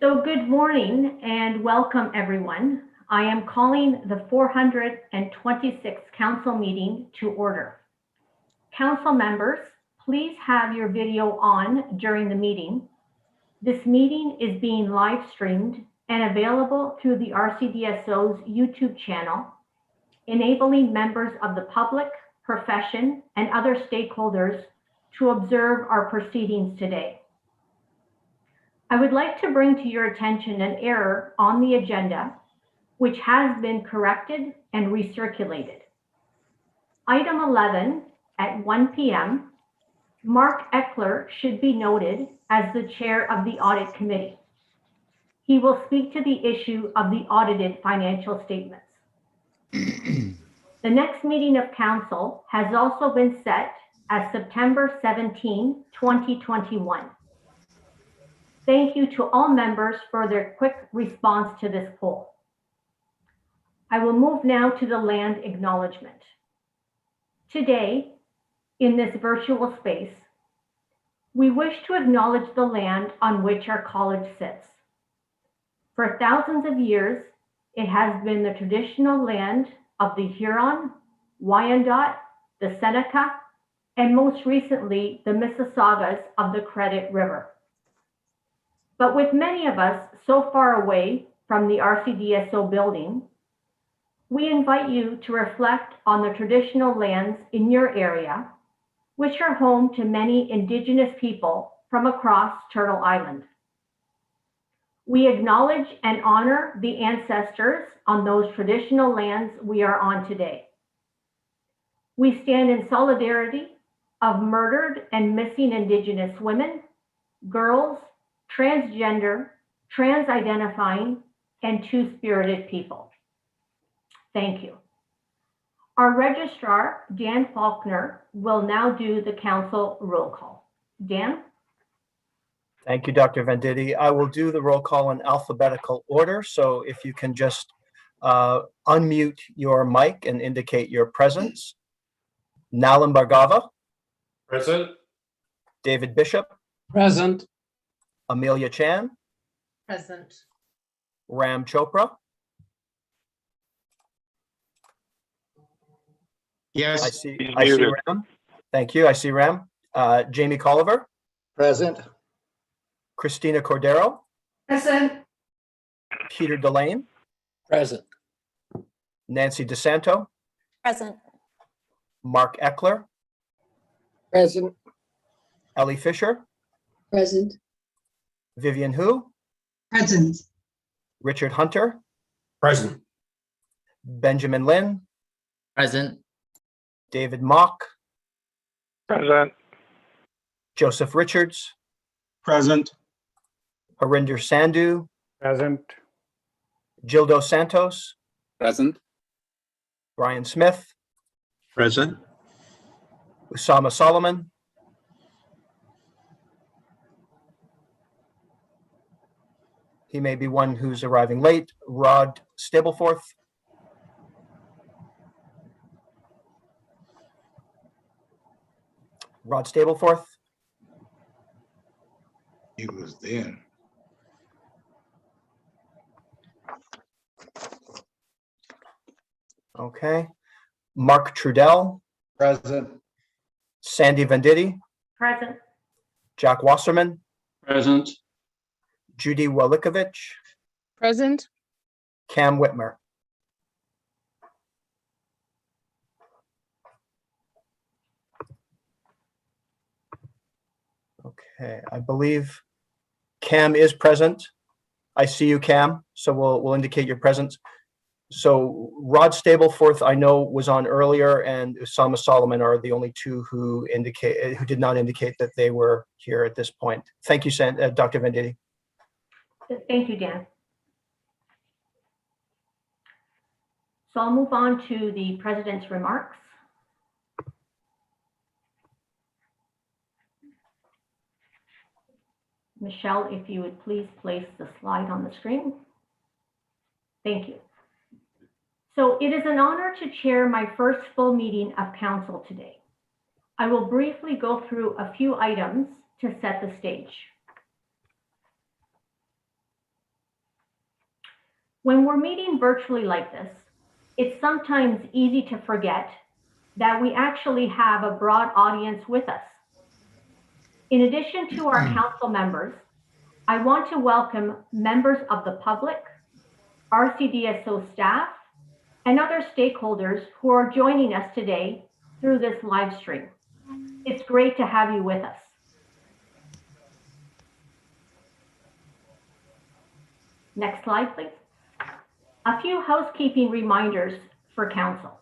So good morning and welcome everyone. I am calling the 426th council meeting to order. Council members, please have your video on during the meeting. This meeting is being live streamed and available through the RCDSO's YouTube channel, enabling members of the public, profession, and other stakeholders to observe our proceedings today. I would like to bring to your attention an error on the agenda, which has been corrected and recirculated. Item 11 at 1 p.m., Mark Eckler should be noted as the chair of the audit committee. He will speak to the issue of the audited financial statements. The next meeting of council has also been set as September 17, 2021. Thank you to all members for their quick response to this poll. I will move now to the land acknowledgement. Today, in this virtual space, we wish to acknowledge the land on which our college sits. For thousands of years, it has been the traditional land of the Huron, Wyandot, the Seneca, and most recently, the Mississaugas of the Credit River. But with many of us so far away from the RCDSO building, we invite you to reflect on the traditional lands in your area, which are home to many Indigenous people from across Turtle Island. We acknowledge and honor the ancestors on those traditional lands we are on today. We stand in solidarity of murdered and missing Indigenous women, girls, transgender, trans-identifying, and two-spirited people. Thank you. Our registrar, Dan Faulkner, will now do the council roll call. Dan? Thank you, Dr. Venditti. I will do the roll call in alphabetical order. So if you can just unmute your mic and indicate your presence. Nalan Bhargava. Present. David Bishop. Present. Amelia Chan. Present. Ram Chopra. Yes. I see Ram. Thank you. I see Ram. Jamie Colliver. Present. Christina Cordero. Present. Peter Delane. Present. Nancy DeSanto. Present. Mark Eckler. Present. Ellie Fisher. Present. Vivian Hu. Present. Richard Hunter. Present. Benjamin Lin. Present. David Mock. Present. Joseph Richards. Present. Harinder Sandhu. Present. Gildo Santos. Present. Brian Smith. Present. Usama Solomon. He may be one who's arriving late. Rod Stableford. Rod Stableford. He was there. Okay. Mark Trudell. Present. Sandy Venditti. Present. Jack Wasserman. Present. Judy Walikovich. Present. Cam Whitmer. Okay, I believe Cam is present. I see you, Cam, so we'll indicate your presence. So Rod Stableford, I know, was on earlier, and Usama Solomon are the only two who did not indicate that they were here at this point. Thank you, Dr. Venditti. Thank you, Dan. So I'll move on to the president's remarks. Michelle, if you would please place the slide on the screen. Thank you. So it is an honor to chair my first full meeting of council today. I will briefly go through a few items to set the stage. When we're meeting virtually like this, it's sometimes easy to forget that we actually have a broad audience with us. In addition to our council members, I want to welcome members of the public, RCDSO staff, and other stakeholders who are joining us today through this live stream. It's great to have you with us. Next slide, please. A few housekeeping reminders for council.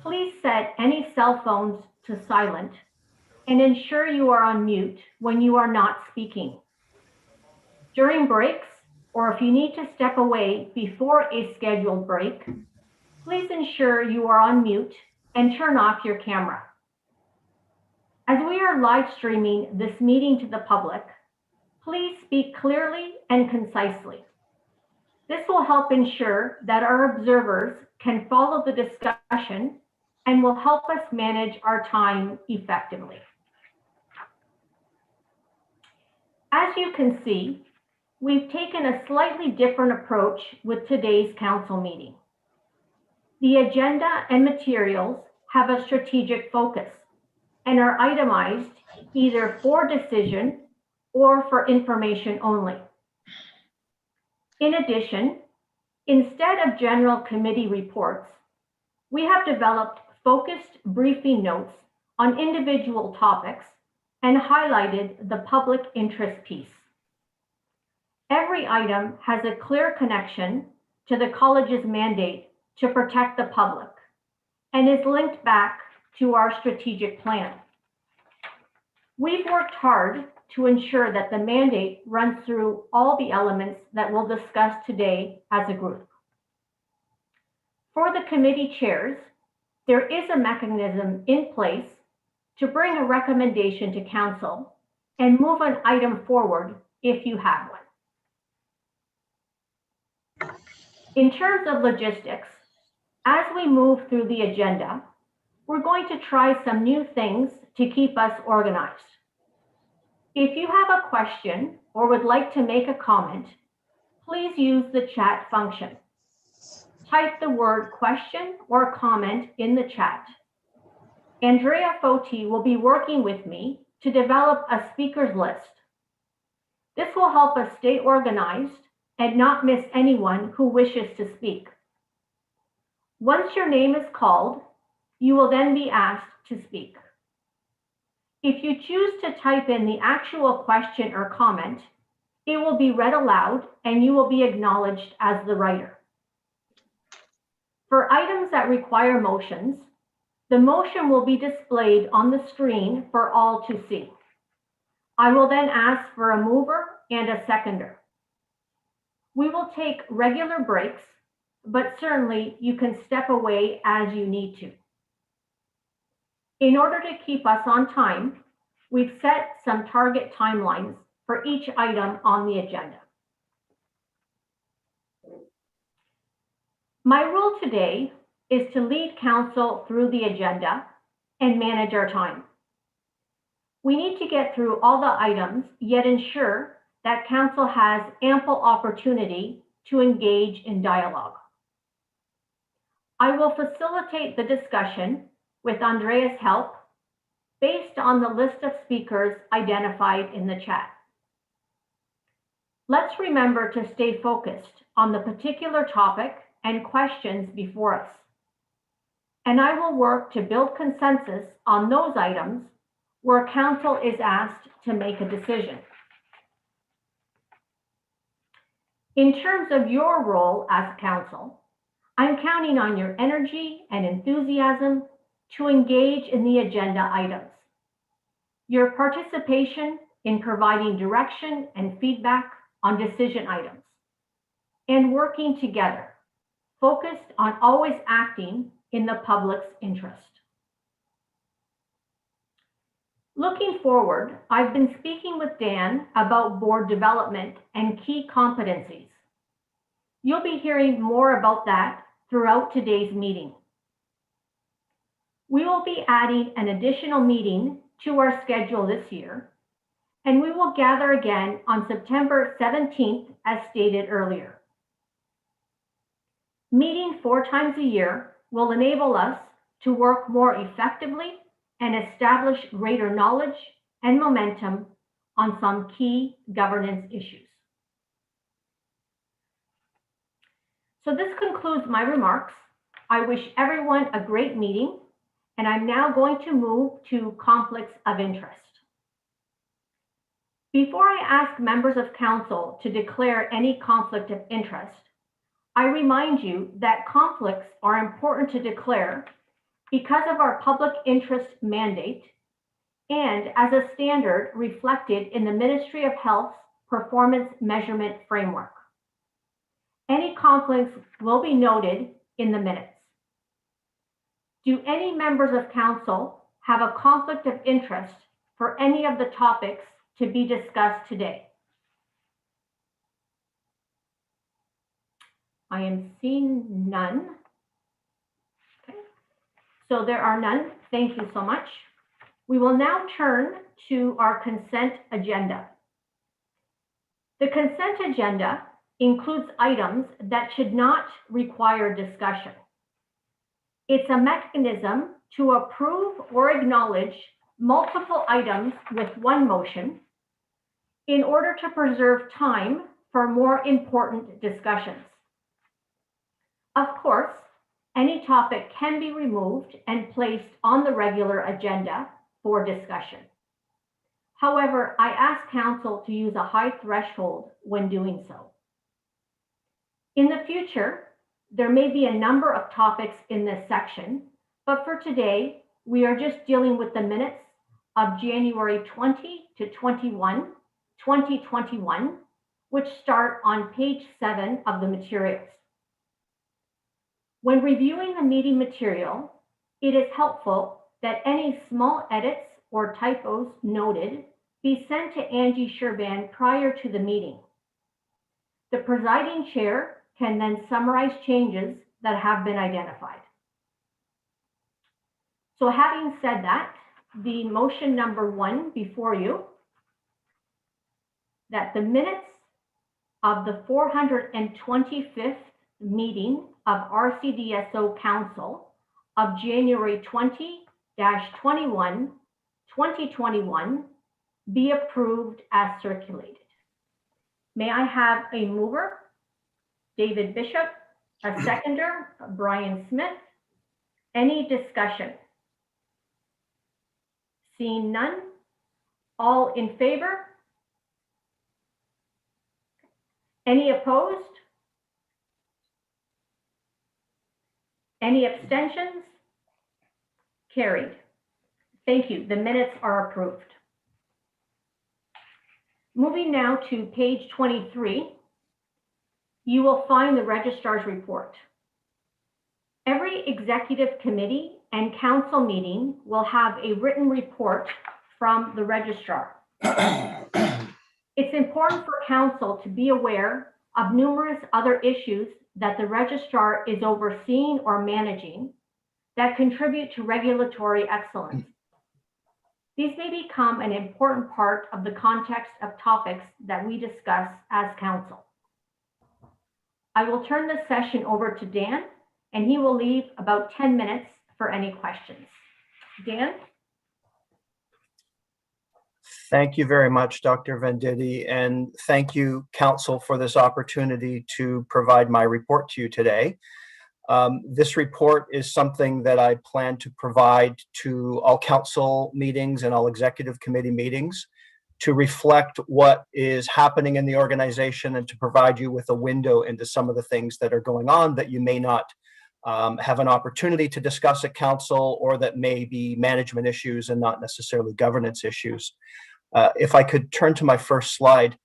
Please set any cell phones to silent and ensure you are on mute when you are not speaking. During breaks, or if you need to step away before a scheduled break, please ensure you are on mute and turn off your camera. As we are live streaming this meeting to the public, please speak clearly and concisely. This will help ensure that our observers can follow the discussion and will help us manage our time effectively. As you can see, we've taken a slightly different approach with today's council meeting. The agenda and materials have a strategic focus and are itemized either for decision or for information only. In addition, instead of general committee reports, we have developed focused briefing notes on individual topics and highlighted the public interest piece. Every item has a clear connection to the college's mandate to protect the public and is linked back to our strategic plan. We've worked hard to ensure that the mandate runs through all the elements that we'll discuss today as a group. For the committee chairs, there is a mechanism in place to bring a recommendation to council and move an item forward if you have one. In terms of logistics, as we move through the agenda, we're going to try some new things to keep us organized. If you have a question or would like to make a comment, please use the chat function. Type the word question or comment in the chat. Andrea Foti will be working with me to develop a speakers list. This will help us stay organized and not miss anyone who wishes to speak. Once your name is called, you will then be asked to speak. If you choose to type in the actual question or comment, it will be read aloud and you will be acknowledged as the writer. For items that require motions, the motion will be displayed on the screen for all to see. I will then ask for a mover and a seconder. We will take regular breaks, but certainly you can step away as you need to. In order to keep us on time, we've set some target timelines for each item on the agenda. My role today is to lead council through the agenda and manage our time. We need to get through all the items, yet ensure that council has ample opportunity to engage in dialogue. I will facilitate the discussion with Andrea's help based on the list of speakers identified in the chat. Let's remember to stay focused on the particular topic and questions before us. And I will work to build consensus on those items where council is asked to make a decision. In terms of your role as council, I'm counting on your energy and enthusiasm to engage in the agenda items. Your participation in providing direction and feedback on decision items, and working together, focused on always acting in the public's interest. Looking forward, I've been speaking with Dan about board development and key competencies. You'll be hearing more about that throughout today's meeting. We will be adding an additional meeting to our schedule this year, and we will gather again on September 17th, as stated earlier. Meeting 4 times a year will enable us to work more effectively and establish greater knowledge and momentum on some key governance issues. So this concludes my remarks. I wish everyone a great meeting, and I'm now going to move to conflicts of interest. Before I ask members of council to declare any conflict of interest, I remind you that conflicts are important to declare because of our public interest mandate and as a standard reflected in the Ministry of Health's Performance Measurement Framework. Any conflicts will be noted in the minutes. Do any members of council have a conflict of interest for any of the topics to be discussed today? I am seeing none. Okay. So there are none. Thank you so much. We will now turn to our consent agenda. The consent agenda includes items that should not require discussion. It's a mechanism to approve or acknowledge multiple items with one motion in order to preserve time for more important discussions. Of course, any topic can be removed and placed on the regular agenda for discussion. However, I ask council to use a high threshold when doing so. In the future, there may be a number of topics in this section, but for today, we are just dealing with the minutes of January 20 to 21, 2021, which start on page 7 of the materials. When reviewing the meeting material, it is helpful that any small edits or typos noted be sent to Angie Sherban prior to the meeting. The presiding chair can then summarize changes that have been identified. So having said that, the motion number 1 before you, that the minutes of the 425th meeting of RCDSO Council of January 20-21, 2021 be approved as circulated. May I have a mover? David Bishop, a seconder, Brian Smith. Any discussion? Seeing none, all in favor? Any opposed? Any abstentions? Carried. Thank you. The minutes are approved. Moving now to page 23, you will find the registrar's report. Every executive committee and council meeting will have a written report from the registrar. It's important for council to be aware of numerous other issues that the registrar is overseeing or managing that contribute to regulatory excellence. These may become an important part of the context of topics that we discuss as council. I will turn this session over to Dan, and he will leave about 10 minutes for any questions. Dan? Thank you very much, Dr. Venditti, and thank you, Council, for this opportunity to provide my report to you today. This report is something that I plan to provide to all council meetings and all executive committee meetings to reflect what is happening in the organization and to provide you with a window into some of the things that are going on that you may not have an opportunity to discuss at council, or that may be management issues and not necessarily governance issues. If I could turn to my first slide.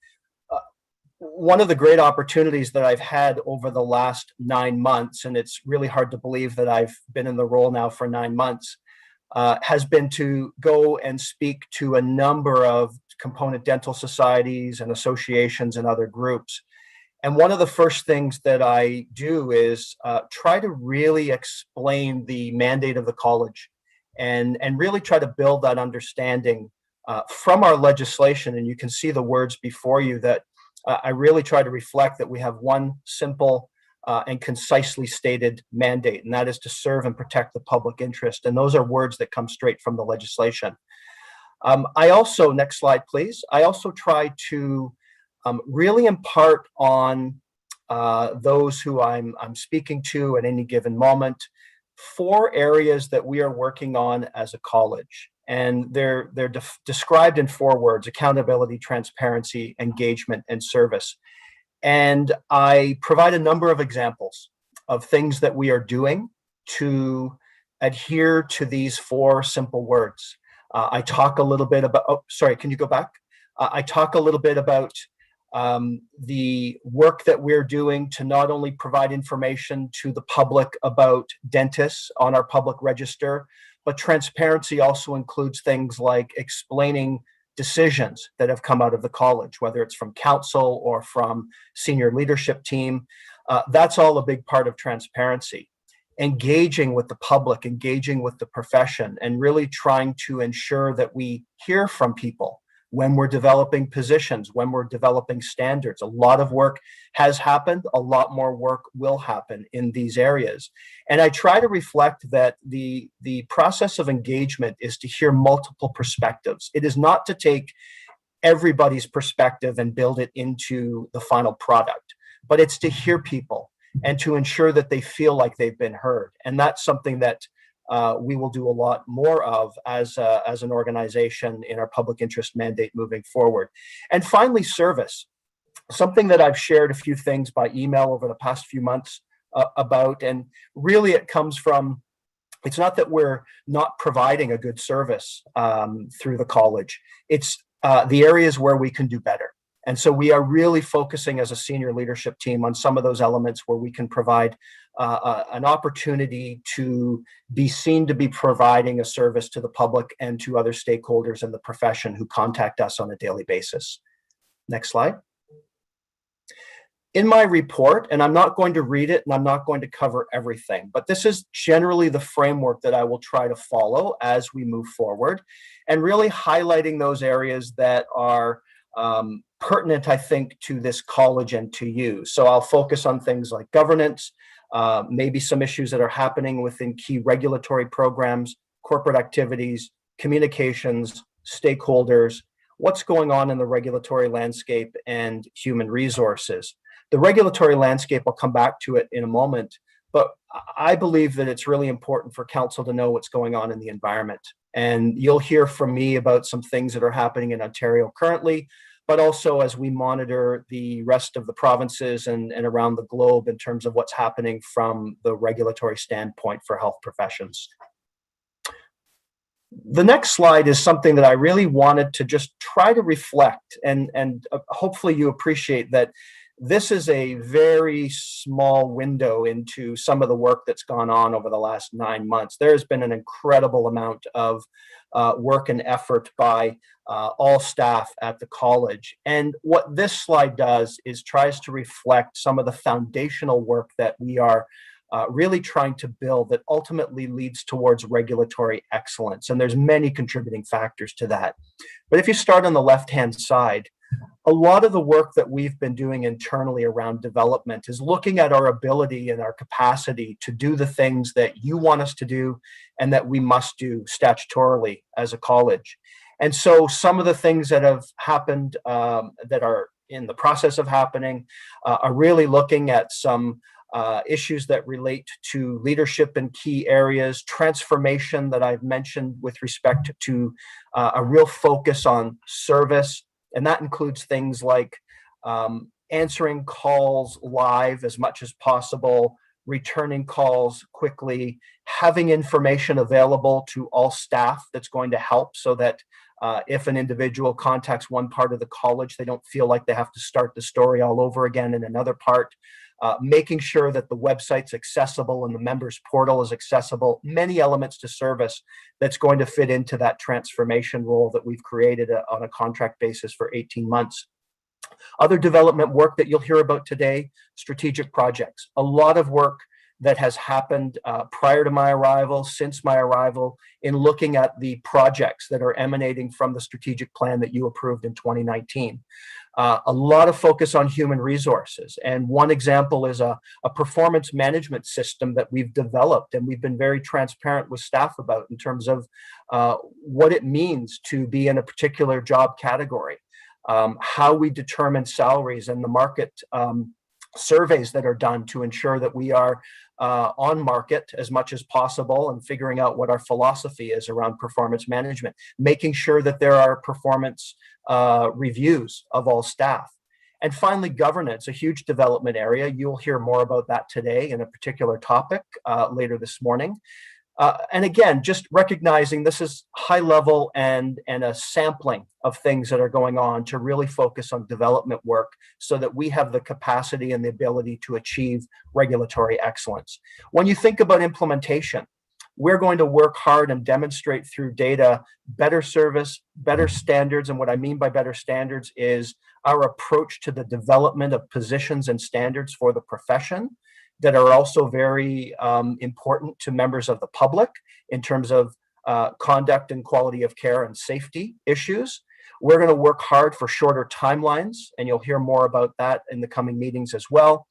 One of the great opportunities that I've had over the last 9 months, and it's really hard to believe that I've been in the role now for 9 months, has been to go and speak to a number of component dental societies and associations and other groups. And one of the first things that I do is try to really explain the mandate of the college and really try to build that understanding from our legislation. And you can see the words before you that I really try to reflect that we have one simple and concisely stated mandate, and that is to serve and protect the public interest. And those are words that come straight from the legislation. I also, next slide, please. I also try to really impart on those who I'm speaking to at any given moment 4 areas that we are working on as a college. And they're described in 4 words: accountability, transparency, engagement, and service. And I provide a number of examples of things that we are doing to adhere to these 4 simple words. I talk a little bit about, oh, sorry, can you go back? I talk a little bit about the work that we're doing to not only provide information to the public about dentists on our public register, but transparency also includes things like explaining decisions that have come out of the college, whether it's from council or from senior leadership team. That's all a big part of transparency. Engaging with the public, engaging with the profession, and really trying to ensure that we hear from people when we're developing positions, when we're developing standards. A lot of work has happened, a lot more work will happen in these areas. And I try to reflect that the process of engagement is to hear multiple perspectives. It is not to take everybody's perspective and build it into the final product, but it's to hear people and to ensure that they feel like they've been heard. And that's something that we will do a lot more of as an organization in our public interest mandate moving forward. And finally, service. Something that I've shared a few things by email over the past few months about, and really it comes from, it's not that we're not providing a good service through the college. It's the areas where we can do better. And so we are really focusing as a senior leadership team on some of those elements where we can provide an opportunity to be seen to be providing a service to the public and to other stakeholders in the profession who contact us on a daily basis. Next slide. In my report, and I'm not going to read it and I'm not going to cover everything, but this is generally the framework that I will try to follow as we move forward, and really highlighting those areas that are pertinent, I think, to this college and to you. So I'll focus on things like governance, maybe some issues that are happening within key regulatory programs, corporate activities, communications, stakeholders, what's going on in the regulatory landscape, and human resources. The regulatory landscape, I'll come back to it in a moment, but I believe that it's really important for council to know what's going on in the environment. And you'll hear from me about some things that are happening in Ontario currently, but also as we monitor the rest of the provinces and around the globe in terms of what's happening from the regulatory standpoint for health professions. The next slide is something that I really wanted to just try to reflect, and hopefully you appreciate that this is a very small window into some of the work that's gone on over the last 9 months. There's been an incredible amount of work and effort by all staff at the college. And what this slide does is tries to reflect some of the foundational work that we are really trying to build that ultimately leads towards regulatory excellence. And there's many contributing factors to that. But if you start on the left-hand side, a lot of the work that we've been doing internally around development is looking at our ability and our capacity to do the things that you want us to do and that we must do statutorily as a college. And so some of the things that have happened that are in the process of happening are really looking at some issues that relate to leadership in key areas, transformation that I've mentioned with respect to a real focus on service. And that includes things like answering calls live as much as possible, returning calls quickly, having information available to all staff that's going to help so that if an individual contacts one part of the college, they don't feel like they have to start the story all over again in another part. Making sure that the website's accessible and the members portal is accessible, many elements to service that's going to fit into that transformation role that we've created on a contract basis for 18 months. Other development work that you'll hear about today, strategic projects. A lot of work that has happened prior to my arrival, since my arrival, in looking at the projects that are emanating from the strategic plan that you approved in 2019. A lot of focus on human resources. And one example is a performance management system that we've developed, and we've been very transparent with staff about in terms of what it means to be in a particular job category, how we determine salaries and the market surveys that are done to ensure that we are on market as much as possible, and figuring out what our philosophy is around performance management, making sure that there are performance reviews of all staff. And finally, governance, a huge development area. You'll hear more about that today in a particular topic later this morning. And again, just recognizing this is high level and a sampling of things that are going on to really focus on development work so that we have the capacity and the ability to achieve regulatory excellence. When you think about implementation, we're going to work hard and demonstrate through data better service, better standards. And what I mean by better standards is our approach to the development of positions and standards for the profession that are also very important to members of the public in terms of conduct and quality of care and safety issues. We're going to work hard for shorter timelines, and you'll hear more about that in the coming meetings as well.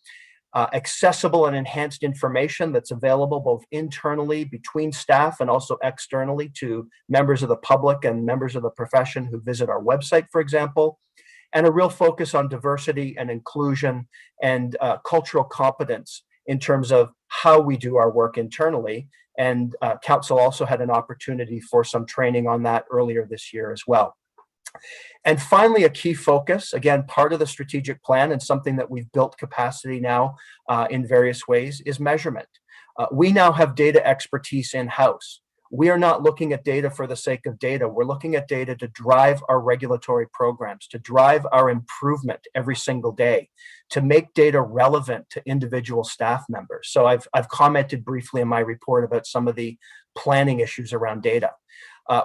Accessible and enhanced information that's available both internally between staff and also externally to members of the public and members of the profession who visit our website, for example. And a real focus on diversity and inclusion and cultural competence in terms of how we do our work internally. And Council also had an opportunity for some training on that earlier this year as well. And finally, a key focus, again, part of the strategic plan and something that we've built capacity now in various ways, is measurement. We now have data expertise in-house. We are not looking at data for the sake of data. We're looking at data to drive our regulatory programs, to drive our improvement every single day, to make data relevant to individual staff members. So I've commented briefly in my report about some of the planning issues around data.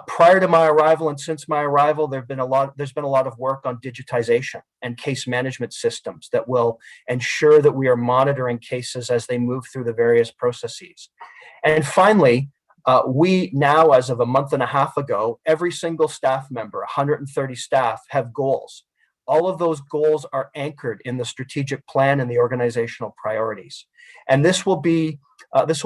Prior to my arrival and since my arrival, there's been a lot of work on digitization and case management systems that will ensure that we are monitoring cases as they move through the various processes. And finally, we now, as of a month and a half ago, every single staff member, 130 staff, have goals. All of those goals are anchored in the strategic plan and the organizational priorities. And this will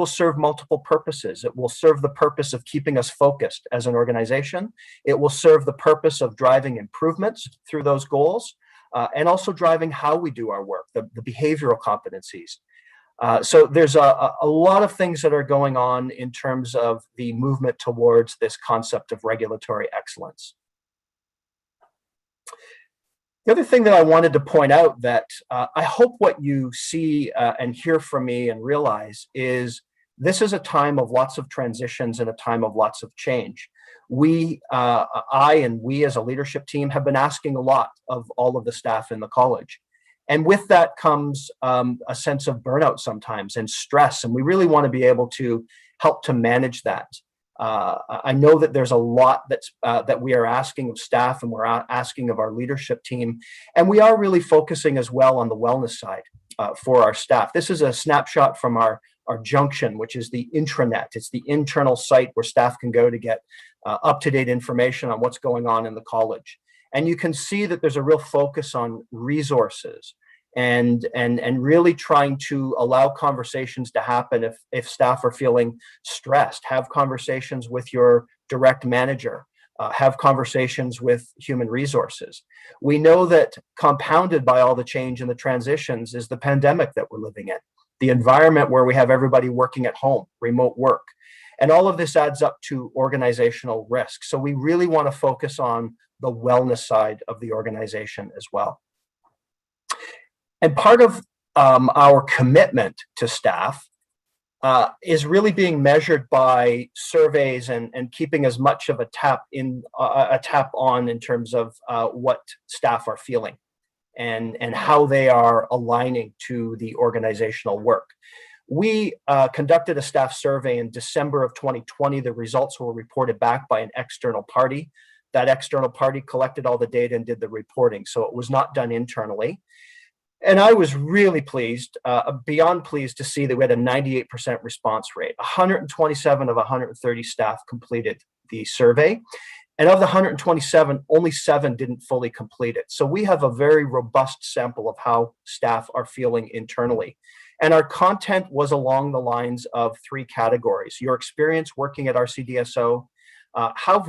serve multiple purposes. It will serve the purpose of keeping us focused as an organization. It will serve the purpose of driving improvements through those goals, and also driving how we do our work, the behavioral competencies. So there's a lot of things that are going on in terms of the movement towards this concept of regulatory excellence. The other thing that I wanted to point out that I hope what you see and hear from me and realize is this is a time of lots of transitions and a time of lots of change. We as a leadership team have been asking a lot of all of the staff in the college. And with that comes a sense of burnout sometimes and stress. And we really want to be able to help to manage that. I know that there's a lot that we are asking of staff and we're asking of our leadership team. And we are really focusing as well on the wellness side for our staff. This is a snapshot from our Junction, which is the intranet. It's the internal site where staff can go to get up-to-date information on what's going on in the college. And you can see that there's a real focus on resources and really trying to allow conversations to happen if staff are feeling stressed. Have conversations with your direct manager. Have conversations with human resources. We know that compounded by all the change and the transitions is the pandemic that we're living in, the environment where we have everybody working at home, remote work. And all of this adds up to organizational risk. So we really want to focus on the wellness side of the organization as well. And part of our commitment to staff is really being measured by surveys and keeping as much of a tap on in terms of what staff are feeling and how they are aligning to the organizational work. We conducted a staff survey in December of 2020. The results were reported back by an external party. That external party collected all the data and did the reporting. So it was not done internally. And I was really pleased, beyond pleased, to see that we had a 98% response rate. 127 of 130 staff completed the survey. And of the 127, only 7 didn't fully complete it. So we have a very robust sample of how staff are feeling internally. And our content was along the lines of 3 categories: your experience working at RCDSO, how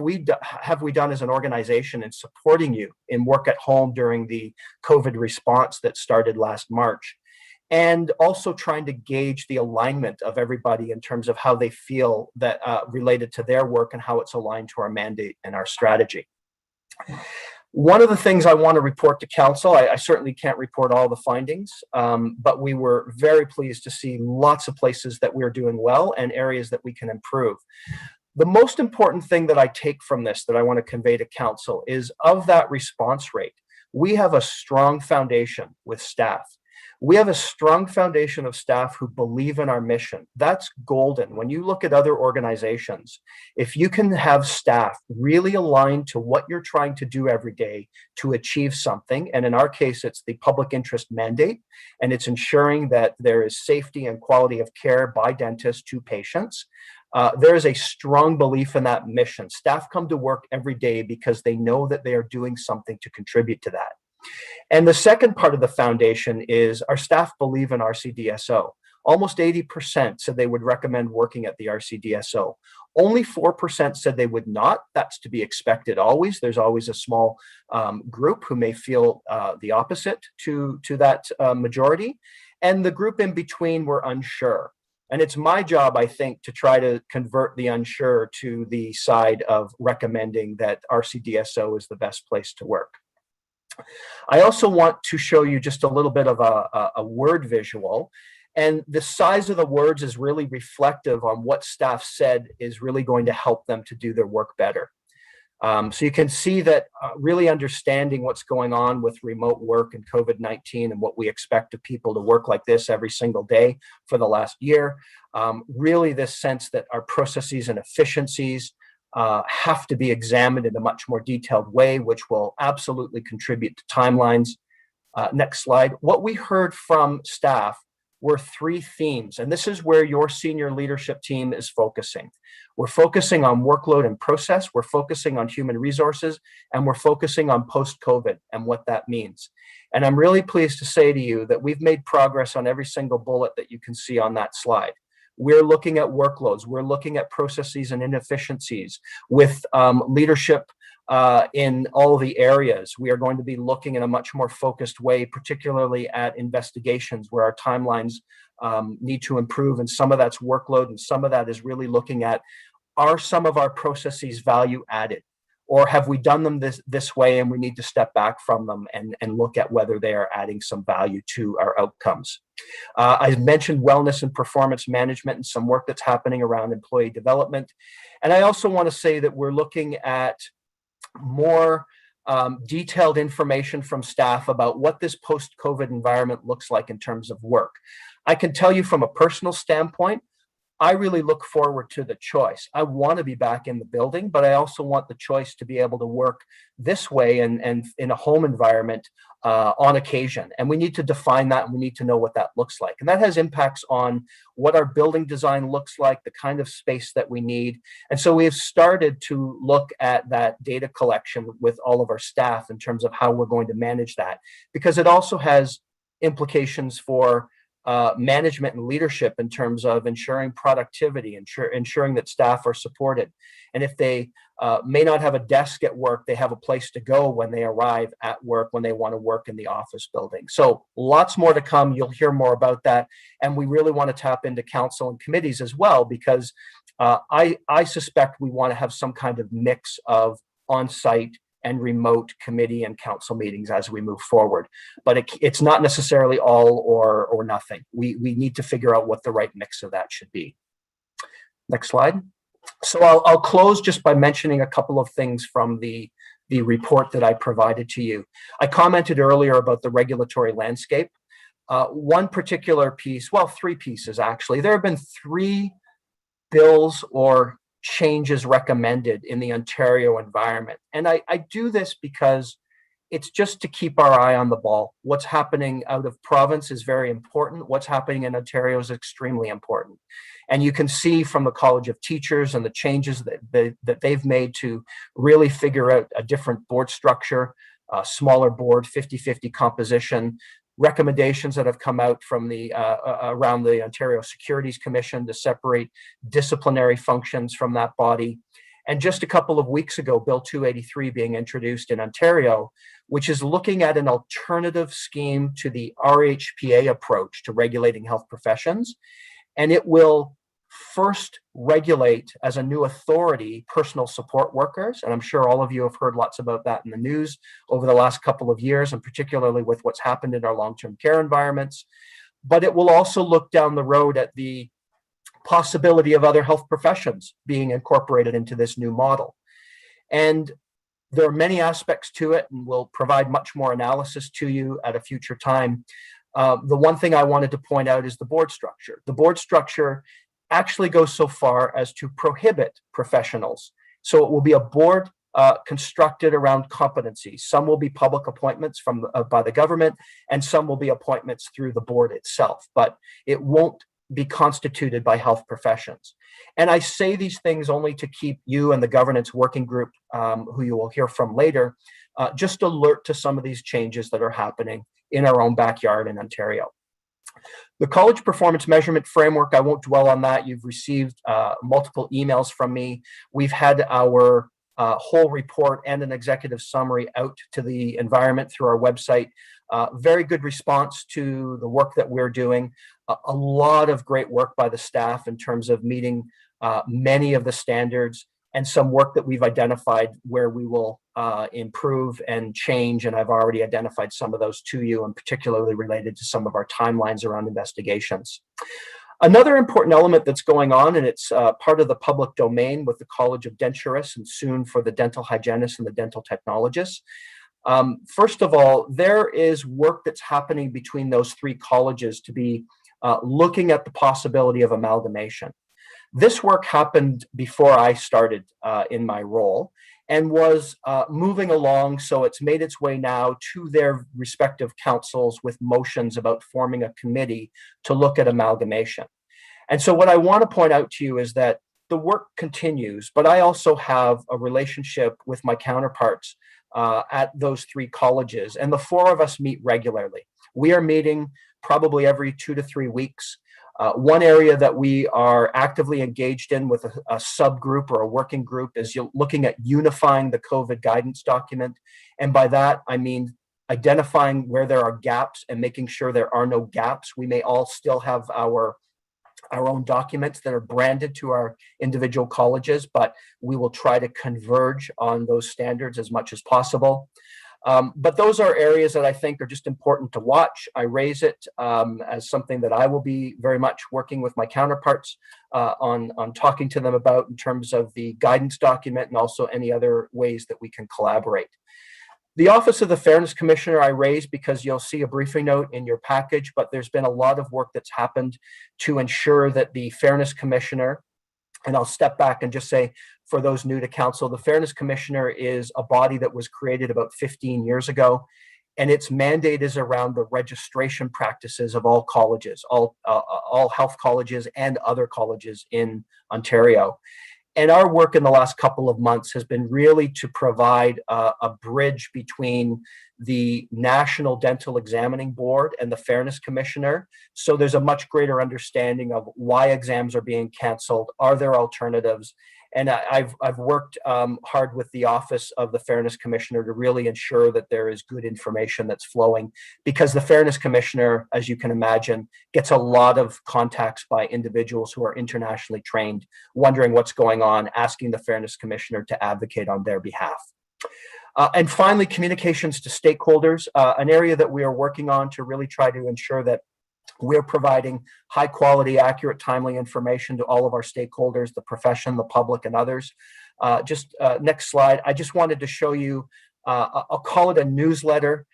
have we done as an organization in supporting you in work at home during the COVID response that started last March, and also trying to gauge the alignment of everybody in terms of how they feel that related to their work and how it's aligned to our mandate and our strategy. One of the things I want to report to council, I certainly can't report all the findings, but we were very pleased to see lots of places that we're doing well and areas that we can improve. The most important thing that I take from this that I want to convey to council is, of that response rate, we have a strong foundation with staff. We have a strong foundation of staff who believe in our mission. That's golden. When you look at other organizations, if you can have staff really aligned to what you're trying to do every day to achieve something, and in our case, it's the public interest mandate, and it's ensuring that there is safety and quality of care by dentists to patients. There is a strong belief in that mission. Staff come to work every day because they know that they are doing something to contribute to that. And the second part of the foundation is our staff believe in RCDSO. Almost 80% said they would recommend working at the RCDSO. Only 4% said they would not. That's to be expected always. There's always a small group who may feel the opposite to that majority. And the group in between were unsure. And it's my job, I think, to try to convert the unsure to the side of recommending that RCDSO is the best place to work. I also want to show you just a little bit of a word visual. And the size of the words is really reflective on what staff said is really going to help them to do their work better. So you can see that really understanding what's going on with remote work and COVID-19 and what we expect of people to work like this every single day for the last year. Really this sense that our processes and efficiencies have to be examined in a much more detailed way, which will absolutely contribute to timelines. Next slide. What we heard from staff were 3 themes, and this is where your senior leadership team is focusing. We're focusing on workload and process, we're focusing on human resources, and we're focusing on post-COVID and what that means. And I'm really pleased to say to you that we've made progress on every single bullet that you can see on that slide. We're looking at workloads, we're looking at processes and inefficiencies with leadership in all of the areas. We are going to be looking in a much more focused way, particularly at investigations where our timelines need to improve, and some of that's workload, and some of that is really looking at, are some of our processes value added, or have we done them this way and we need to step back from them and look at whether they are adding some value to our outcomes. I mentioned wellness and performance management and some work that's happening around employee development. And I also want to say that we're looking at more detailed information from staff about what this post-COVID environment looks like in terms of work. I can tell you from a personal standpoint, I really look forward to the choice. I want to be back in the building, but I also want the choice to be able to work this way and in a home environment on occasion. And we need to define that, and we need to know what that looks like. And that has impacts on what our building design looks like, the kind of space that we need. And so we have started to look at that data collection with all of our staff in terms of how we're going to manage that, because it also has implications for management and leadership in terms of ensuring productivity, ensuring that staff are supported. And if they may not have a desk at work, they have a place to go when they arrive at work, when they want to work in the office building. So lots more to come. You'll hear more about that. And we really want to tap into council and committees as well, because I suspect we want to have some kind of mix of on-site and remote committee and council meetings as we move forward. But it's not necessarily all or nothing. We need to figure out what the right mix of that should be. Next slide. So I'll close just by mentioning a couple of things from the report that I provided to you. I commented earlier about the regulatory landscape. One particular piece, well, 3 pieces actually. There have been 3 bills or changes recommended in the Ontario environment. And I do this because it's just to keep our eye on the ball. What's happening out of province is very important. What's happening in Ontario is extremely important. And you can see from the College of Teachers and the changes that they've made to really figure out a different board structure, a smaller board, 50-50 composition, recommendations that have come out from the around the Ontario Securities Commission to separate disciplinary functions from that body. And just a couple of weeks ago, Bill 283 being introduced in Ontario, which is looking at an alternative scheme to the RHPA approach to regulating health professions. And it will first regulate as a new authority personal support workers. And I'm sure all of you have heard lots about that in the news over the last couple of years, and particularly with what's happened in our long-term care environments. But it will also look down the road at the possibility of other health professions being incorporated into this new model. And there are many aspects to it, and we'll provide much more analysis to you at a future time. The one thing I wanted to point out is the board structure. The board structure actually goes so far as to prohibit professionals. So it will be a board constructed around competency. Some will be public appointments from by the government, and some will be appointments through the board itself, but it won't be constituted by health professions. And I say these things only to keep you and the governance working group, who you will hear from later, just alert to some of these changes that are happening in our own backyard in Ontario. The college performance measurement framework, I won't dwell on that. You've received multiple emails from me. We've had our whole report and an executive summary out to the environment through our website. Very good response to the work that we're doing. A lot of great work by the staff in terms of meeting many of the standards, and some work that we've identified where we will improve and change. And I've already identified some of those to you, and particularly related to some of our timelines around investigations. Another important element that's going on, and it's part of the public domain with the College of Denturists and soon for the dental hygienists and the dental technologists. First of all, there is work that's happening between those three colleges to be looking at the possibility of amalgamation. This work happened before I started in my role and was moving along, so it's made its way now to their respective councils with motions about forming a committee to look at amalgamation. And so what I want to point out to you is that the work continues, but I also have a relationship with my counterparts at those three colleges, and the four of us meet regularly. We are meeting probably every 2 to 3 weeks. One area that we are actively engaged in with a subgroup or a working group is looking at unifying the COVID guidance document. And by that, I mean identifying where there are gaps and making sure there are no gaps. We may all still have our own documents that are branded to our individual colleges, but we will try to converge on those standards as much as possible. But those are areas that I think are just important to watch. I raise it as something that I will be very much working with my counterparts on talking to them about in terms of the guidance document and also any other ways that we can collaborate. The Office of the Fairness Commissioner I raised because you'll see a briefing note in your package, but there's been a lot of work that's happened to ensure that the Fairness Commissioner, and I'll step back and just say, for those new to council, the Fairness Commissioner is a body that was created about 15 years ago, and its mandate is around the registration practices of all colleges, all health colleges and other colleges in Ontario. And our work in the last couple of months has been really to provide a bridge between the National Dental Examining Board and the Fairness Commissioner. So there's a much greater understanding of why exams are being canceled. Are there alternatives? And I've worked hard with the Office of the Fairness Commissioner to really ensure that there is good information that's flowing, because the Fairness Commissioner, as you can imagine, gets a lot of contacts by individuals who are internationally trained, wondering what's going on, asking the Fairness Commissioner to advocate on their behalf. And finally, communications to stakeholders, an area that we are working on to really try to ensure that we're providing high quality, accurate, timely information to all of our stakeholders, the profession, the public, and others. Next slide. I just wanted to show you, I'll call it a newsletter.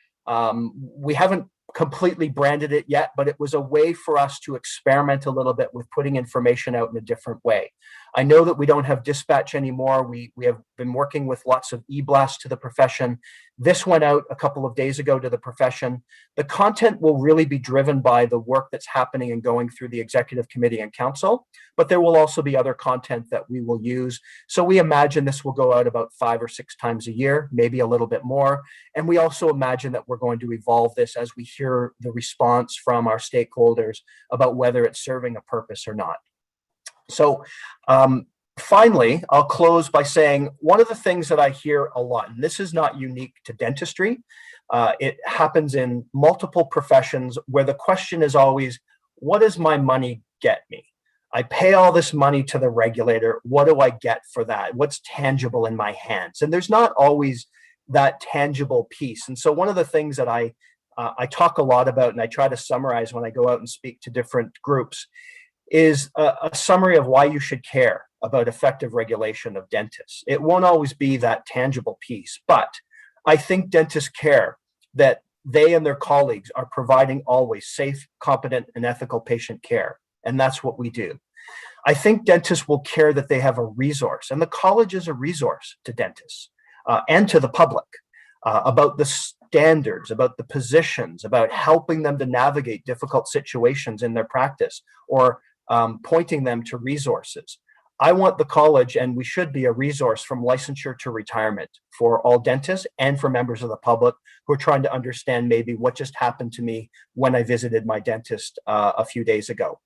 We haven't completely branded it yet, but it was a way for us to experiment a little bit with putting information out in a different way. I know that we don't have dispatch anymore. We have been working with lots of e-blasts to the profession. This went out a couple of days ago to the profession. The content will really be driven by the work that's happening and going through the executive committee and council, but there will also be other content that we will use. So we imagine this will go out about 5 or 6 times a year, maybe a little bit more. And we also imagine that we're going to evolve this as we hear the response from our stakeholders about whether it's serving a purpose or not. So finally, I'll close by saying one of the things that I hear a lot, and this is not unique to dentistry, it happens in multiple professions where the question is always, what does my money get me? I pay all this money to the regulator. What do I get for that? What's tangible in my hands? And there's not always that tangible piece. And so one of the things that I talk a lot about, and I try to summarize when I go out and speak to different groups, is a summary of why you should care about effective regulation of dentists. It won't always be that tangible piece, but I think dentists care that they and their colleagues are providing always safe, competent, and ethical patient care. And that's what we do. I think dentists will care that they have a resource, and the college is a resource to dentists and to the public about the standards, about the positions, about helping them to navigate difficult situations in their practice, or pointing them to resources. I want the college, and we should be, a resource from licensure to retirement for all dentists and for members of the public who are trying to understand maybe what just happened to me when I visited my dentist a few days ago.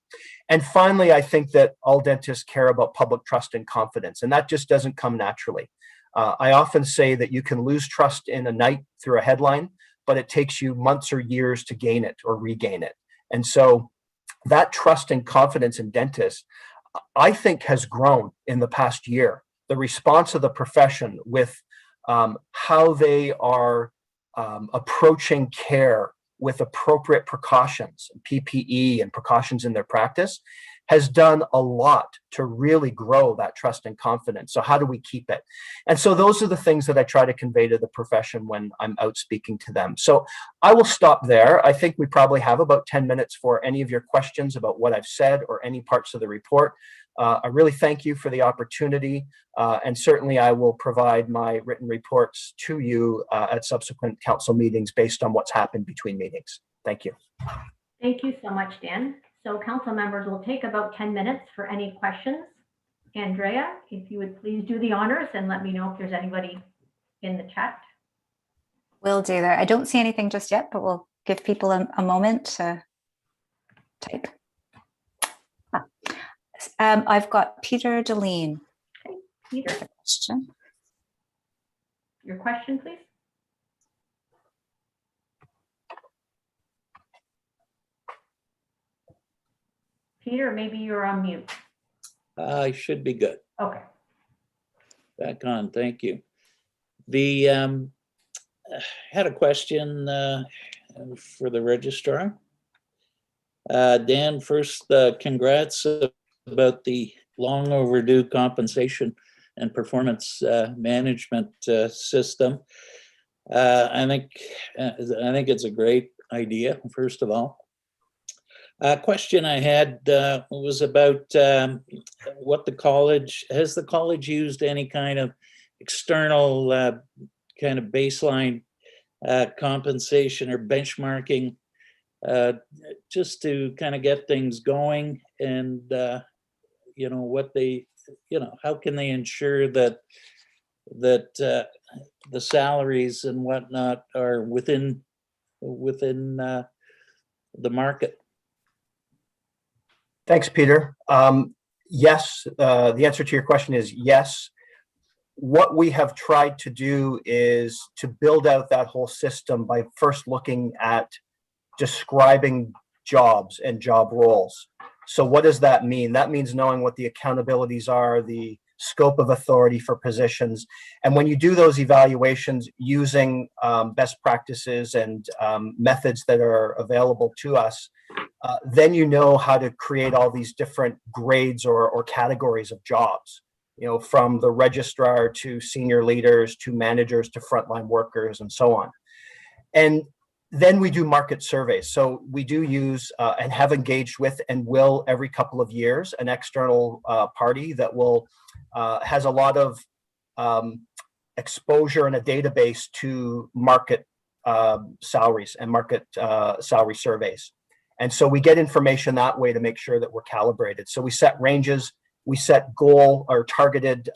And finally, I think that all dentists care about public trust and confidence, and that just doesn't come naturally. I often say that you can lose trust in a night through a headline, but it takes you months or years to gain it or regain it. And so that trust and confidence in dentists, I think, has grown in the past year. The response of the profession with how they are approaching care with appropriate precautions, PPE and precautions in their practice, has done a lot to really grow that trust and confidence. So how do we keep it? And so those are the things that I try to convey to the profession when I'm out speaking to them. So I will stop there. I think we probably have about 10 minutes for any of your questions about what I've said or any parts of the report. I really thank you for the opportunity, and certainly I will provide my written reports to you at subsequent council meetings based on what's happened between meetings. Thank you. Thank you so much, Dan. So council members will take about 10 minutes for any questions. Andrea, if you would please do the honors and let me know if there's anybody in the chat. Will do that. I don't see anything just yet, but we'll give people a moment to type. I've got Peter Deline. Okay, Peter, Question. your question, please. Peter, maybe you're on mute. I should be good. Okay. Back on, thank you. The had a question for the registrar. Dan, first, congrats about the long overdue compensation and performance management system. I think it's a great idea, first of all. A question I had was about what the college, has the college used any kind of external kind of baseline compensation or benchmarking just to kind of get things going, and you know, what they, you know, how can they ensure that the salaries and whatnot are within the market? Thanks, Peter. Yes, the answer to your question is yes. What we have tried to do is to build out that whole system by first looking at describing jobs and job roles. So what does that mean? That means knowing what the accountabilities are, the scope of authority for positions. And when you do those evaluations using best practices and methods that are available to us, then you know how to create all these different grades or categories of jobs, you know, from the registrar to senior leaders to managers to frontline workers and so on. And Then we do market surveys. So we do use and have engaged with and will every couple of years an external party that will has a lot of exposure and a database to market salaries and market salary surveys. And so we get information that way to make sure that we're calibrated. So we set ranges, we set goal or targeted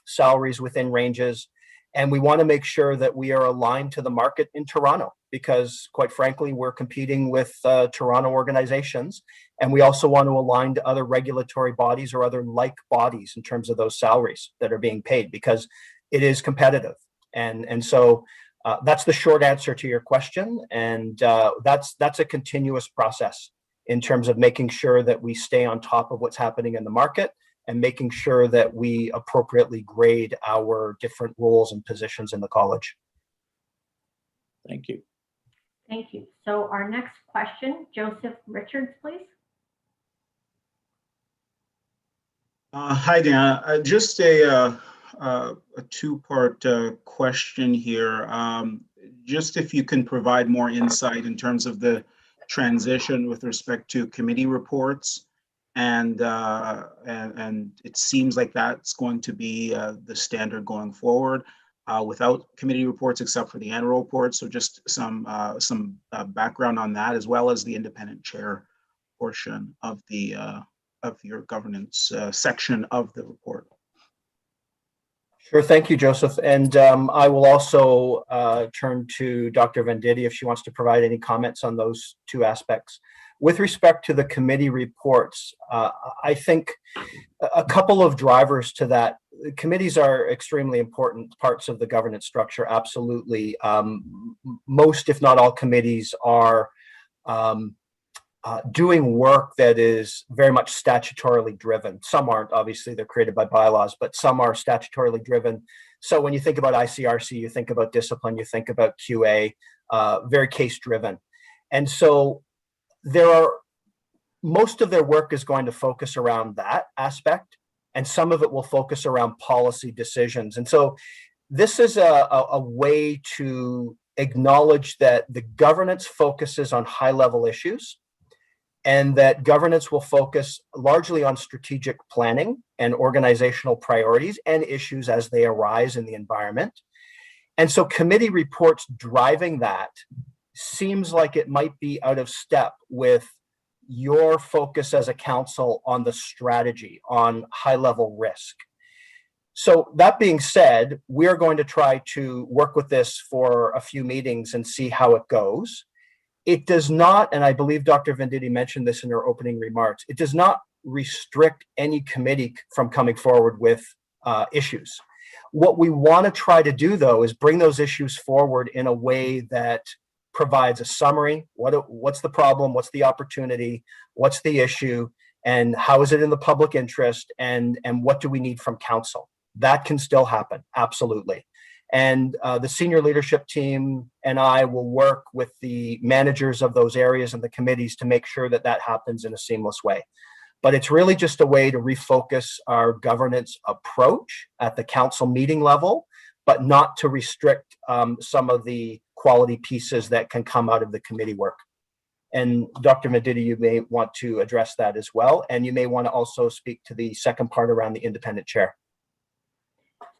salaries within ranges, and we want to make sure that we are aligned to the market in Toronto, because quite frankly, we're competing with Toronto organizations, and we also want to align to other regulatory bodies or other like bodies in terms of those salaries that are being paid, because it is competitive. And so that's the short answer to your question. And that's a continuous process in terms of making sure that we stay on top of what's happening in the market and making sure that we appropriately grade our different roles and positions in the college. Thank you. Thank you. So our next question, Joseph Richards, please. Hi, Dan. Just a two-part question here. Just if you can provide more insight in terms of the transition with respect to committee reports, and it seems like that's going to be the standard going forward without committee reports except for the annual report. So just some background on that, as well as the independent chair portion of the of your governance section of the report. Sure, thank you, Joseph. And I will also turn to Dr. Venditti if she wants to provide any comments on those two aspects. With respect to the committee reports, I think a couple of drivers to that. Committees are extremely important parts of the governance structure, absolutely. Most, if not all, committees are doing work that is very much statutorily driven. Some aren't, obviously, they're created by bylaws, but some are statutorily driven. So when you think about ICRC, you think about discipline, you think about QA, very case driven. And so most of their work is going to focus around that aspect, and some of it will focus around policy decisions. And so this is a way to acknowledge that the governance focuses on high level issues, and that governance will focus largely on strategic planning and organizational priorities and issues as they arise in the environment. And so committee reports driving that seems like it might be out of step with your focus as a council on the strategy, on high-level risk. So that being said, we're going to try to work with this for a few meetings and see how it goes. It does not, and I believe Dr. Venditti mentioned this in her opening remarks, it does not restrict any committee from coming forward with issues. What we want to try to do, though, is bring those issues forward in a way that provides a summary. What's the problem? What's the opportunity? What's the issue? And how is it in the public interest? And what do we need from council? That can still happen, absolutely. And the senior leadership team and I will work with the managers of those areas and the committees to make sure that that happens in a seamless way. But it's really just a way to refocus our governance approach at the council meeting level, but not to restrict some of the quality pieces that can come out of the committee work. And Dr. Venditti, you may want to address that as well. And you may want to also speak to the second part around the independent chair.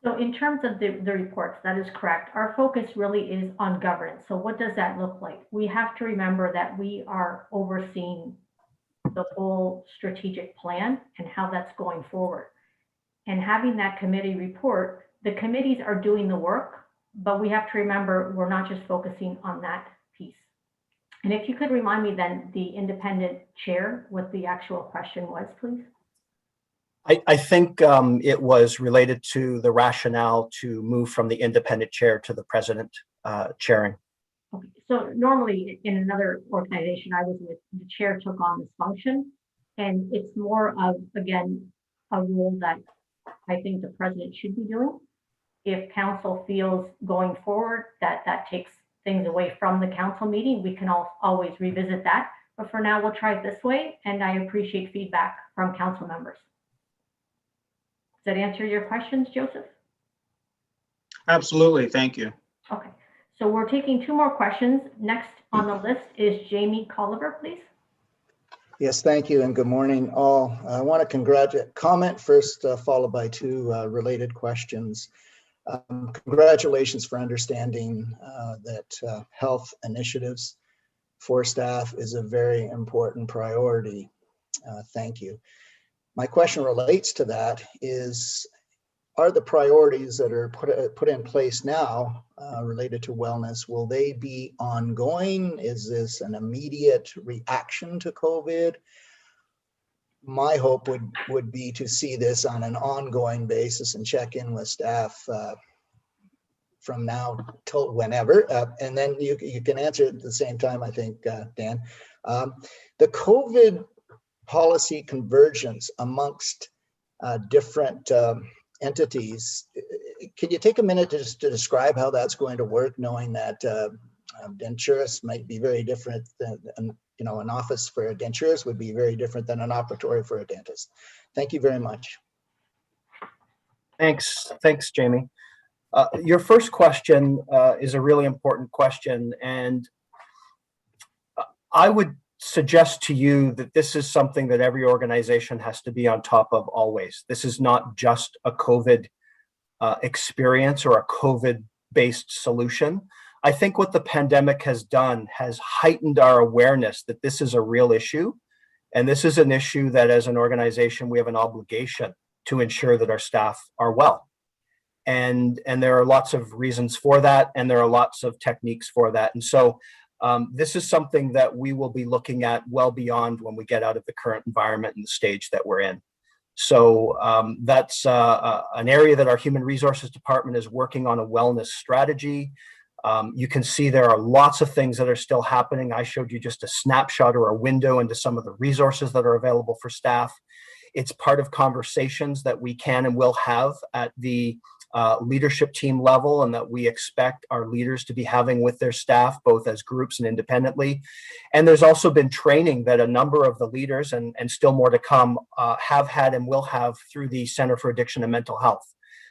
So in terms of the reports, that is correct. Our focus really is on governance. So what does that look like? We have to remember that we are overseeing the whole strategic plan and how that's going forward. And having that committee report, the committees are doing the work, but we have to remember we're not just focusing on that piece. And if you could remind me then the independent chair, what the actual question was, please. I think it was related to the rationale to move from the independent chair to the president chairing. Okay. So normally in another organization I was with, the chair took on this function, and it's more of, again, a role that I think the president should be doing. If council feels going forward that that takes things away from the council meeting, we can always revisit that. But for now, we'll try it this way, and I appreciate feedback from council members. Does that answer your questions, Joseph? Absolutely, thank you. Okay, So we're taking 2 more questions. Next on the list is Jamie Colliver, please. Yes, thank you, and good morning, all. I want to comment first, followed by 2 related questions. Congratulations for understanding that health initiatives for staff is a very important priority. Thank you. My question relates to that is, are the priorities that are put in place now related to wellness, will they be ongoing? Is this an immediate reaction to COVID? My hope would be to see this on an ongoing basis and check in with staff from now till whenever. And then you can answer at the same time, I think, Dan. The COVID policy convergence amongst different entities. Can you take a minute to describe how that's going to work, knowing that denturists might be very different than, an office for a denturist would be very different than an operatory for a dentist. Thank you very much. Thanks, Jamie. Your first question is a really important question, and I would suggest to you that this is something that every organization has to be on top of always. This is not just a COVID experience or a COVID-based solution. I think what the pandemic has done has heightened our awareness that this is a real issue. And this is an issue that as an organization, we have an obligation to ensure that our staff are well. And there are lots of reasons for that, and there are lots of techniques for that. And so this is something that we will be looking at well beyond when we get out of the current environment and the stage that we're in. So that's an area that our Human Resources Department is working on, a wellness strategy. You can see there are lots of things that are still happening. I showed you just a snapshot or a window into some of the resources that are available for staff. It's part of conversations that we can and will have at the leadership team level, and that we expect our leaders to be having with their staff, both as groups and independently. And there's also been training that a number of the leaders, and still more to come, have had and will have through the Center for Addiction and Mental Health.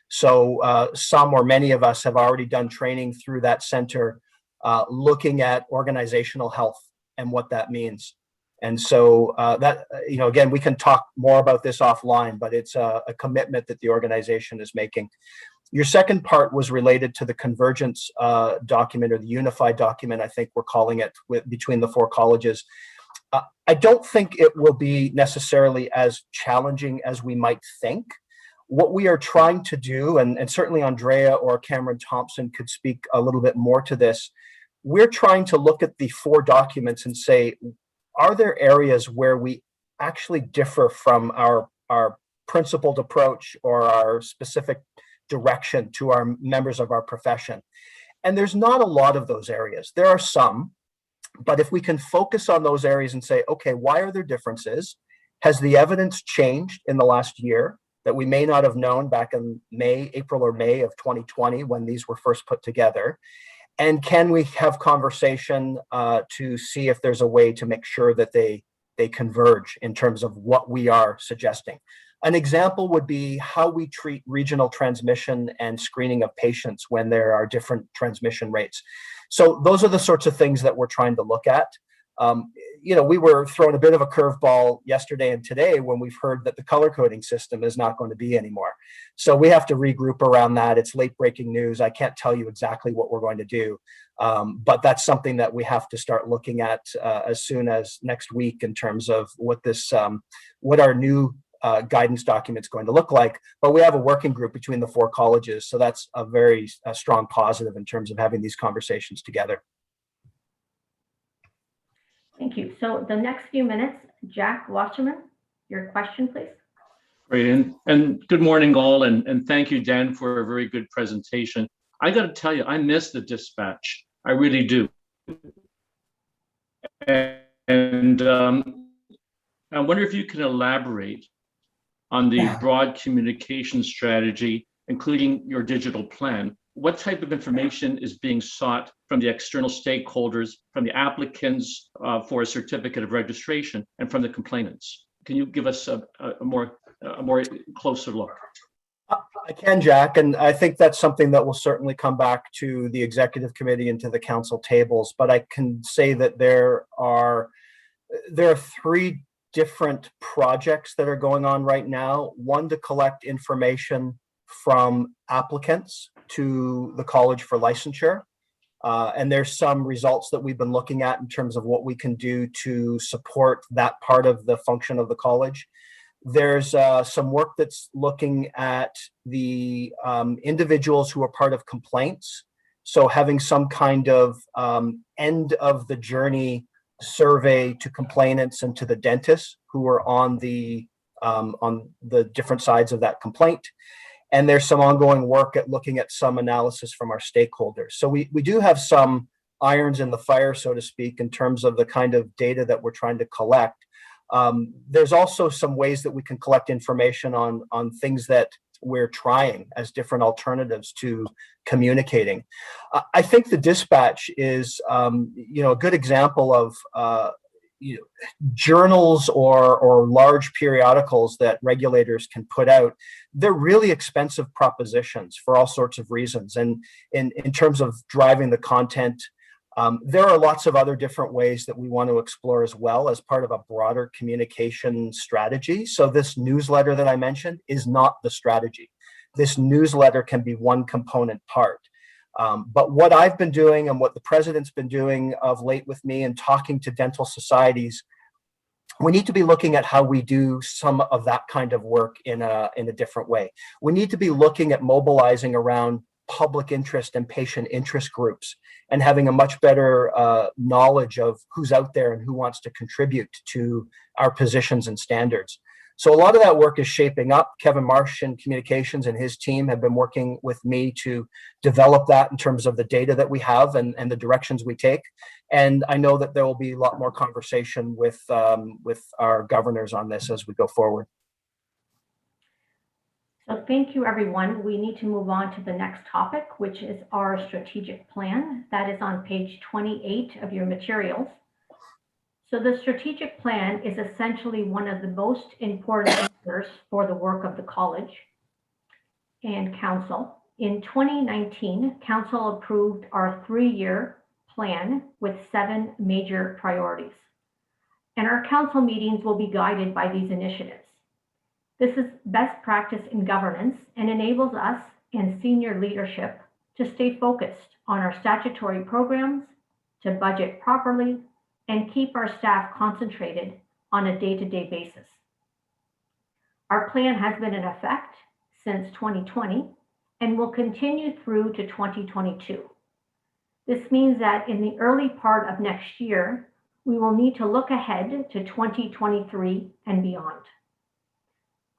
So some or many of us have already done training through that center, looking at organizational health and what that means. And so that, again, we can talk more about this offline, but it's a commitment that the organization is making. Your second part was related to the convergence document, or the unified document, I think we're calling it, between the 4 colleges. I don't think it will be necessarily as challenging as we might think. What we are trying to do, and certainly Andrea or Cameron Thompson could speak a little bit more to this, we're trying to look at the 4 documents and say, are there areas where we actually differ from our principled approach or our specific direction to our members of our profession? And there's not a lot of those areas. There are some, but if we can focus on those areas and say, okay, why are there differences? Has the evidence changed in the last year that we may not have known back in April or May of 2020 when these were first put together? And can we have conversation to see if there's a way to make sure that they converge in terms of what we are suggesting? An example would be how we treat regional transmission and screening of patients when there are different transmission rates. So those are the sorts of things that we're trying to look at. We were thrown a bit of a curveball yesterday and today when we've heard that the color coding system is not going to be anymore. So we have to regroup around that. It's late breaking news. I can't tell you exactly what we're going to do, but that's something that we have to start looking at as soon as next week in terms of what our new guidance document is going to look like. But we have a working group between the 4 colleges, so that's a very strong positive in terms of having these conversations together. Thank you. So the next few minutes, Jack Wasserman, your question, please. Great, and good morning all, and thank you, Dan, for a very good presentation. I got to tell you, I miss the dispatch. I really do. And I wonder if you can elaborate on the broad communication strategy, including your digital plan. What type of information is being sought from the external stakeholders, from the applicants for a certificate of registration, and from the complainants? Can you give us a more closer look? I can, Jack, and I think that's something that will certainly come back to the executive committee and to the council tables. But I can say that there are 3 different projects that are going on right now. One to collect information from applicants to the college for licensure. And there's some results that we've been looking at in terms of what we can do to support that part of the function of the college. There's some work that's looking at the individuals who are part of complaints. So having some kind of end of the journey survey to complainants and to the dentists who are on the different sides of that complaint. And there's some ongoing work at looking at some analysis from our stakeholders. So we do have some irons in the fire, so to speak, in terms of the kind of data that we're trying to collect. There's also some ways that we can collect information on things that we're trying as different alternatives to communicating. I think the dispatch is, a good example of journals or large periodicals that regulators can put out. They're really expensive propositions for all sorts of reasons. And in terms of driving the content, there are lots of other different ways that we want to explore as well as part of a broader communication strategy. So this newsletter that I mentioned is not the strategy. This newsletter can be one component part. But what I've been doing and what the president's been doing of late with me and talking to dental societies, we need to be looking at how we do some of that kind of work in a different way. We need to be looking at mobilizing around public interest and patient interest groups and having a much better knowledge of who's out there and who wants to contribute to our positions and standards. So a lot of that work is shaping up. Kevin Marsh in communications and his team have been working with me to develop that in terms of the data that we have and the directions we take. And I know that there will be a lot more conversation with our governors on this as we go forward. So thank you, everyone. We need to move on to the next topic, which is our strategic plan. That is on page 28 of your materials. So the strategic plan is essentially one of the most important pillars for the work of the college and council. In 2019, council approved our 3-year plan with 7 major priorities. And our council meetings will be guided by these initiatives. This is best practice in governance and enables us and senior leadership to stay focused on our statutory programs, to budget properly, and keep our staff concentrated on a day-to-day basis. Our plan has been in effect since 2020 and will continue through to 2022. This means that in the early part of next year, we will need to look ahead to 2023 and beyond.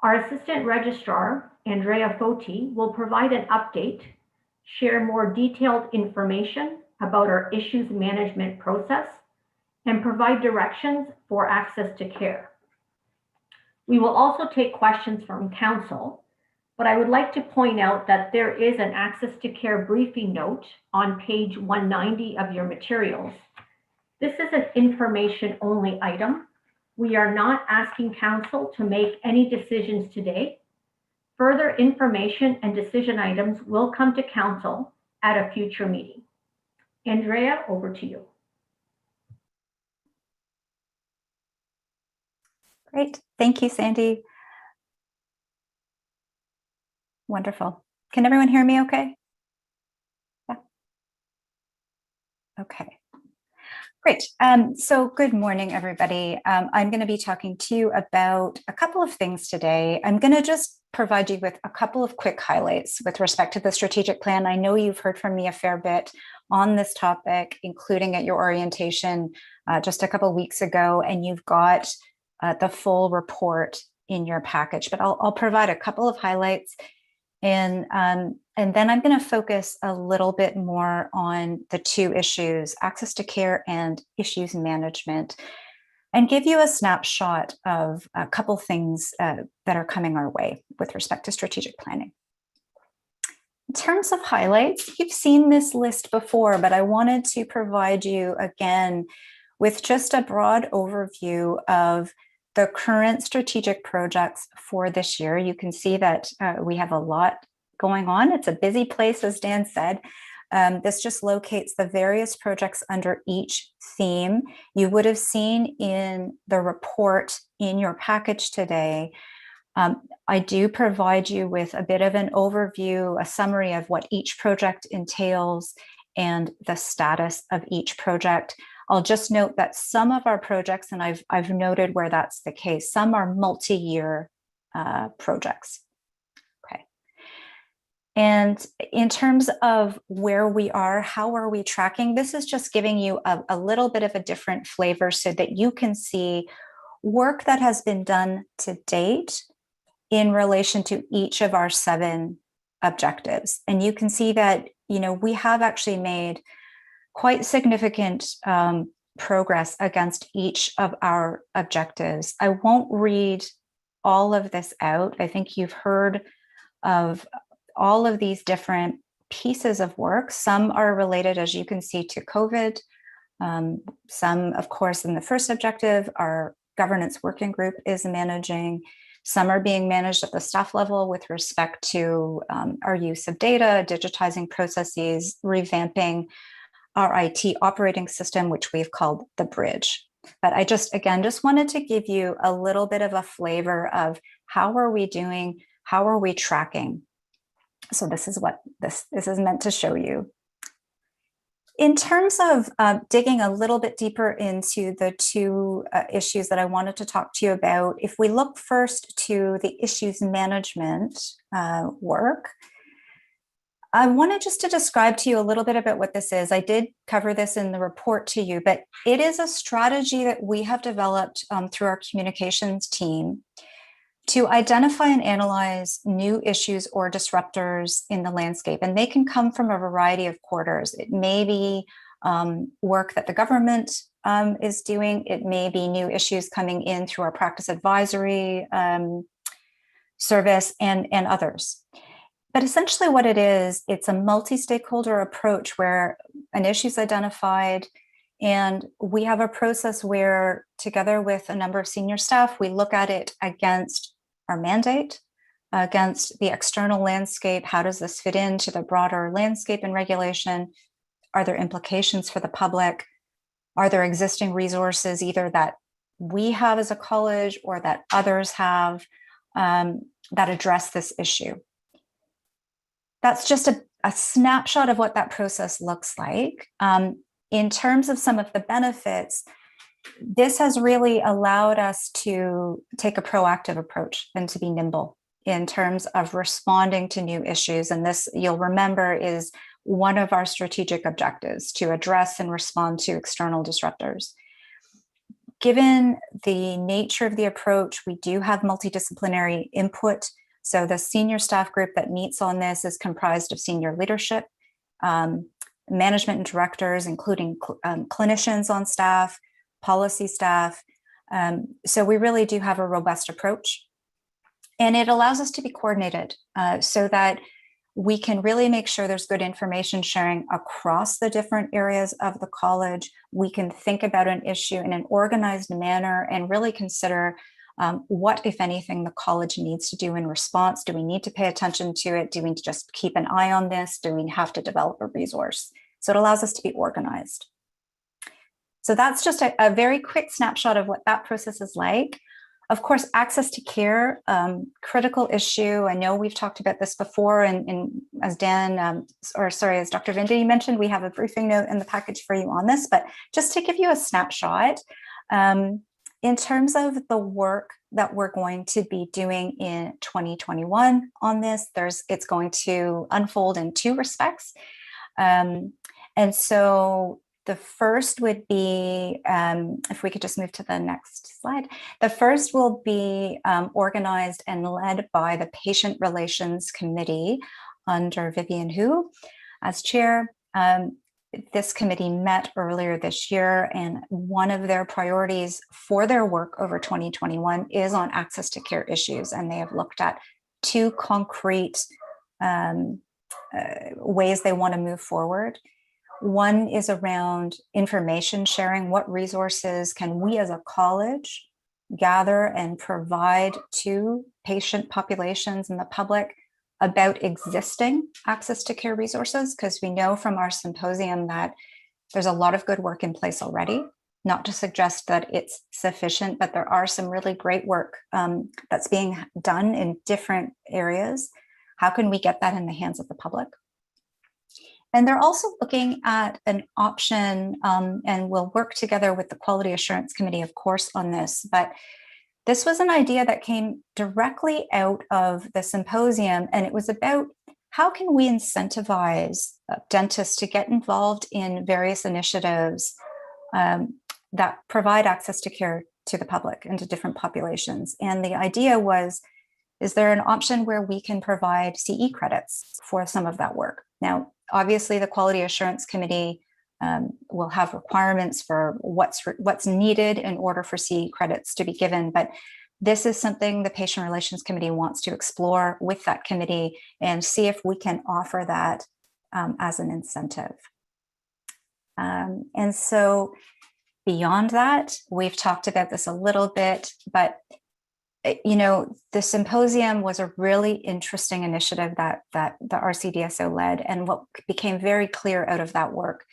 Our Assistant Registrar, Andrea Foti, will provide an update, share more detailed information about our issues management process, and provide directions for access to care. We will also take questions from council, but I would like to point out that there is an access to care briefing note on page 190 of your materials. This is an information only item. We are not asking council to make any decisions today. Further information and decision items will come to council at a future meeting. Andrea, over to you. Great. Thank you, Sandy. Wonderful. Can everyone hear me okay? Yeah. Okay. Great. So good morning, everybody. I'm going to be talking to you about a couple of things today. I'm going to just provide you with a couple of quick highlights with respect to the strategic plan. I know you've heard from me a fair bit on this topic, including at your orientation just a couple of weeks ago, and you've got the full report in your package, but I'll provide a couple of highlights, and then I'm going to focus a little bit more on the 2 issues, access to care and issues management, and give you a snapshot of a couple things that are coming our way with respect to strategic planning. In terms of highlights, you've seen this list before, but I wanted to provide you again with just a broad overview of the current strategic projects for this year. You can see that we have a lot going on. It's a busy place, as Dan said. This just locates the various projects under each theme. You would have seen in the report in your package today, I do provide you with a bit of an overview, a summary of what each project entails and the status of each project. I'll just note that some of our projects, and I've noted where that's the case, some are multi-year projects. Okay. And in terms of where we are, how are we tracking? This is just giving you a little bit of a different flavor so that you can see work that has been done to date in relation to each of our 7 objectives. And you can see that, you know, we have actually made quite significant progress against each of our objectives. I won't read all of this out. I think you've heard of all of these different pieces of work. Some are related, as you can see, to COVID. Some, of course, in the first objective, our governance working group is managing. Some are being managed at the staff level with respect to our use of data, digitizing processes, revamping our IT operating system, which we've called the bridge. But I just wanted to give you a little bit of a flavor of how are we doing, how are we tracking. So this is what this is meant to show you. In terms of digging a little bit deeper into the 2 issues that I wanted to talk to you about, if we look first to the issues management work, I wanted just to describe to you a little bit about what this is. I did cover this in the report to you, but it is a strategy that we have developed through our communications team to identify and analyze new issues or disruptors in the landscape. And they can come from a variety of quarters. It may be work that the government is doing. It may be new issues coming in through our practice advisory service and others. But essentially what it is, it's a multi-stakeholder approach where an issue is identified, and we have a process where, together with a number of senior staff, we look at it against our mandate, against the external landscape. How does this fit into the broader landscape and regulation? Are there implications for the public? Are there existing resources, either that we have as a college or that others have, that address this issue? That's just a snapshot of what that process looks like. In terms of some of the benefits, this has really allowed us to take a proactive approach and to be nimble in terms of responding to new issues. And this, you'll remember, is one of our strategic objectives, to address and respond to external disruptors. Given the nature of the approach, we do have multidisciplinary input. So the senior staff group that meets on this is comprised of senior leadership, management and directors, including clinicians on staff, policy staff. So we really do have a robust approach. And it allows us to be coordinated so that we can really make sure there's good information sharing across the different areas of the college. We can think about an issue in an organized manner and really consider what, if anything, the college needs to do in response. Do we need to pay attention to it? Do we just keep an eye on this? Do we have to develop a resource? So it allows us to be organized. So that's just a very quick snapshot of what that process is like. Of course, access to care, critical issue. I know we've talked about this before, and as as Dr. Vindy mentioned, we have a briefing note in the package for you on this, but just to give you a snapshot, in terms of the work that we're going to be doing in 2021 on this, it's going to unfold in 2 respects. And so the first would be, if we could just move to the next slide. The first will be organized and led by the Patient Relations Committee under Vivian Hu as chair. This committee met earlier this year, and one of their priorities for their work over 2021 is on access to care issues. And they have looked at 2 concrete ways they want to move forward. One is around information sharing. What resources can we as a college gather and provide to patient populations and the public about existing access to care resources, because we know from our symposium that there's a lot of good work in place already. Not to suggest that it's sufficient, but there are some really great work that's being done in different areas. How can we get that in the hands of the public? And they're also looking at an option, and we'll work together with the Quality Assurance Committee, of course, on this, but this was an idea that came directly out of the symposium, and it was about how can we incentivize dentists to get involved in various initiatives that provide access to care to the public and to different populations. And the idea was, is there an option where we can provide CE credits for some of that work? Now, obviously, the Quality Assurance Committee will have requirements for what's needed in order for CE credits to be given, but this is something the Patient Relations Committee wants to explore with that committee and see if we can offer that as an incentive. And so beyond that, we've talked about this a little bit, but you know, the symposium was a really interesting initiative that the RCDSO led, and what became very clear out of that work,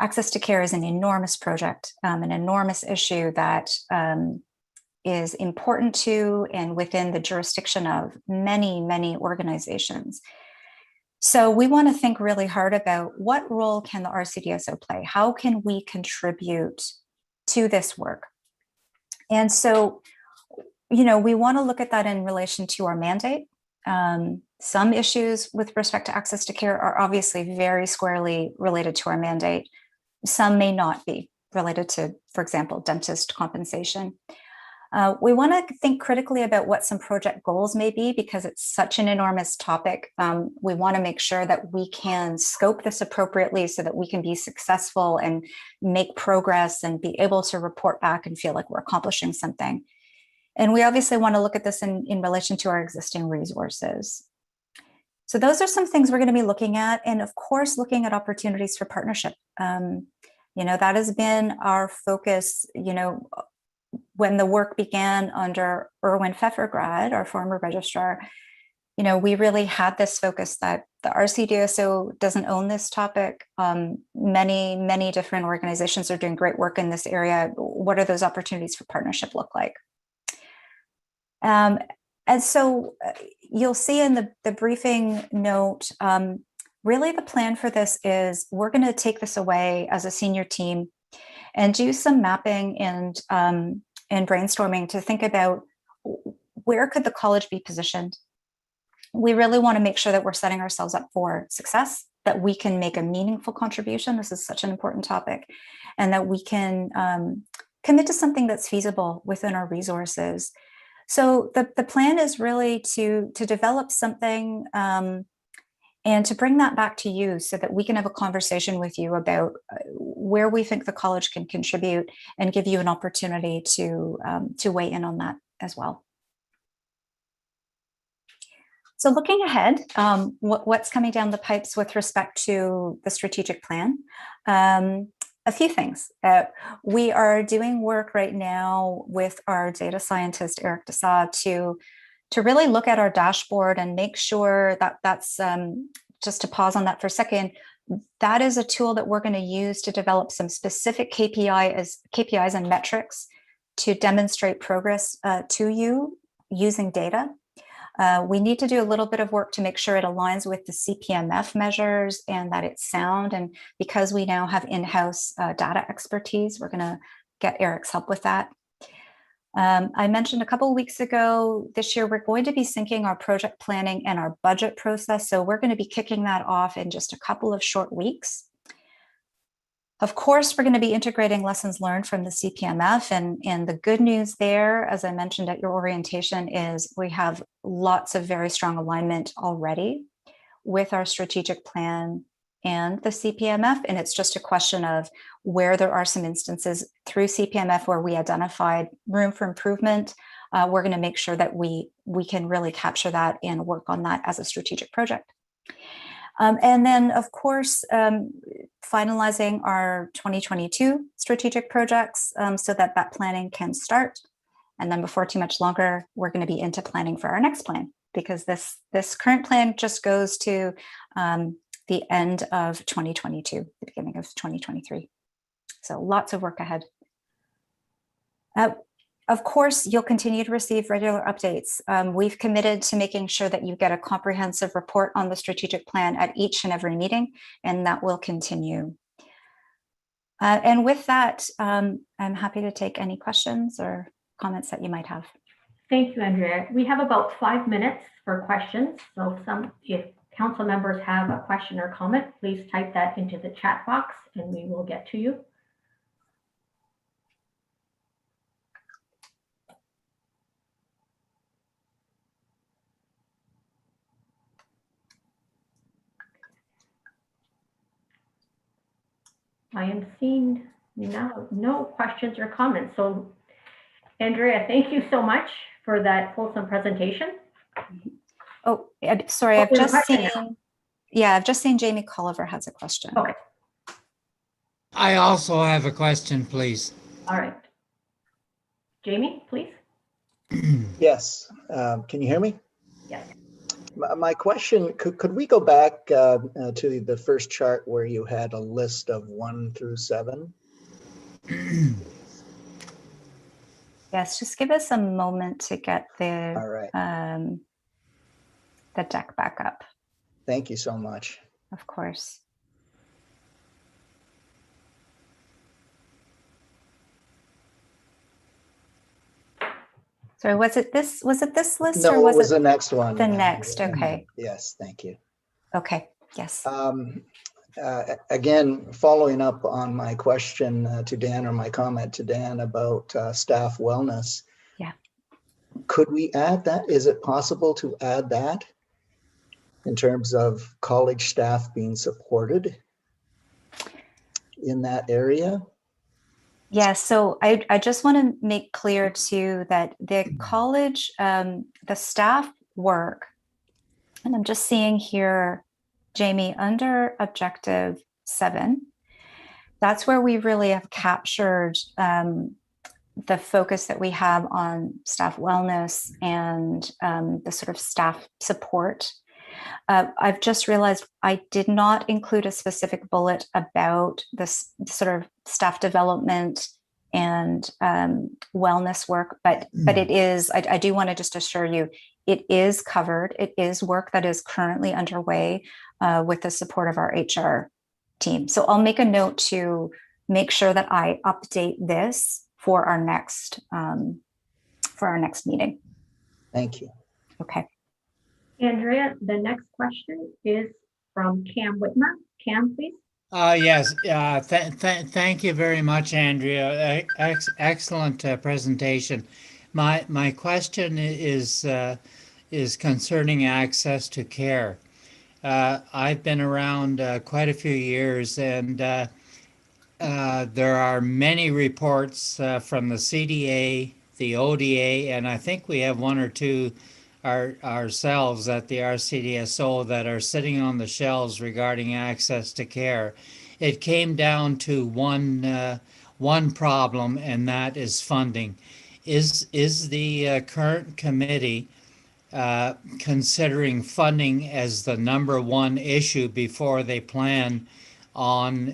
access to care is an enormous project, an enormous issue that is important to and within the jurisdiction of many, many organizations. So we want to think really hard about what role can the RCDSO play? How can we contribute to this work? And so, you know, we want to look at that in relation to our mandate. Some issues with respect to access to care are obviously very squarely related to our mandate. Some may not be related to, for example, dentist compensation. We want to think critically about what some project goals may be, because it's such an enormous topic. We want to make sure that we can scope this appropriately so that we can be successful and make progress and be able to report back and feel like we're accomplishing something. And we obviously want to look at this in relation to our existing resources. So those are some things we're going to be looking at. And of course, looking at opportunities for partnership. You know, that has been our focus, you know, when the work began under Erwin Pfeffergrad, our former registrar. You know, we really had this focus that the RCDSO doesn't own this topic. Many, many different organizations are doing great work in this area. What are those opportunities for partnership look like? And so you'll see in the briefing note, really the plan for this is we're going to take this away as a senior team and do some mapping and brainstorming to think about where could the college be positioned. We really want to make sure that we're setting ourselves up for success, that we can make a meaningful contribution. This is such an important topic, and that we can commit to something that's feasible within our resources. So the plan is really to develop something and to bring that back to you so that we can have a conversation with you about where we think the college can contribute and give you an opportunity to weigh in on that as well. So looking ahead, what's coming down the pipes with respect to the strategic plan? A few things. We are doing work right now with our data scientist, Eric Dessau, to really look at our dashboard and make sure that that's, just to pause on that for a second, that is a tool that we're going to use to develop some specific KPIs and metrics to demonstrate progress to you using data. We need to do a little bit of work to make sure it aligns with the Cpmf measures and that it's sound. And because we now have in-house data expertise, we're going to get Eric's help with that. I mentioned a couple of weeks ago, this year, we're going to be syncing our project planning and our budget process. So we're going to be kicking that off in just a couple of short weeks. Of course, we're going to be integrating lessons learned from the Cpmf, and the good news there, as I mentioned at your orientation, is we have lots of very strong alignment already with our strategic plan and the Cpmf, and it's just a question of where there are some instances through Cpmf where we identified room for improvement. We're going to make sure that we can really capture that and work on that as a strategic project. And then, of course, finalizing our 2022 strategic projects so that planning can start. And then before too much longer, we're going to be into planning for our next plan. because this current plan just goes to the end of 2022, the beginning of 2023. So lots of work ahead. Of course, you'll continue to receive regular updates. We've committed to making sure that you get a comprehensive report on the strategic plan at each and every meeting, and that will continue. And with that, I'm happy to take any questions or comments that you might have. Thank you, Andrea. We have about 5 minutes for questions. So if council members have a question or comment, please type that into the chat box and we will get to you. I am seeing now no questions or comments. So Andrea, thank you so much for that wholesome presentation. Oh, sorry, I've just seen Jamie Colliver has a question. Okay. I also have a question, please. All right. Jamie, please. Yes. Can you hear me? Yes. My question, could we go back to the first chart where you had a list of 1 through 7? Yes, just give us a moment to get the, All right. The deck back up. Thank you so much. Of course. Sorry, was it this list? No, or was it was the next one. The next, okay. Yes, thank you. Okay, yes. Again, following up on my question to Dan, or my comment to Dan about staff wellness. Yeah. Could we add that? Is it possible to add that in terms of college staff being supported in that area? Yeah, so I just want to make clear too that the college, the staff work, and I'm just seeing here, Jamie, under objective 7, that's where we really have captured the focus that we have on staff wellness and the sort of staff support. I've just realized I did not include a specific bullet about this sort of staff development and wellness work, but it is, I do want to just assure you, it is covered. It is work that is currently underway with the support of our HR team. So I'll make a note to make sure that I update this for our next meeting. Thank you. Okay. Andrea, the next question is from Cam Whitmer. Cam, please. Yes, thank you very much, Andrea. Excellent presentation. My question is concerning access to care. I've been around quite a few years, and there are many reports from the CDA, the ODA, and I think we have 1 or 2 ourselves at the RCDSO that are sitting on the shelves regarding access to care. It came down to one problem, and that is funding. Is the current committee considering funding as the #1 issue before they plan on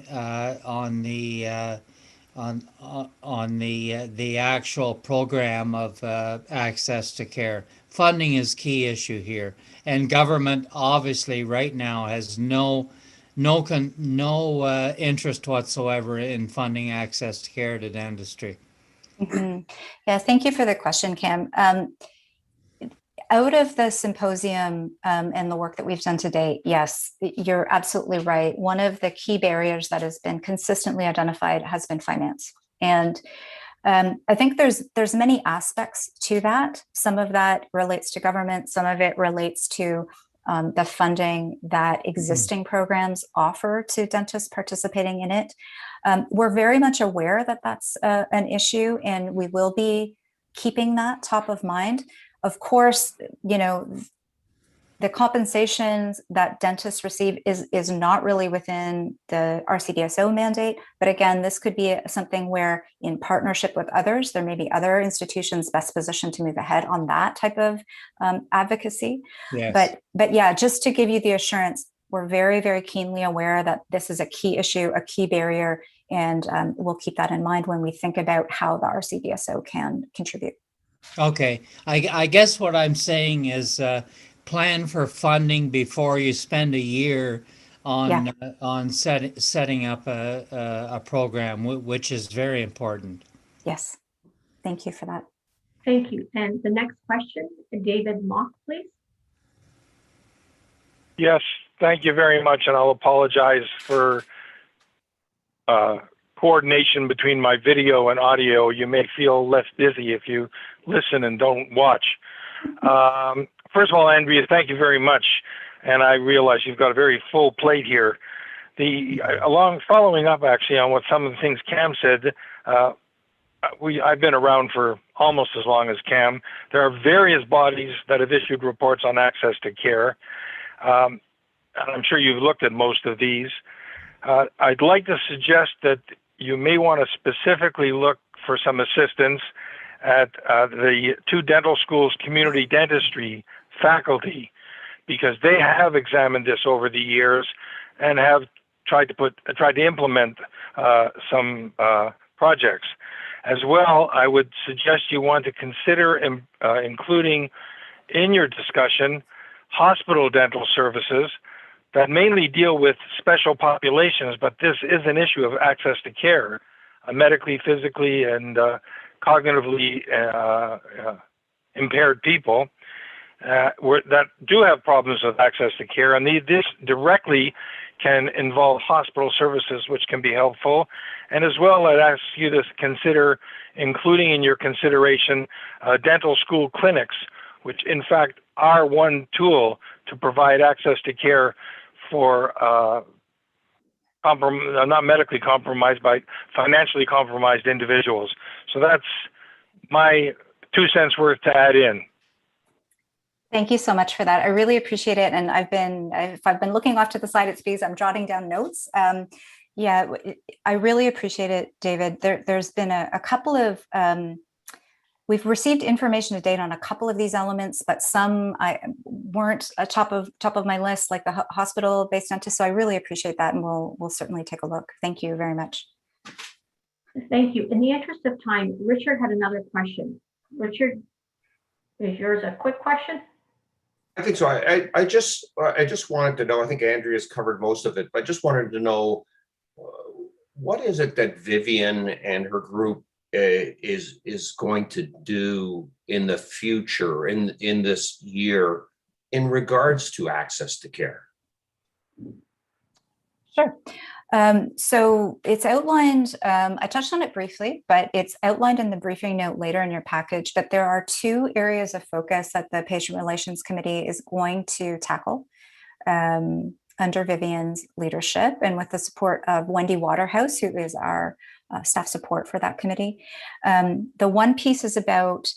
the actual program of access to care? Funding is key issue here, and government obviously right now has no interest whatsoever in funding access to care to dentistry. Mm-hmm. Yeah, thank you for the question, Cam. Out of the symposium and the work that we've done to date, yes, you're absolutely right. One of the key barriers that has been consistently identified has been finance. And I think there's many aspects to that. Some of that relates to government. Some of it relates to the funding that existing programs offer to dentists participating in it. We're very much aware that that's an issue, and we will be keeping that top of mind. Of course, you know, the compensations that dentists receive is not really within the RCDSO mandate. But again, this could be something where in partnership with others, there may be other institutions best positioned to move ahead on that type of advocacy. Yes. But yeah, just to give you the assurance, we're very, very keenly aware that this is a key issue, a key barrier, and we'll keep that in mind when we think about how the RCDSO can contribute. Okay. I guess what I'm saying is plan for funding before you spend a year on setting up a program, which is very important. Yes. Thank you for that. Thank you. And the next question, David Mock, please. Yes, thank you very much. And I'll apologize for coordination between my video and audio. You may feel less busy if you listen and don't watch. First of all, Andrea, thank you very much. And I realize you've got a very full plate here. Following up actually on what some of the things Cam said, I've been around for almost as long as Cam. There are various bodies that have issued reports on access to care. And I'm sure you've looked at most of these. I'd like to suggest that you may want to specifically look for some assistance at the two dental schools' community dentistry faculty, because they have examined this over the years and have tried to implement some projects. As well, I would suggest you want to consider including in your discussion hospital dental services that mainly deal with special populations, but this is an issue of access to care, medically, physically, and cognitively impaired people that do have problems with access to care, and this directly can involve hospital services, which can be helpful. And as well, I'd ask you to consider including in your consideration dental school clinics, which in fact are one tool to provide access to care for not medically compromised, but financially compromised individuals. So that's my 2 cents worth to add in. Thank you so much for that. I really appreciate it. And if I've been looking off to the side, it's because I'm jotting down notes. Yeah, I really appreciate it, David. There's been a couple of, we've received information to date on a couple of these elements, but some weren't top of my list, like the hospital-based dentist. So I really appreciate that, and we'll certainly take a look. Thank you very much. Thank you. In the interest of time, Richard had another question. Richard, is yours a quick question? I think so. I just wanted to know, I think Andrea's covered most of it, but I just wanted to know what is it that Vivian and her group is going to do in the future, in this year, in regards to access to care? Sure. So it's outlined, I touched on it briefly, but it's outlined in the briefing note later in your package that there are 2 areas of focus that the Patient Relations Committee is going to tackle under Vivian's leadership and with the support of Wendy Waterhouse, who is our staff support for that committee. The one piece is about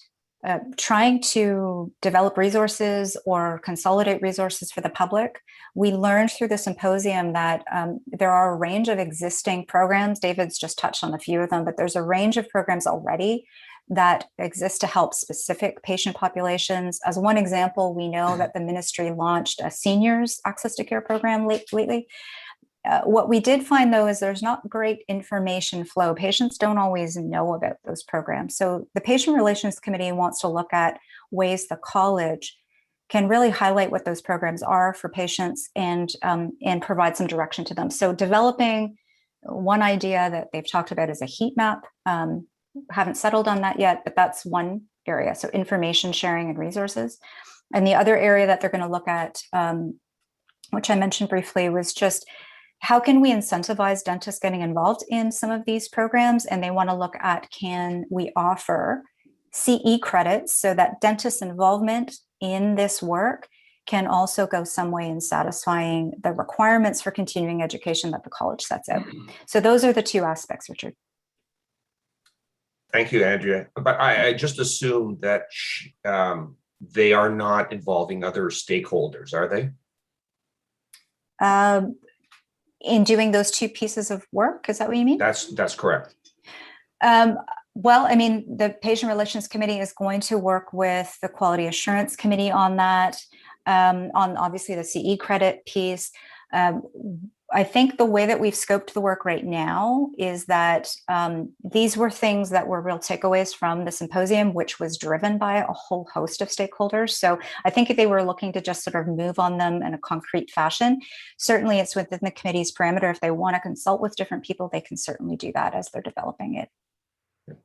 trying to develop resources or consolidate resources for the public. We learned through the symposium that there are a range of existing programs. David's just touched on a few of them, but there's a range of programs already that exist to help specific patient populations. As one example, we know that the ministry launched a seniors access to care program lately. What we did find, though, is there's not great information flow. Patients don't always know about those programs. So the Patient Relations Committee wants to look at ways the college can really highlight what those programs are for patients and provide some direction to them. So developing one idea that they've talked about is a heat map. Haven't settled on that yet, but that's one area. So information sharing and resources. And the other area that they're going to look at, which I mentioned briefly, was just how can we incentivize dentists getting involved in some of these programs? And they want to look at, can we offer CE credits so that dentist involvement in this work can also go some way in satisfying the requirements for continuing education that the college sets out. So those are the 2 aspects, Richard. Thank you, Andrea. But I just assumed that they are not involving other stakeholders, are they? In doing those two pieces of work, is that what you mean? That's correct. Well, I mean, the Patient Relations Committee is going to work with the Quality Assurance Committee on that, on obviously the CE credit piece. I think the way that we've scoped the work right now is that these were things that were real takeaways from the symposium, which was driven by a whole host of stakeholders. So I think if they were looking to just sort of move on them in a concrete fashion, certainly it's within the committee's parameter. If they want to consult with different people, they can certainly do that as they're developing it.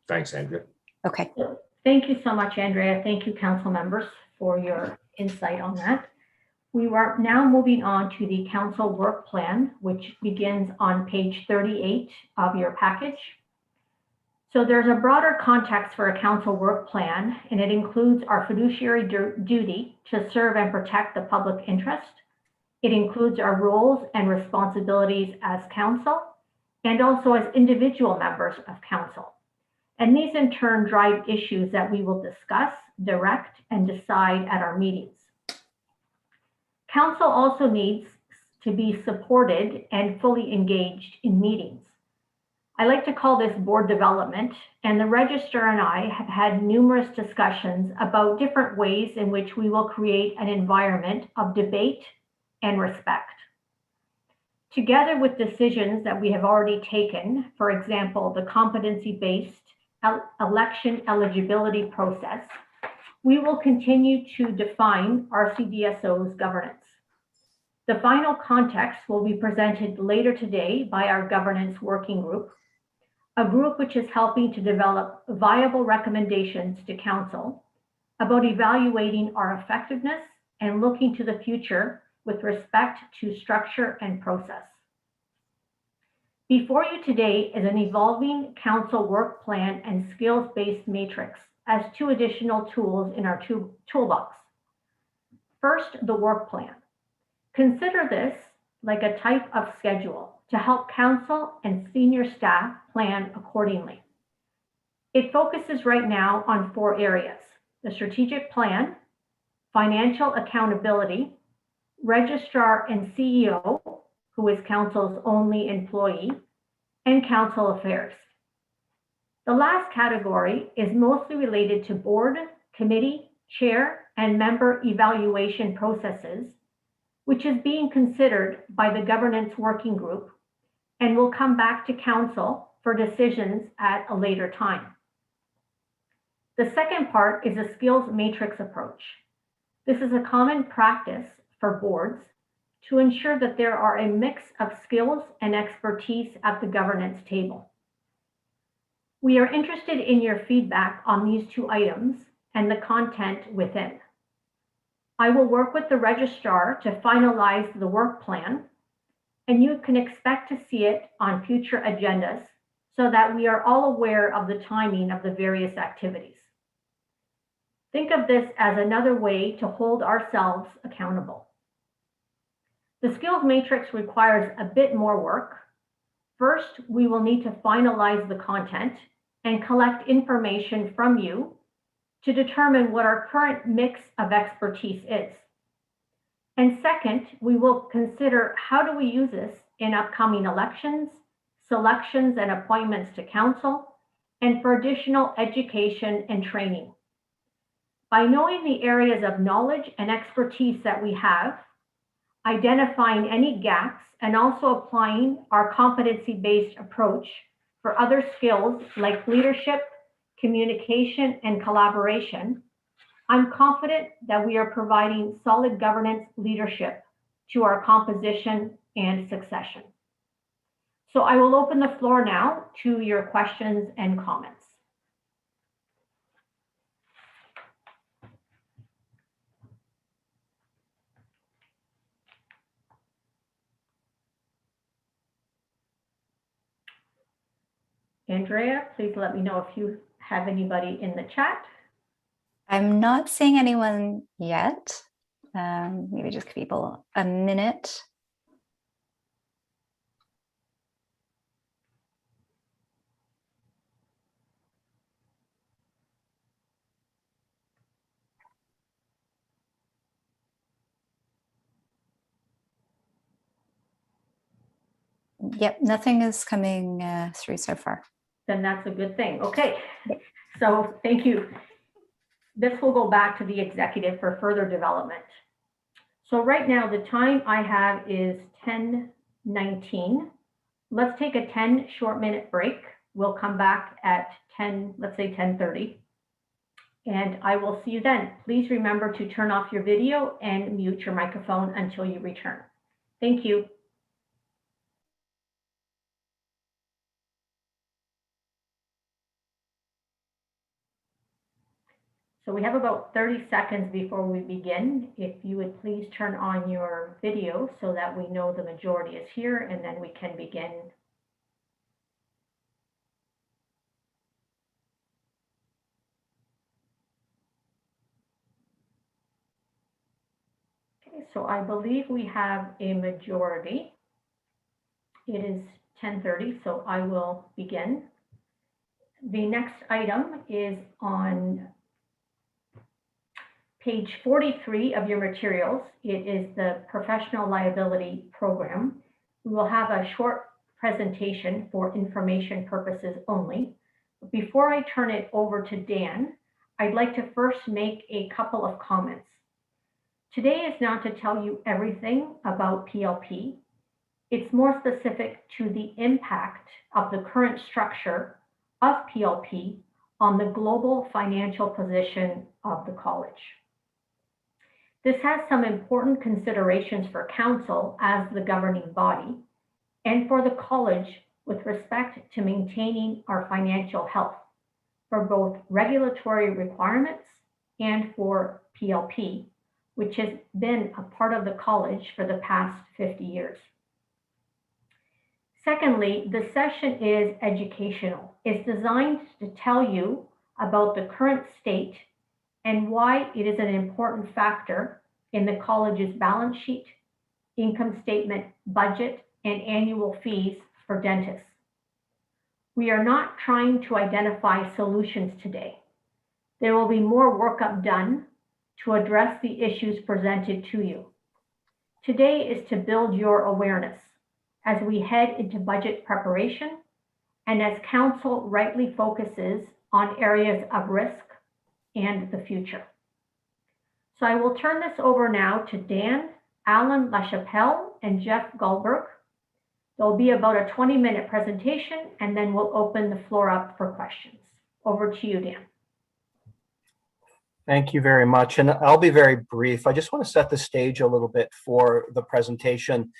Thanks, Andrea. Okay. Thank you so much, Andrea. Thank you, council members, for your insight on that. We are now moving on to the council work plan, which begins on page 38 of your package. So there's a broader context for a council work plan, and it includes our fiduciary duty to serve and protect the public interest. It includes our roles and responsibilities as council and also as individual members of council. And these in turn drive issues that we will discuss, direct, and decide at our meetings. Council also needs to be supported and fully engaged in meetings. I like to call this board development, and the Register and I have had numerous discussions about different ways in which we will create an environment of debate and respect. Together with decisions that we have already taken, for example, the competency-based election eligibility process, we will continue to define RCDSO's governance. The final context will be presented later today by our governance working group, a group which is helping to develop viable recommendations to council about evaluating our effectiveness and looking to the future with respect to structure and process. Before you today is an evolving council work plan and skills-based matrix as two additional tools in our toolbox. First, the work plan. Consider this like a type of schedule to help council and senior staff plan accordingly. It focuses right now on 4 areas: the strategic plan, financial accountability, registrar and CEO, who is council's only employee, and council affairs. The last category is mostly related to board, committee, chair, and member evaluation processes, which is being considered by the governance working group and will come back to council for decisions at a later time. The second part is a skills matrix approach. This is a common practice for boards to ensure that there are a mix of skills and expertise at the governance table. We are interested in your feedback on these 2 items and the content within. I will work with the registrar to finalize the work plan, and you can expect to see it on future agendas so that we are all aware of the timing of the various activities. Think of this as another way to hold ourselves accountable. The skills matrix requires a bit more work. First, we will need to finalize the content and collect information from you to determine what our current mix of expertise is. And second, we will consider how do we use this in upcoming elections, selections and appointments to council, and for additional education and training. By knowing the areas of knowledge and expertise that we have, identifying any gaps, and also applying our competency-based approach for other skills like leadership, communication, and collaboration, I'm confident that we are providing solid governance leadership to our composition and succession. So I will open the floor now to your questions and comments. Andrea, please let me know if you have anybody in the chat. I'm not seeing anyone yet. Maybe just give people a minute. Yep, nothing is coming through so far. Then that's a good thing. Okay, so thank you. This will go back to the executive for further development. So right now, the time I have is 10:19. Let's take a 10 short minute break. We'll come back at 10, let's say 10:30. And I will see you then. Please remember to turn off your video and mute your microphone until you return. Thank you. So we have about 30 seconds before we begin. If you would please turn on your video so that we know the majority is here, and then we can begin. Okay, so I believe we have a majority. It is 10:30, so I will begin. The next item is on page 43 of your materials. It is the professional liability program. We will have a short presentation for information purposes only. Before I turn it over to Dan, I'd like to first make a couple of comments. Today is not to tell you everything about PLP. It's more specific to the impact of the current structure of PLP on the global financial position of the college. This has some important considerations for council as the governing body and for the college with respect to maintaining our financial health for both regulatory requirements and for PLP, which has been a part of the college for the past 50 years. Secondly, the session is educational. It's designed to tell you about the current state and why it is an important factor in the college's balance sheet, income statement, budget, and annual fees for dentists. We are not trying to identify solutions today. There will be more workup done to address the issues presented to you. Today is to build your awareness as we head into budget preparation and as council rightly focuses on areas of risk and the future. So I will turn this over now to Dan, Alan LaChapelle, and Jeff Goldberg. There'll be about a 20-minute presentation, and then we'll open the floor up for questions. Over to you, Dan. Thank you very much. And I'll be very brief. I just want to set the stage a little bit for the presentation.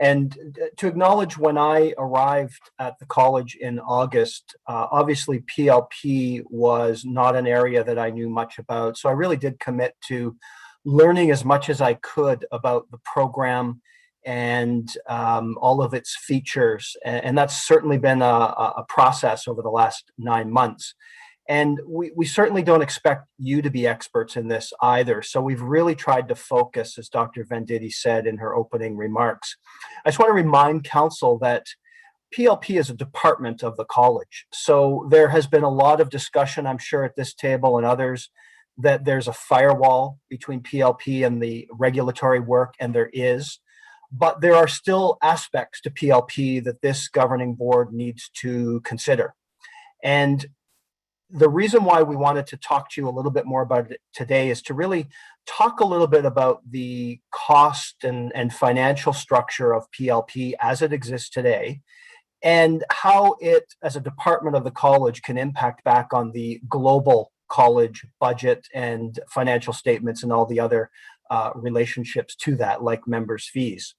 And to acknowledge when I arrived at the college in August, obviously PLP was not an area that I knew much about. So I really did commit to learning as much as I could about the program and all of its features. And that's certainly been a process over the last 9 months. And we certainly don't expect you to be experts in this either. So we've really tried to focus, as Dr. Venditti said in her opening remarks. I just want to remind council that PLP is a department of the college. So there has been a lot of discussion, I'm sure at this table and others, that there's a firewall between PLP and the regulatory work, and there is. But there are still aspects to PLP that this governing board needs to consider. And the reason why we wanted to talk to you a little bit more about it today is to really talk a little bit about the cost and financial structure of PLP as it exists today, and how it, as a department of the college, can impact back on the global college budget and financial statements and all the other relationships to that, like members' fees.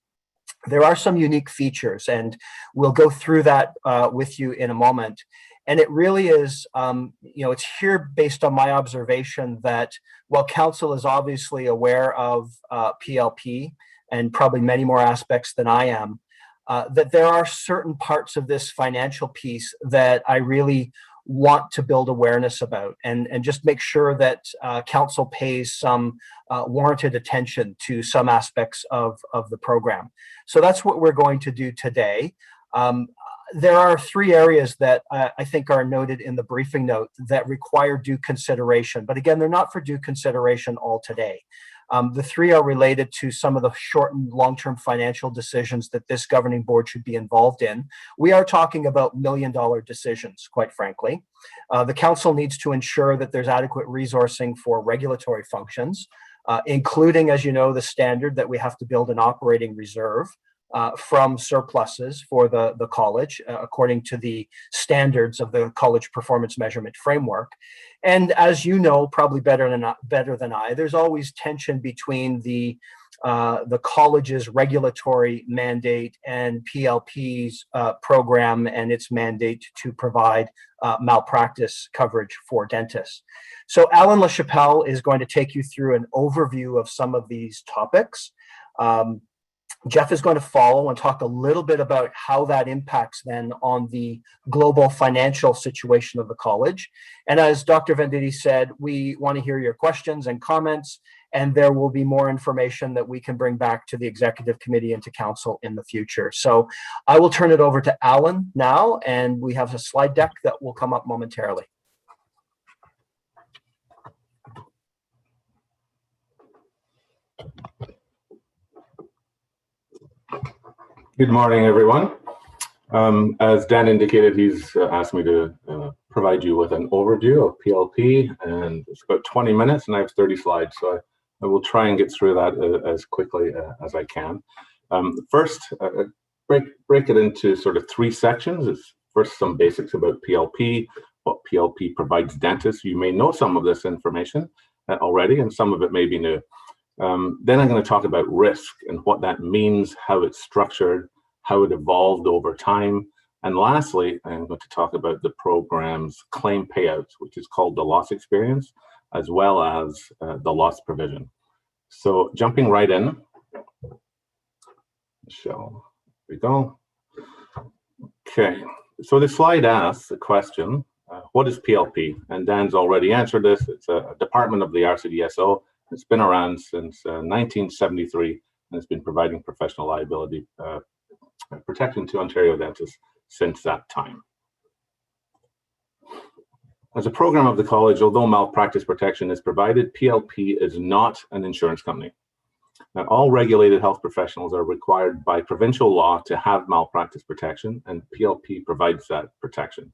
There are some unique features, and we'll go through that with you in a moment. And it really is, it's here based on my observation that while council is obviously aware of PLP and probably many more aspects than I am, that there are certain parts of this financial piece that I really want to build awareness about and just make sure that council pays some warranted attention to some aspects of the program. So that's what we're going to do today. There are 3 areas that I think are noted in the briefing note that require due consideration. But again, they're not for due consideration all today. The three are related to some of the short and long-term financial decisions that this governing board should be involved in. We are talking about million-dollar decisions, quite frankly. The council needs to ensure that there's adequate resourcing for regulatory functions, including, as you know, the standard that we have to build an operating reserve from surpluses for the college, according to the standards of the College Performance Measurement Framework. And as you know, probably better than I, there's always tension between the college's regulatory mandate and PLP's program and its mandate to provide malpractice coverage for dentists. So Alan LaChapelle is going to take you through an overview of some of these topics. Jeff is going to follow and talk a little bit about how that impacts then on the global financial situation of the college. And as Dr. Venditti said, we want to hear your questions and comments, and there will be more information that we can bring back to the executive committee and to council in the future. So I will turn it over to Alan now, and we have a slide deck that will come up momentarily. Good morning, everyone. As Dan indicated, he's asked me to provide you with an overview of PLP, and it's about 20 minutes, and I have 30 slides, so I will try and get through that as quickly as I can. First, break it into sort of three sections. It's first some basics about PLP, what PLP provides dentists. You may know some of this information already, and some of it may be new. Then I'm going to talk about risk and what that means, how it's structured, how it evolved over time. And lastly, I'm going to talk about the program's claim payouts, which is called the loss experience, as well as the loss provision. So jumping right in. So here we go. Okay, so the slide asks the question, what is PLP? And Dan's already answered this. It's a department of the RCDSO. It's been around since 1973, and it's been providing professional liability protection to Ontario dentists since that time. As a program of the college, although malpractice protection is provided, PLP is not an insurance company. Now, all regulated health professionals are required by provincial law to have malpractice protection, and PLP provides that protection.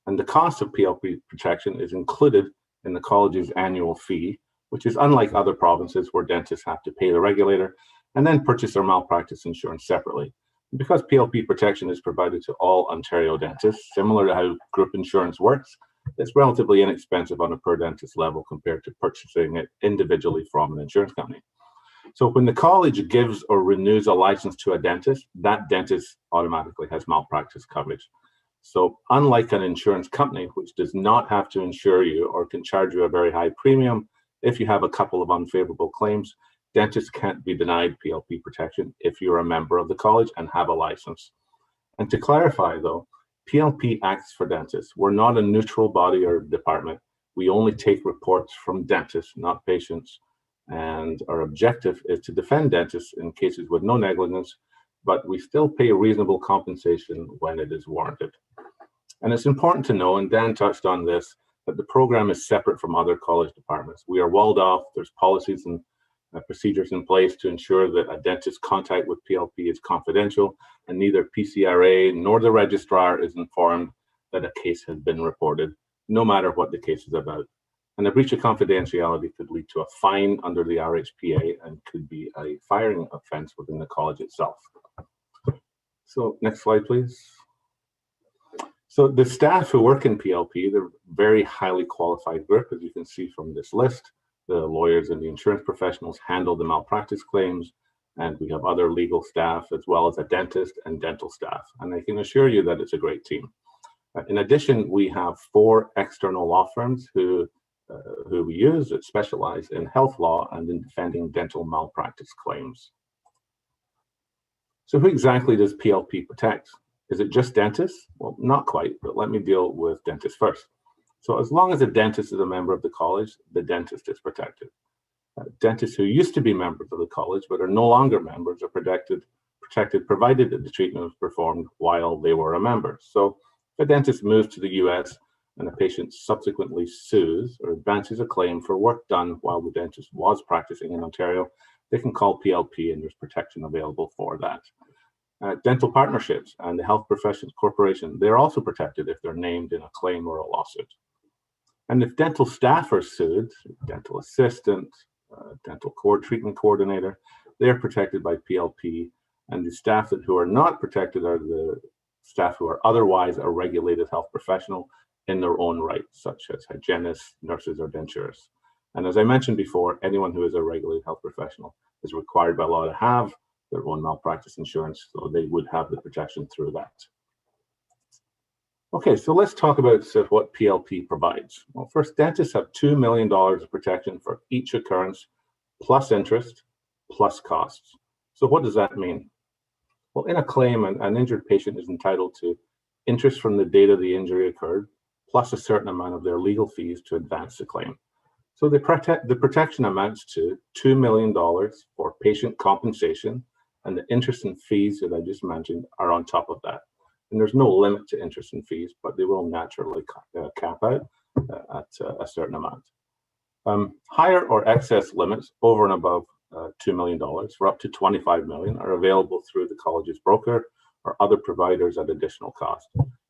And the cost of PLP protection is included in the college's annual fee, which is unlike other provinces where dentists have to pay the regulator and then purchase their malpractice insurance separately. Because PLP protection is provided to all Ontario dentists, similar to how group insurance works, it's relatively inexpensive on a per dentist level compared to purchasing it individually from an insurance company. So when the college gives or renews a license to a dentist, that dentist automatically has malpractice coverage. So unlike an insurance company, which does not have to insure you or can charge you a very high premium, if you have a couple of unfavorable claims, dentists can't be denied PLP protection if you're a member of the college and have a license. And to clarify though, PLP acts for dentists. We're not a neutral body or department. We only take reports from dentists, not patients. And our objective is to defend dentists in cases with no negligence, but we still pay reasonable compensation when it is warranted. And it's important to know, and Dan touched on this, that the program is separate from other college departments. We are walled off. There's policies and procedures in place to ensure that a dentist's contact with PLP is confidential, and neither PCRA nor the registrar is informed that a case has been reported, no matter what the case is about. And a breach of confidentiality could lead to a fine under the RHPA and could be a firing offense within the college itself. So next slide, please. So the staff who work in PLP, they're a very highly qualified group, as you can see from this list. The lawyers and the insurance professionals handle the malpractice claims, and we have other legal staff as well as a dentist and dental staff. And I can assure you that it's a great team. In addition, we have 4 external law firms who we use that specialize in health law and in defending dental malpractice claims. So who exactly does PLP protect? Is it just dentists? Well, not quite, but let me deal with dentists first. So as long as a dentist is a member of the college, the dentist is protected. Dentists who used to be members of the college but are no longer members are protected provided that the treatment was performed while they were a member. So if a dentist moves to the US and a patient subsequently sues or advances a claim for work done while the dentist was practicing in Ontario, they can call PLP and there's protection available for that. Dental partnerships and the Health Professions Corporation, they're also protected if they're named in a claim or a lawsuit. And if dental staff are sued, dental assistant, dental treatment coordinator, they're protected by PLP. And the staff who are not protected are the staff who are otherwise a regulated health professional in their own right, such as hygienists, nurses, or denturists. And as I mentioned before, anyone who is a regulated health professional is required by law to have their own malpractice insurance, so they would have the protection through that. Okay, so let's talk about what PLP provides. Well, first, dentists have $2 million of protection for each occurrence, plus interest, plus costs. So what does that mean? Well, in a claim, an injured patient is entitled to interest from the date of the injury occurred, plus a certain amount of their legal fees to advance the claim. So the protection amounts to $2 million for patient compensation, and the interest and fees that I just mentioned are on top of that. And there's no limit to interest and fees, but they will naturally cap out at a certain amount. Higher or excess limits over and above $2 million for up to $25 million are available through the college's broker or other providers at additional cost.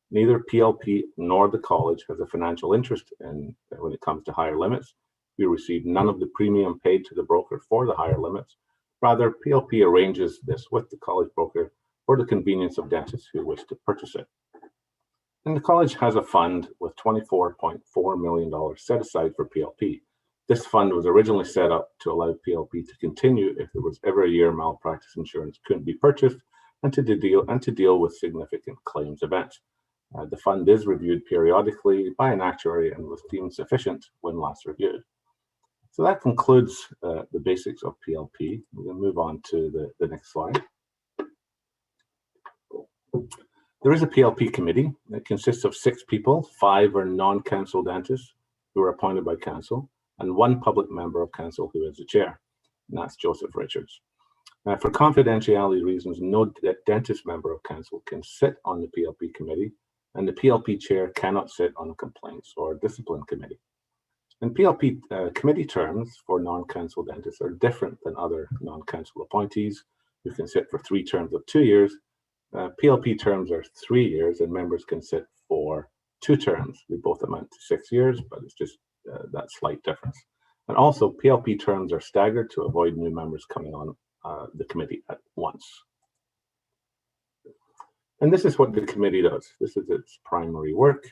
Neither PLP nor the college has a financial interest in when it comes to higher limits. We receive none of the premium paid to the broker for the higher limits. Rather, PLP arranges this with the college broker for the convenience of dentists who wish to purchase it. And the college has a fund with $24.4 million set aside for PLP. This fund was originally set up to allow PLP to continue if there was ever a year malpractice insurance couldn't be purchased and to deal with significant claims events. The fund is reviewed periodically by an actuary and was deemed sufficient when last reviewed. So that concludes the basics of PLP. We're going to move on to the next slide. There is a PLP committee that consists of 6 people. 5 are non-council dentists who are appointed by council, and 1 public member of council who is the chair, and that's Joseph Richards. For confidentiality reasons, no dentist member of council can sit on the PLP committee, and the PLP chair cannot sit on a complaints or discipline committee. And PLP committee terms for non-council dentists are different than other non-council appointees who can sit for 3 terms of 2 years. PLP terms are 3 years and members can sit for 2 terms. They both amount to 6 years, but it's just that slight difference. And also PLP terms are staggered to avoid new members coming on the committee at once. And this is what the committee does. This is its primary work.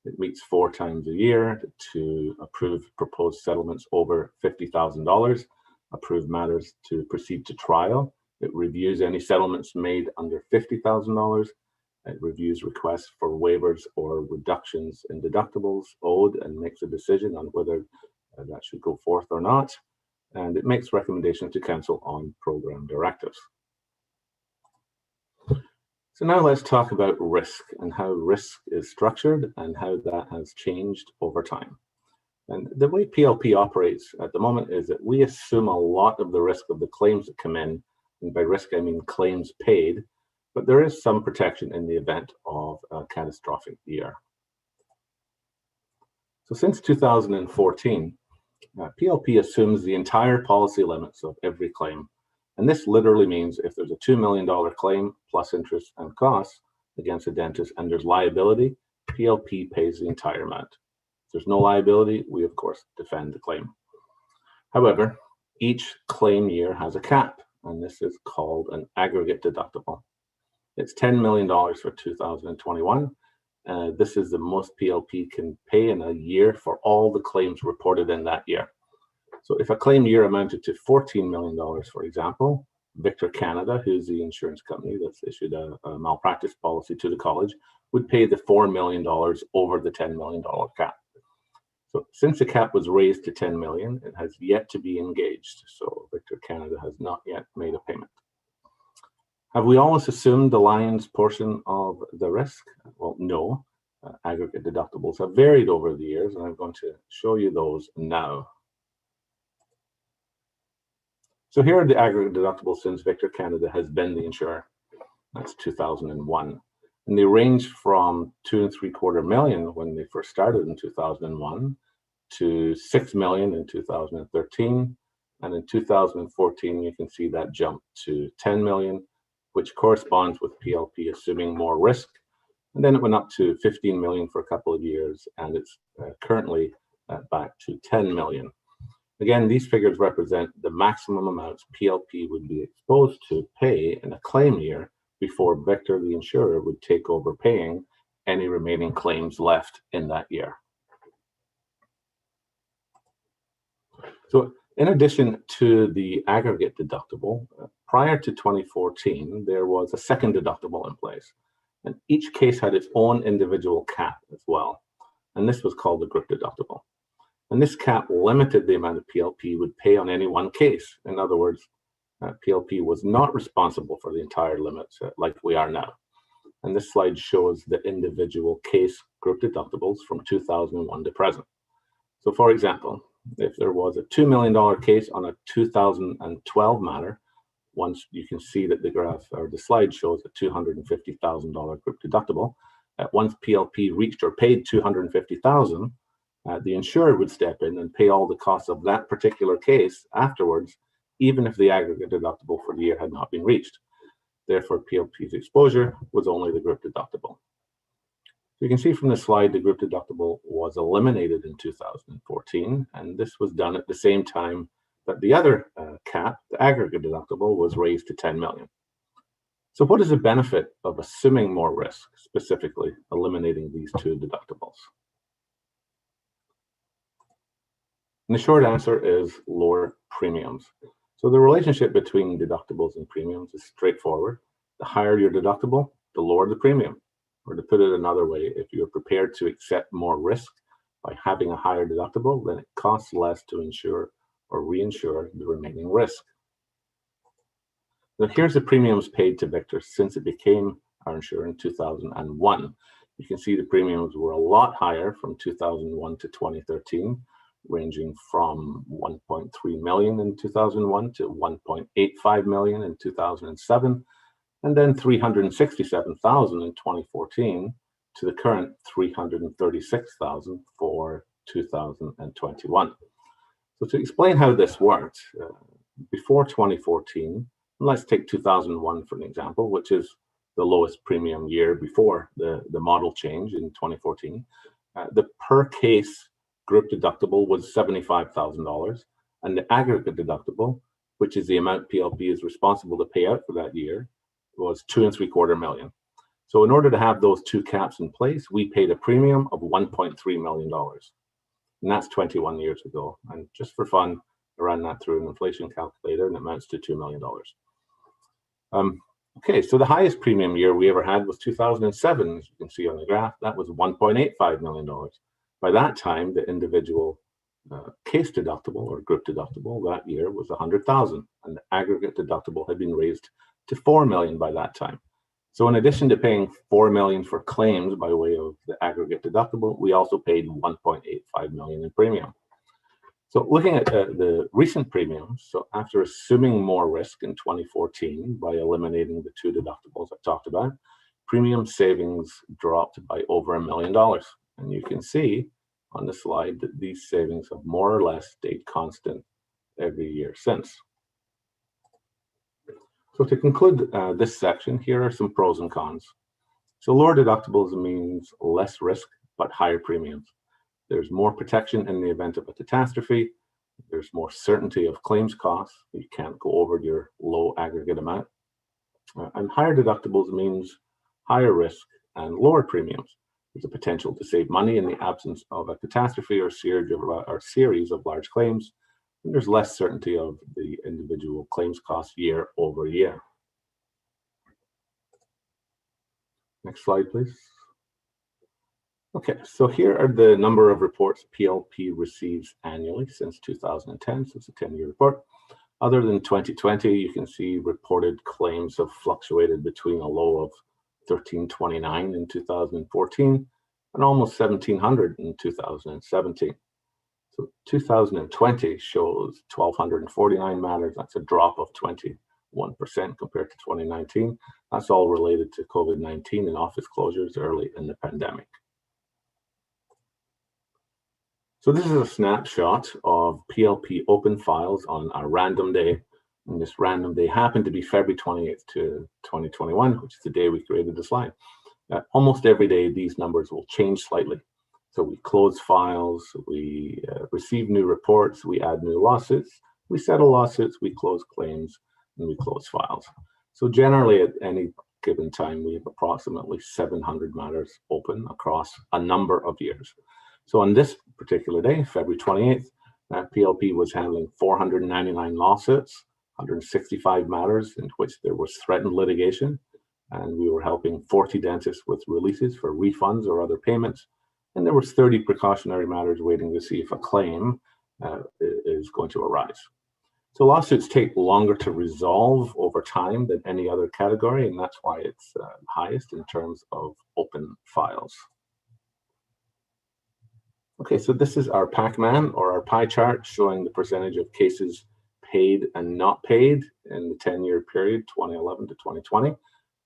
It meets 4 times a year to approve proposed settlements over $50,000, approve matters to proceed to trial. It reviews any settlements made under $50,000. It reviews requests for waivers or reductions in deductibles owed and makes a decision on whether that should go forth or not. And it makes recommendations to council on program directives. So now let's talk about risk and how risk is structured and how that has changed over time. And the way PLP operates at the moment is that we assume a lot of the risk of the claims that come in, and by risk I mean claims paid, but there is some protection in the event of a catastrophic year. So since 2014, PLP assumes the entire policy limits of every claim. And this literally means if there's a $2 million claim plus interest and costs against a dentist and there's liability, PLP pays the entire amount. If there's no liability, we of course defend the claim. However, each claim year has a cap, and this is called an aggregate deductible. It's $10 million for 2021. This is the most PLP can pay in a year for all the claims reported in that year. So if a claim year amounted to $14 million, for example, Victor Canada, who's the insurance company that's issued a malpractice policy to the college, would pay the $4 million over the $10 million cap. So since the cap was raised to $10 million, it has yet to be engaged. So Victor Canada has not yet made a payment. Have we always assumed the lion's portion of the risk? Well, no. Aggregate deductibles have varied over the years, and I'm going to show you those now. So here are the aggregate deductibles since Victor Canada has been the insurer. That's 2001. And they range from $2.75 million when they first started in 2001 to $6 million in 2013. And in 2014, you can see that jump to 10 million, which corresponds with PLP assuming more risk. And then it went up to 15 million for a couple of years, and it's currently back to 10 million. Again, these figures represent the maximum amounts PLP would be exposed to pay in a claim year before Victor, the insurer, would take over paying any remaining claims left in that year. So in addition to the aggregate deductible, prior to 2014, there was a second deductible in place. And each case had its own individual cap as well. And this was called the group deductible. And this cap limited the amount of PLP would pay on any one case. In other words, PLP was not responsible for the entire limits like we are now. And this slide shows the individual case group deductibles from 2001 to present. So for example, if there was a $2 million case on a 2012 matter, once you can see that the graph or the slide shows a $250,000 group deductible. Once PLP reached or paid $250,000, the insurer would step in and pay all the costs of that particular case afterwards, even if the aggregate deductible for the year had not been reached. Therefore, PLP's exposure was only the group deductible. You can see from the slide the group deductible was eliminated in 2014, and this was done at the same time that the other cap, the aggregate deductible, was raised to 10 million. So what is the benefit of assuming more risk, specifically eliminating these two deductibles? And the short answer is lower premiums. So the relationship between deductibles and premiums is straightforward. The higher your deductible, the lower the premium. Or to put it another way, if you're prepared to accept more risk by having a higher deductible, then it costs less to insure or reinsure the remaining risk. Now here's the premiums paid to Victor since it became our insurer in 2001. You can see the premiums were a lot higher from 2001 to 2013, ranging from 1.3 million in 2001 to 1.85 million in 2007, and then 367,000 in 2014 to the current 336,000 for 2021. So to explain how this worked, before 2014, let's take 2001 for an example, which is the lowest premium year before the model change in 2014. The per case group deductible was $75,000, and the aggregate deductible, which is the amount PLP is responsible to pay out for that year, was $2.75 million. So in order to have those two caps in place, we paid a premium of $1.3 million. And that's 21 years ago. And just for fun, I ran that through an inflation calculator and it amounts to $2 million. Okay, so the highest premium year we ever had was 2007, as you can see on the graph. That was $1.85 million. By that time, the individual case deductible or group deductible that year was $100,000, and the aggregate deductible had been raised to $4 million by that time. So in addition to paying $4 million for claims by way of the aggregate deductible, we also paid $1.85 million in premium. So looking at the recent premiums, so after assuming more risk in 2014 by eliminating the two deductibles I talked about, premium savings dropped by over $1 million. And you can see on the slide that these savings have more or less stayed constant every year since. So to conclude this section, here are some pros and cons. So lower deductibles means less risk, but higher premiums. There's more protection in the event of a catastrophe. There's more certainty of claims costs. You can't go over your low aggregate amount. And higher deductibles means higher risk and lower premiums. There's a potential to save money in the absence of a catastrophe or series of large claims. And there's less certainty of the individual claims costs year over year. Next slide, please. Okay, so here are the number of reports PLP receives annually since 2010, so it's a 10-year report. Other than 2020, you can see reported claims have fluctuated between a low of 1,329 in 2014 and almost 1,700 in 2017. So 2020 shows 1,249 matters. That's a drop of 21%. 1% compared to 2019. That's all related to COVID-19 and office closures early in the pandemic. So this is a snapshot of PLP open files on a random day. And this random day happened to be February 28th to 2021, which is the day we created the slide. Almost every day, these numbers will change slightly. So we close files, we receive new reports, we add new lawsuits, we settle lawsuits, we close claims, and we close files. So generally at any given time, we have approximately 700 matters open across a number of years. So on this particular day, February 28th, PLP was handling 499 lawsuits, 165 matters in which there was threatened litigation, and we were helping 40 dentists with releases for refunds or other payments. And there was 30 precautionary matters waiting to see if a claim is going to arise. So lawsuits take longer to resolve over time than any other category, and that's why it's highest in terms of open files. Okay, so this is our Pac-Man or our pie chart showing the percentage of cases paid and not paid in the 10-year period, 2011 to 2020.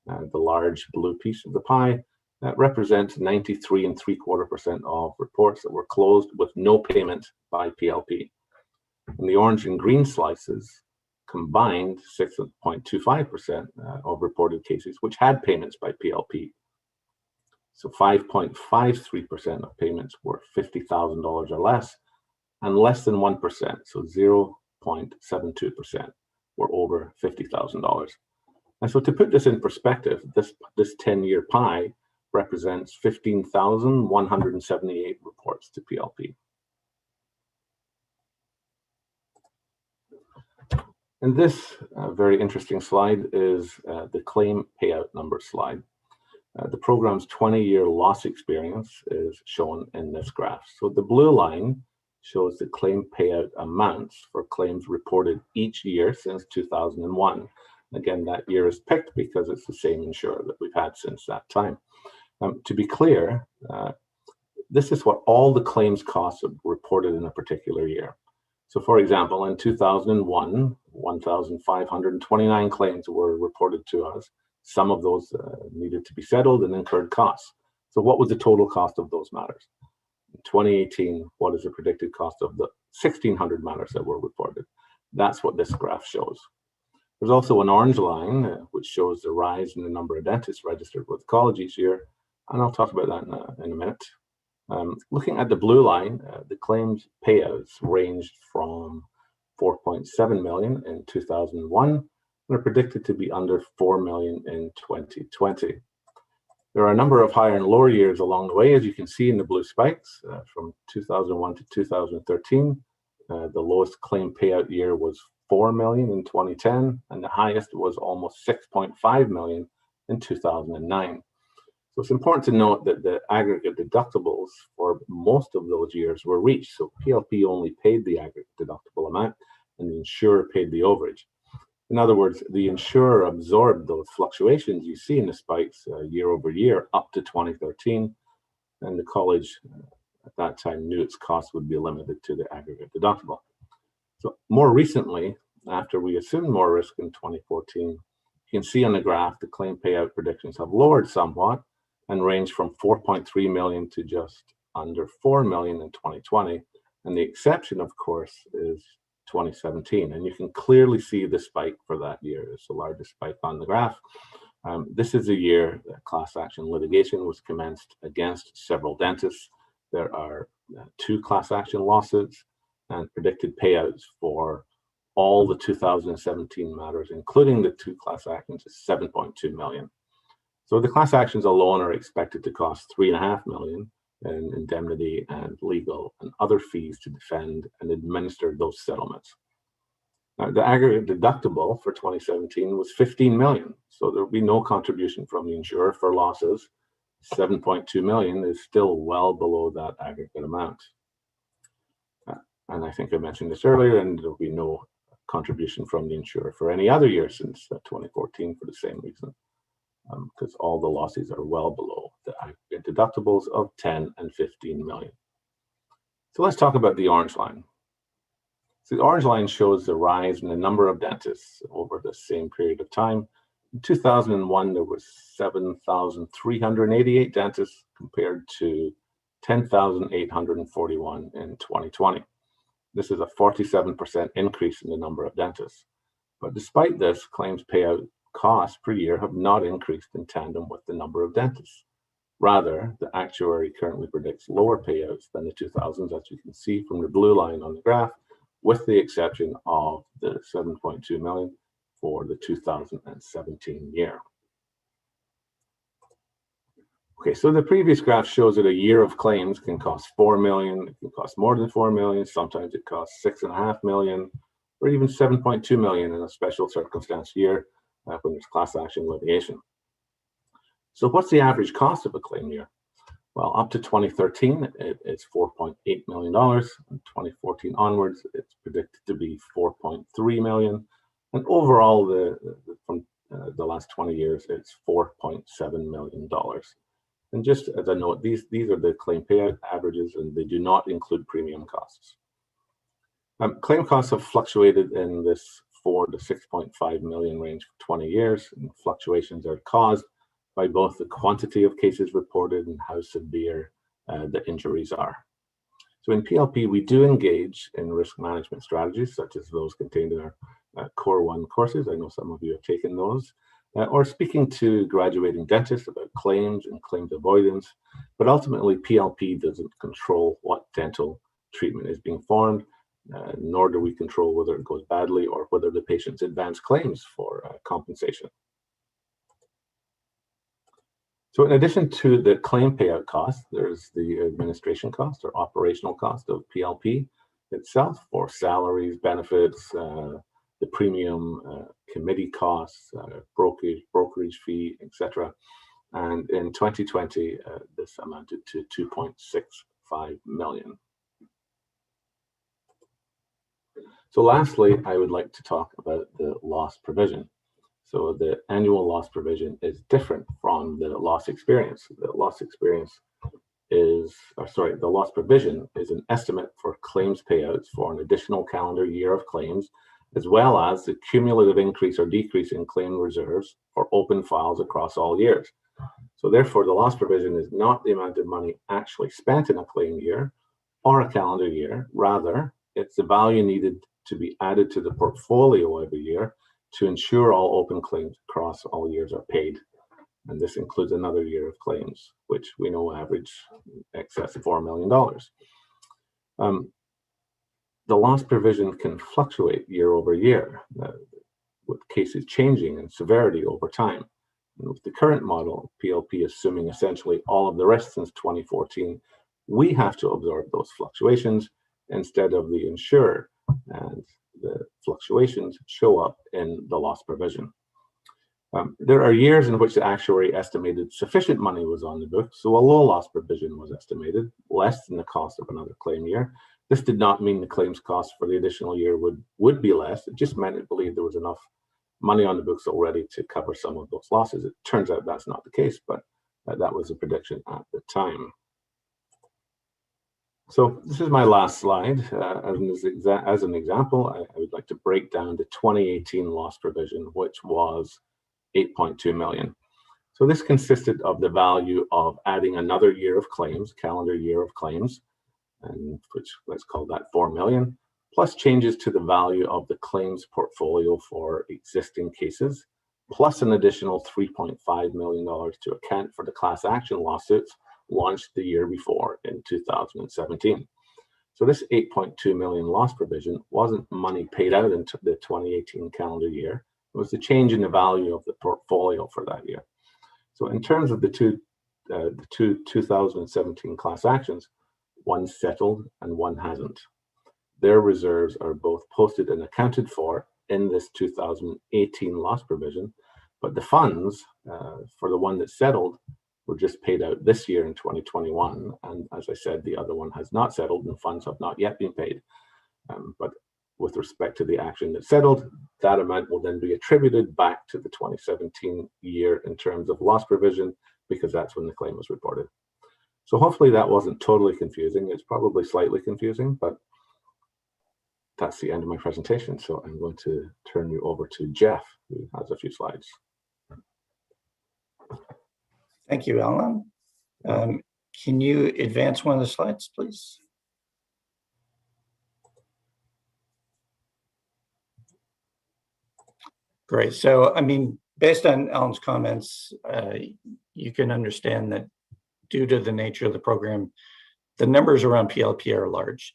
The large blue piece of the pie that represents 93.75% of reports that were closed with no payment by PLP. And the orange and green slices combined 6.25% of reported cases which had payments by PLP. So 5.53% of payments were $50,000 or less, and less than 1%, so 0.72%, were over $50,000. And so to put this in perspective, this 10-year pie represents 15,178 reports to PLP. And this very interesting slide is the claim payout number slide. The program's 20-year loss experience is shown in this graph. So the blue line shows the claim payout amounts for claims reported each year since 2001. Again, that year is picked because it's the same insurer that we've had since that time. To be clear, this is what all the claims costs are reported in a particular year. So for example, in 2001, 1,529 claims were reported to us. Some of those needed to be settled and incurred costs. So what was the total cost of those matters? In 2018, what is the predicted cost of the 1,600 matters that were reported? That's what this graph shows. There's also an orange line, which shows the rise in the number of dentists registered with the college each year, and I'll talk about that in a minute. Looking at the blue line, the claims payouts ranged from 4.7 million in 2001 and are predicted to be under 4 million in 2020. There are a number of higher and lower years along the way, as you can see in the blue spikes. From 2001 to 2013, the lowest claim payout year was 4 million in 2010, and the highest was almost 6.5 million in 2009. So it's important to note that the aggregate deductibles for most of those years were reached. So PLP only paid the aggregate deductible amount, and the insurer paid the overage. In other words, the insurer absorbed those fluctuations you see in the spikes year over year up to 2013, and the college at that time knew its cost would be limited to the aggregate deductible. So more recently, after we assumed more risk in 2014, you can see on the graph the claim payout predictions have lowered somewhat and range from 4.3 million to just under 4 million in 2020. And the exception, of course, is 2017. And you can clearly see the spike for that year. It's the largest spike on the graph. This is a year that class action litigation was commenced against several dentists. There are 2 class action lawsuits, and predicted payouts for all the 2017 matters, including the 2 class actions, is 7.2 million. So the class actions alone are expected to cost 3.5 million in indemnity and legal and other fees to defend and administer those settlements. Now, the aggregate deductible for 2017 was 15 million, so there will be no contribution from the insurer for losses. 7.2 million is still well below that aggregate amount. And I think I mentioned this earlier, and there will be no contribution from the insurer for any other year since 2014 for the same reason, because all the losses are well below the aggregate deductibles of 10 and 15 million. So let's talk about the orange line. So the orange line shows the rise in the number of dentists over the same period of time. In 2001, there was 7,388 dentists compared to 10,841 in 2020. This is a 47% increase in the number of dentists. But despite this, claims payout costs per year have not increased in tandem with the number of dentists. Rather, the actuary currently predicts lower payouts than the 2000s, as you can see from the blue line on the graph, with the exception of the 7.2 million for the 2017 year. Okay, so the previous graph shows that a year of claims can cost 4 million, it can cost more than 4 million, sometimes it costs 6.5 million, or even 7.2 million in a special circumstance year when there's class action litigation. So what's the average cost of a claim year? Well, up to 2013, it's $4.8 million. From 2014 onwards, it's predicted to be 4.3 million. And overall, from the last 20 years, it's $4.7 million. And just as a note, these are the claim payout averages, and they do not include premium costs. Claim costs have fluctuated in this 4 to 6.5 million range for 20 years, and fluctuations are caused by both the quantity of cases reported and how severe the injuries are. So in PLP, we do engage in risk management strategies, such as those contained in our Core 1 courses. I know some of you have taken those. Or speaking to graduating dentists about claims and claims avoidance. But ultimately, PLP doesn't control what dental treatment is being formed, nor do we control whether it goes badly or whether the patients advance claims for compensation. So in addition to the claim payout cost, there's the administration cost or operational cost of PLP itself for salaries, benefits, the premium committee costs, brokerage fee, etc. And in 2020, this amounted to 2.65 million. So lastly, I would like to talk about the loss provision. So the annual loss provision is different from the loss experience. The loss experience is, the loss provision is an estimate for claims payouts for an additional calendar year of claims, as well as the cumulative increase or decrease in claim reserves for open files across all years. So therefore, the loss provision is not the amount of money actually spent in a claim year or a calendar year. Rather, it's the value needed to be added to the portfolio every year to ensure all open claims across all years are paid. And this includes another year of claims, which we know average excess of $4 million. The loss provision can fluctuate year over year, with cases changing in severity over time. And with the current model, PLP assuming essentially all of the rest since 2014, we have to absorb those fluctuations instead of the insurer, and the fluctuations show up in the loss provision. There are years in which the actuary estimated sufficient money was on the books, so a low loss provision was estimated, less than the cost of another claim year. This did not mean the claims cost for the additional year would be less. It just meant it believed there was enough money on the books already to cover some of those losses. It turns out that's not the case, but that was a prediction at the time. So this is my last slide. As an example, I would like to break down the 2018 loss provision, which was 8.2 million. So this consisted of the value of adding another year of claims, calendar year of claims, and which let's call that 4 million, plus changes to the value of the claims portfolio for existing cases, plus an additional $3.5 million to account for the class action lawsuits launched the year before in 2017. So this 8.2 million loss provision wasn't money paid out into the 2018 calendar year. It was the change in the value of the portfolio for that year. So in terms of the two 2017 class actions, one settled and one hasn't. Their reserves are both posted and accounted for in this 2018 loss provision, but the funds for the one that settled were just paid out this year in 2021. And as I said, the other one has not settled and funds have not yet been paid. But with respect to the action that settled, that amount will then be attributed back to the 2017 year in terms of loss provision, because that's when the claim was reported. So hopefully that wasn't totally confusing. It's probably slightly confusing, but that's the end of my presentation. So I'm going to turn you over to Jeff, who has a few slides. Thank you, Alan. Can you advance one of the slides, please? Great. So, I mean, based on Alan's comments, you can understand that due to the nature of the program, the numbers around PLP are large.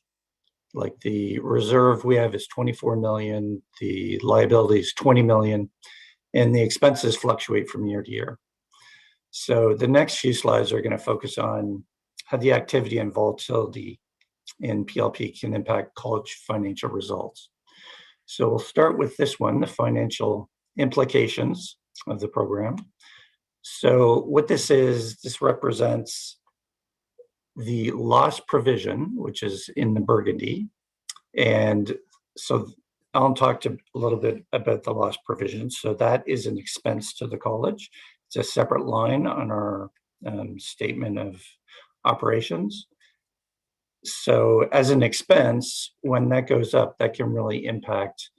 Like the reserve we have is 24 million, the liability is 20 million, and the expenses fluctuate from year to year. So the next few slides are going to focus on how the activity and volatility in PLP can impact college financial results. So we'll start with this one, the financial implications of the program. So what this is, this represents the loss provision, which is in the burgundy. And so Alan talked a little bit about the loss provision. So that is an expense to the college. It's a separate line on our statement of operations. So as an expense, when that goes up, that can really impact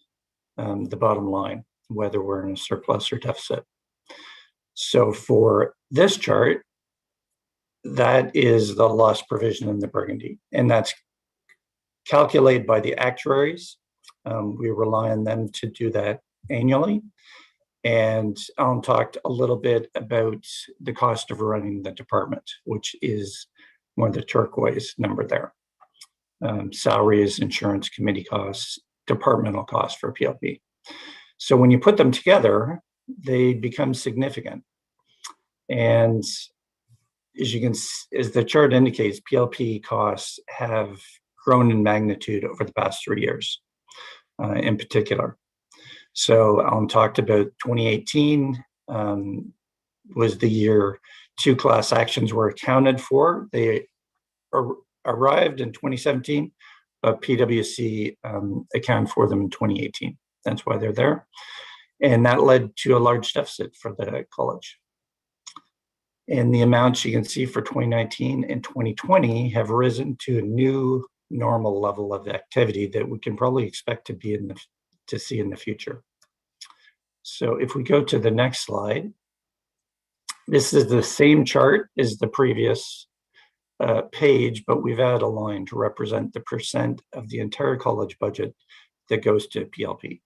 the bottom line, whether we're in a surplus or deficit. So for this chart, that is the loss provision in the burgundy, and that's calculated by the actuaries. We rely on them to do that annually. And Alan talked a little bit about the cost of running the department, which is more the turquoise number there. Salaries, insurance, committee costs, departmental costs for PLP. So when you put them together, they become significant. And as the chart indicates, PLP costs have grown in magnitude over the past 3 years in particular. So Alan talked about 2018 was the year 2 class actions were accounted for. They arrived in 2017, but PwC accounted for them in 2018. That's why they're there. And that led to a large deficit for the college. And the amounts you can see for 2019 and 2020 have risen to a new normal level of activity that we can probably expect to see in the future. So if we go to the next slide, this is the same chart as the previous page, but we've added a line to represent the percent of the entire college budget that goes to PLP.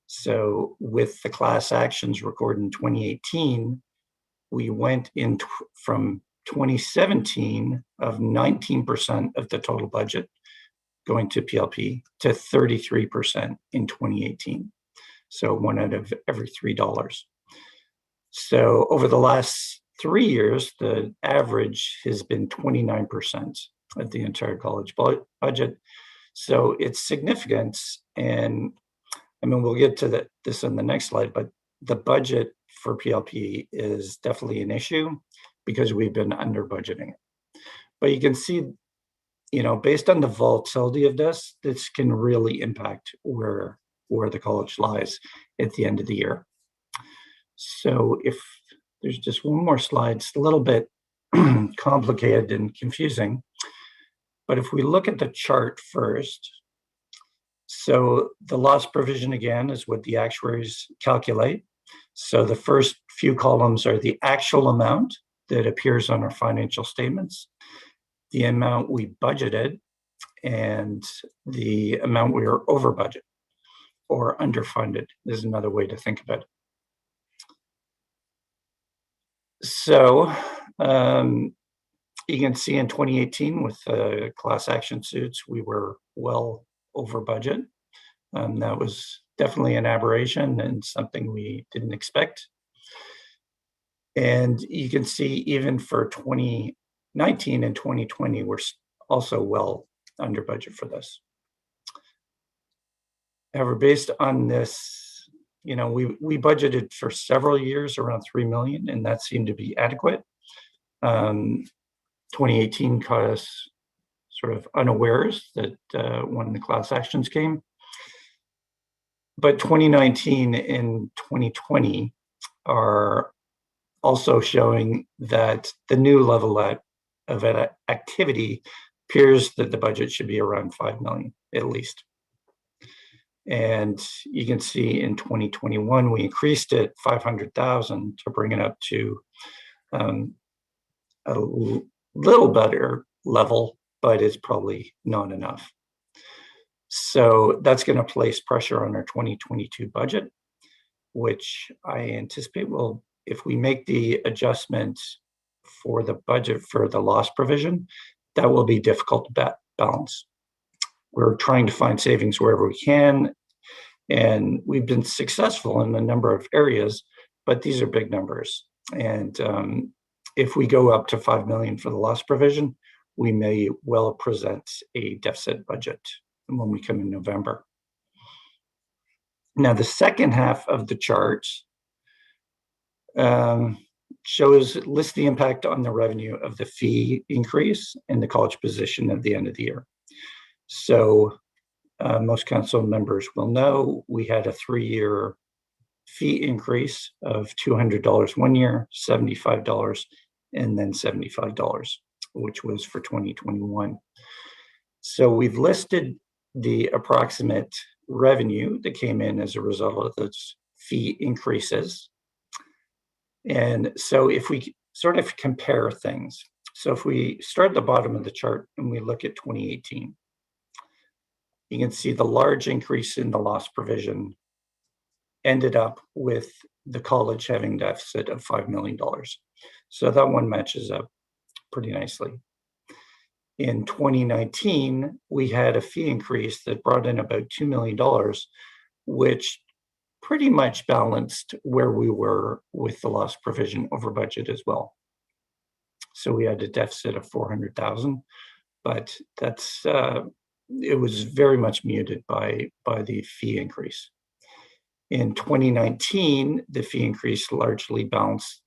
So with the class actions recorded in 2018, we went in from 2017 of 19% of the total budget going to PLP to 33% in 2018. So 1 out of every $3. So over the last 3 years, the average has been 29% of the entire college budget. So it's significant. And I mean, we'll get to this in the next slide, but the budget for PLP is definitely an issue because we've been under budgeting it. But you can see, you know, based on the volatility of this can really impact where the college lies at the end of the year. So if there's just one more slide, it's a little bit complicated and confusing. But if we look at the chart first, so the loss provision again is what the actuaries calculate. So the first few columns are the actual amount that appears on our financial statements, the amount we budgeted, and the amount we are over budget or underfunded is another way to think about it. So you can see in 2018 with class action suits, we were well over budget. That was definitely an aberration and something we didn't expect. And you can see even for 2019 and 2020, we're also well under budget for this. However, based on this, you know, we budgeted for several years around 3 million, and that seemed to be adequate. 2018 caught us sort of unawares that when the class actions came. But 2019 and 2020 are also showing that the new level of activity appears that the budget should be around 5 million at least. And you can see in 2021, we increased it 500,000 to bring it up to a little better level, but it's probably not enough. So that's going to place pressure on our 2022 budget, which I anticipate will, if we make the adjustments for the budget for the loss provision, that will be difficult to balance. We're trying to find savings wherever we can, and we've been successful in a number of areas, but these are big numbers. And if we go up to 5 million for the loss provision, we may well present a deficit budget when we come in November. Now, the second half of the chart lists the impact on the revenue of the fee increase and the college position at the end of the year. So most council members will know we had a 3-year fee increase of $200 one year, $75, and then $75, which was for 2021. So we've listed the approximate revenue that came in as a result of those fee increases. And so if we sort of compare things, so if we start at the bottom of the chart and we look at 2018, you can see the large increase in the loss provision ended up with the college having a deficit of $5 million. So that one matches up pretty nicely. In 2019, we had a fee increase that brought in about $2 million, which pretty much balanced where we were with the loss provision over budget as well. So we had a deficit of 400,000, but that's it was very much muted by the fee increase. In 2019, the fee increase largely balanced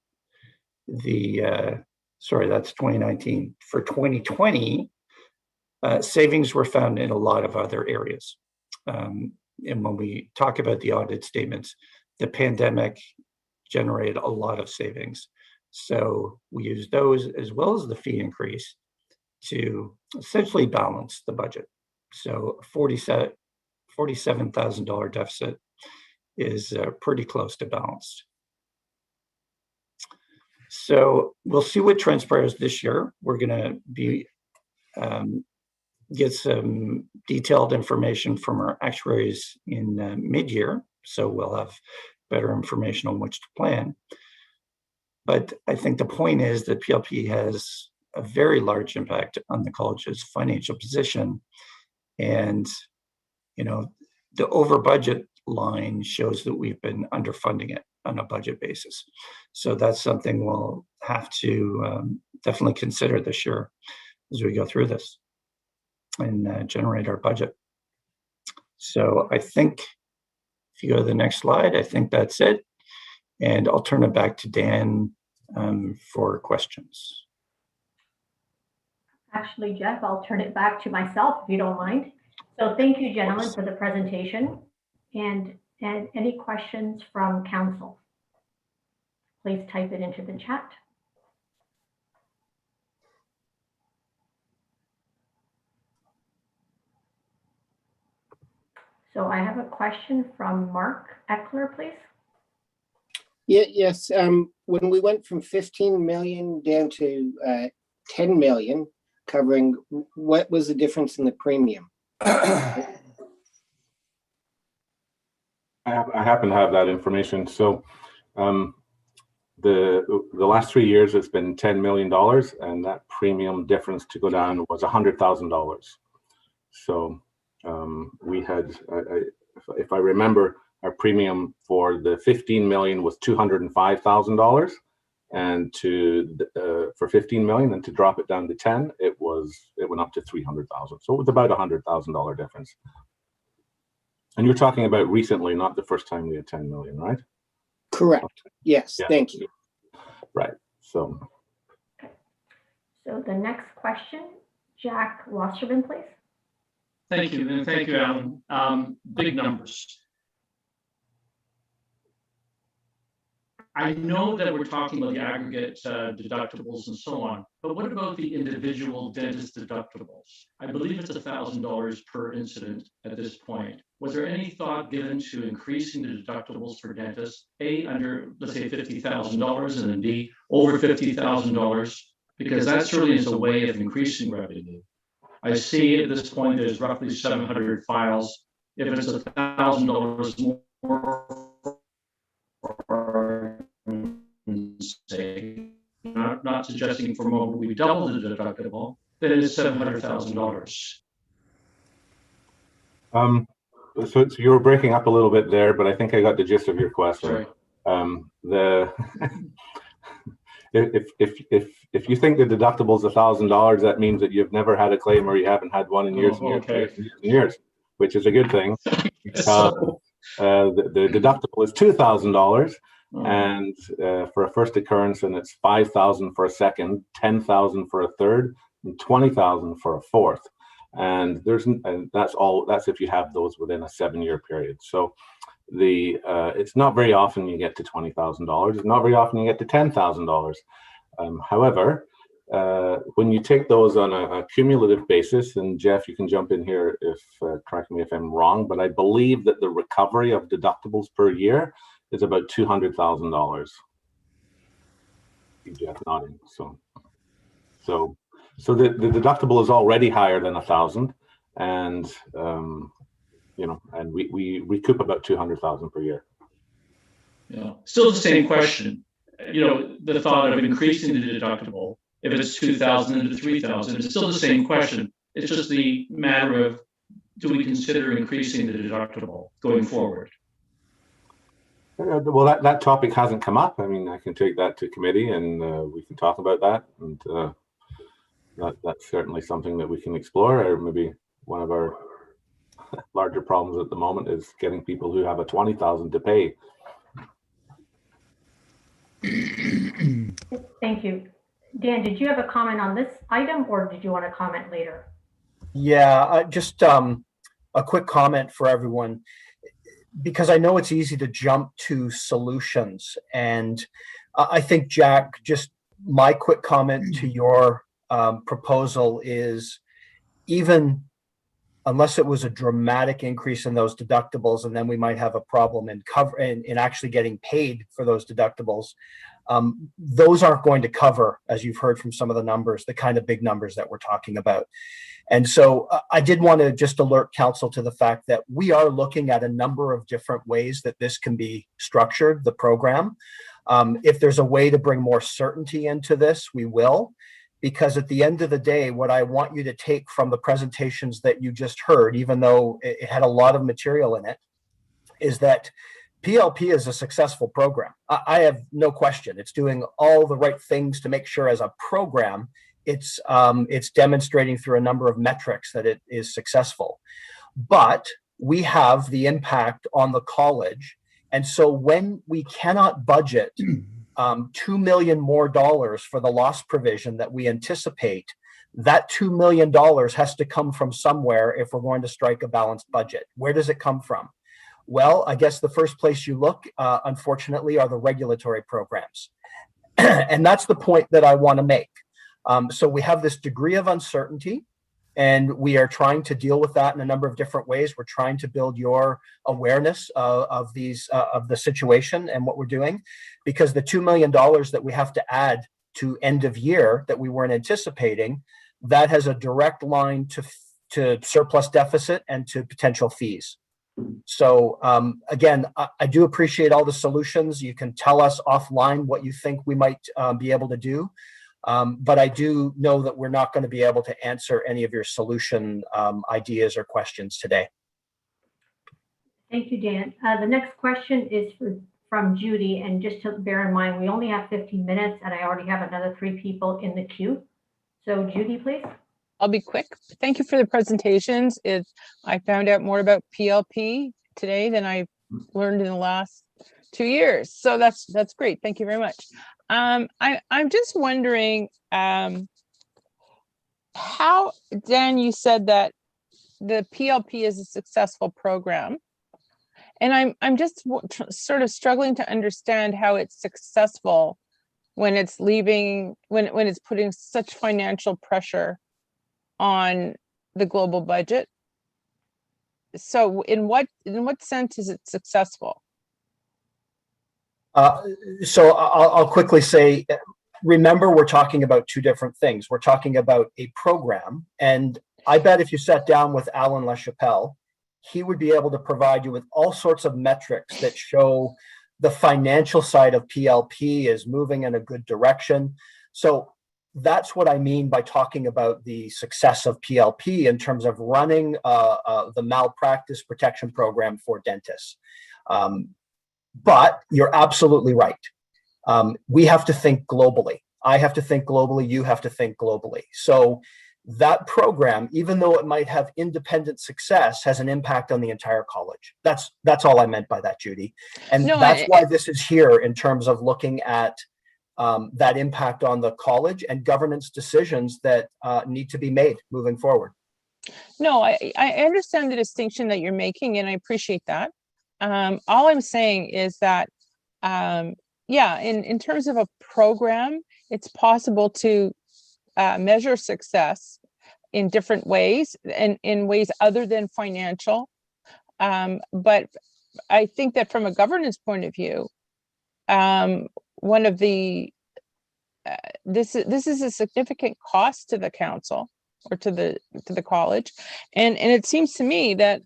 the, sorry, that's 2019. For 2020, savings were found in a lot of other areas. And when we talk about the audit statements, the pandemic generated a lot of savings. So we used those as well as the fee increase to essentially balance the budget. So $47,000 deficit is pretty close to balanced. So we'll see what transpires this year. We're going to be get some detailed information from our actuaries in mid-year, so we'll have better information on which to plan. But I think the point is that PLP has a very large impact on the college's financial position, and the over budget line shows that we've been underfunding it on a budget basis. So that's something we'll have to definitely consider this year as we go through this and generate our budget. So I think if you go to the next slide, I think that's it. And I'll turn it back to Dan for questions. Actually, Jeff, I'll turn it back to myself if you don't mind. So thank you, gentlemen, for the presentation. And any questions from council? Please type it into the chat. So I have a question from Mark Eckler, please. Yes. When we went from 15 million down to 10 million covering, what was the difference in the premium? I happen to have that information. So the last 3 years it's been $10 million, and that premium difference to go down was $100,000. So we had, if I remember, our premium for the 15 million was $205,000, and for 15 million, and to drop it down to 10, it went up to 300,000. So it was about $100,000 difference. And you're talking about recently, not the first time we had 10 million, right? Correct. Yes. Yeah. Thank you. Right. So the next question, Jack Wasserman, please. Thank you, and thank you, Alan. Big numbers. I know that we're talking about the aggregate deductibles and so on, but what about the individual dentist deductibles? I believe it's $1,000 per incident at this point. Was there any thought given to increasing the deductibles for dentists, A, under, let's say, $50,000, and then B, over $50,000? Because that certainly is a way of increasing revenue. I see at this point there's roughly 700 files. If it's $1,000 more, say, not suggesting for a moment we double the deductible, then it's $700,000. So you were breaking up a little bit there, but I think I got the gist of your question. Sorry. If you think the deductible is $1,000, that means that you've never had a claim or you haven't had one in years and years, which is a good thing. The deductible is $2,000, and for a first occurrence, and it's $5,000 for a second, $10,000 for a third, and $20,000 for a fourth. And that's if you have those within a 7-year period. So it's not very often you get to $20,000. It's not very often you get to $10,000. However, when you take those on a cumulative basis, and Jeff, you can jump in here if correct me if I'm wrong, but I believe that the recovery of deductibles per year is about $200,000. Jeff nodding. So the deductible is already higher than 1,000, and and we recoup about 200,000 per year. Yeah, still the same question. The thought of increasing the deductible, if it's 2,000 to 3,000, it's still the same question. It's just the matter of, do we consider increasing the deductible going forward? Well, that topic hasn't come up. I mean, I can take that to committee and we can talk about that. And that's certainly something that we can explore. Or maybe one of our larger problems at the moment is getting people who have a 20,000 to pay. Thank you. Dan, did you have a comment on this item, or did you want to comment later? Yeah, just a quick comment for everyone, because I know it's easy to jump to solutions. And I think, Jack, just my quick comment to your proposal is, even unless it was a dramatic increase in those deductibles, and then we might have a problem in actually getting paid for those deductibles, those aren't going to cover, as you've heard from some of the numbers, the kind of big numbers that we're talking about. And so I did want to just alert council to the fact that we are looking at a number of different ways that this can be structured, the program. If there's a way to bring more certainty into this, we will. Because at the end of the day, what I want you to take from the presentations that you just heard, even though it had a lot of material in it, is that PLP is a successful program. I have no question. It's doing all the right things to make sure as a program, it's demonstrating through a number of metrics that it is successful. But we have the impact on the college. And so when we cannot budget $2 million more for the loss provision that we anticipate, that $2 million has to come from somewhere if we're going to strike a balanced budget. Where does it come from? Well, I guess the first place you look, unfortunately, are the regulatory programs. And that's the point that I want to make. So we have this degree of uncertainty, and we are trying to deal with that in a number of different ways. We're trying to build your awareness of the situation and what we're doing, because the $2 million that we have to add to end of year that we weren't anticipating, that has a direct line to surplus deficit and to potential fees. So again, I do appreciate all the solutions. You can tell us offline what you think we might be able to do. But I do know that we're not going to be able to answer any of your solution ideas or questions today. Thank you, Dan. The next question is from Judy, and just to bear in mind, we only have 15 minutes and I already have another 3 people in the queue. So Judy, please. I'll be quick. Thank you for the presentations. I found out more about PLP today than I learned in the last 2 years. So that's great. Thank you very much. I'm just wondering how, Dan, you said that the PLP is a successful program. And I'm just sort of struggling to understand how it's successful when it's leaving, when it's putting such financial pressure on the global budget. So in what sense is it successful? So I'll quickly say, remember, we're talking about two different things. We're talking about a program, and I bet if you sat down with Alan LaChapelle, he would be able to provide you with all sorts of metrics that show the financial side of PLP is moving in a good direction. So that's what I mean by talking about the success of PLP in terms of running the malpractice protection program for dentists. But you're absolutely right. We have to think globally. I have to think globally. You have to think globally. So that program, even though it might have independent success, has an impact on the entire college. That's all I meant by that, Judy. And that's why this is here in terms of looking at that impact on the college and governance decisions that need to be made moving forward. No, I understand the distinction that you're making, and I appreciate that. All I'm saying is that, yeah, in terms of a program, it's possible to measure success in different ways and in ways other than financial. But I think that from a governance point of view, one of the this is a significant cost to the council or to the college, and it seems to me that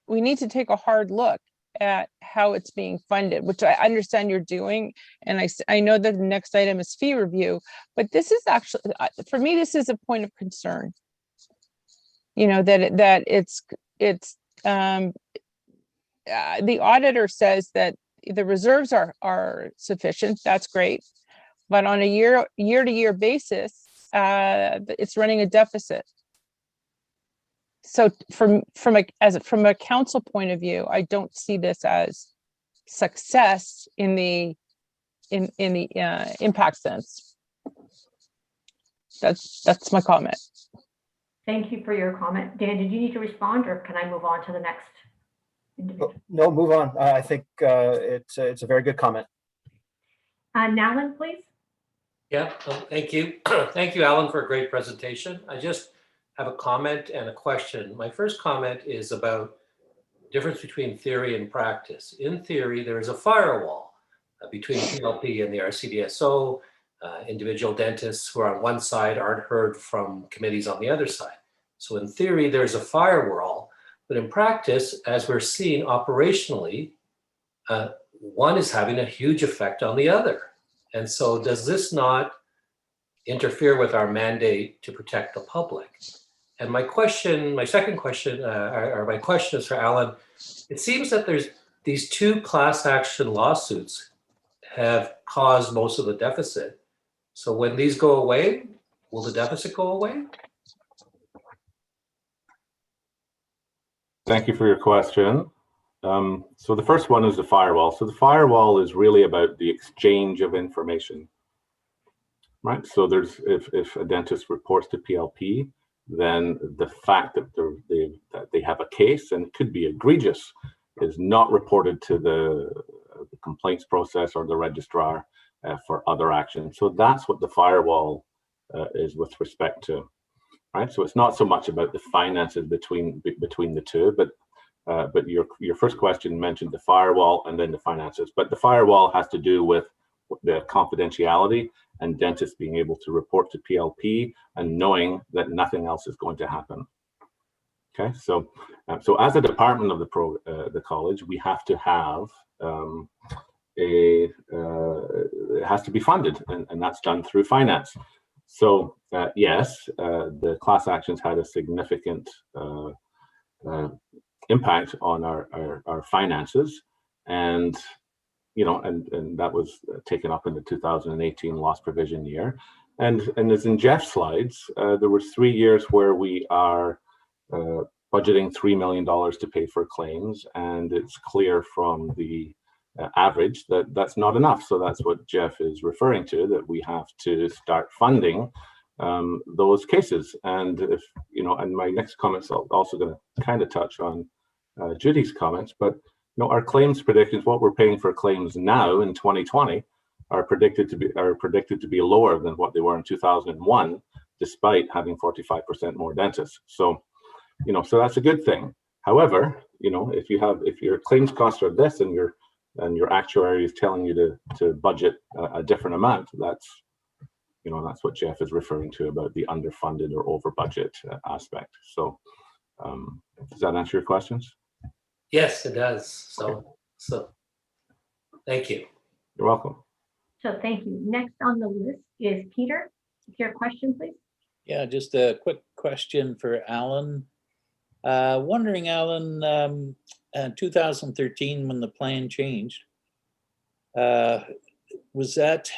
we need to take a hard look at how it's being funded, which I understand you're doing. And I know that the next item is fee review, but this is actually, for me, this is a point of concern. You know, that it's the auditor says that the reserves are sufficient. That's great. But on a year-to-year basis, it's running a deficit. So from a council point of view, I don't see this as success in the impact sense. That's my comment. Thank you for your comment. Dan, did you need to respond, or can I move on to the next individual? No, move on. I think it's a very good comment. Nalin, please. Yeah, thank you. Thank you, Alan, for a great presentation. I just have a comment and a question. My first comment is about the difference between theory and practice. In theory, there is a firewall between PLP and the RCDSO. Individual dentists who are on one side aren't heard from committees on the other side. So in theory, there's a firewall, but in practice, as we're seeing operationally, one is having a huge effect on the other. And so does this not interfere with our mandate to protect the public? And my second question, or my question is for Alan. It seems that there's these two class action lawsuits have caused most of the deficit. So when these go away, will the deficit go away? Thank you for your question. So the first one is the firewall. So the firewall is really about the exchange of information, right? So there's if a dentist reports to PLP, then the fact that they have a case, and it could be egregious, is not reported to the complaints process or the registrar for other action. So that's what the firewall is with respect to, right? So it's not so much about the finances between the two, but your first question mentioned the firewall and then the finances. But the firewall has to do with the confidentiality and dentists being able to report to PLP and knowing that nothing else is going to happen. Okay, so as a department of the college, we have to have it has to be funded, and that's done through finance. So yes, the class actions had a significant impact on our finances, and and that was taken up in the 2018 loss provision year. And as in Jeff's slides, there were 3 years where we are budgeting $3 million to pay for claims, and it's clear from the average that that's not enough. So that's what Jeff is referring to, that we have to start funding those cases. And and my next comments are also going to kind of touch on Judy's comments, but our claims predictions, what we're paying for claims now in 2020, are predicted to be lower than what they were in 2001, despite having 45% more dentists. So, so that's a good thing. However, if your claims costs are this and your actuary is telling you to budget a different amount, that's what Jeff is referring to about the underfunded or over budget aspect. So, does that answer your questions? Yes, it does. So thank you. You're welcome. So thank you. Next on the list is Peter. Your question, please. Yeah, just a quick question for Alan. Wondering, Alan, 2013 when the plan changed, was that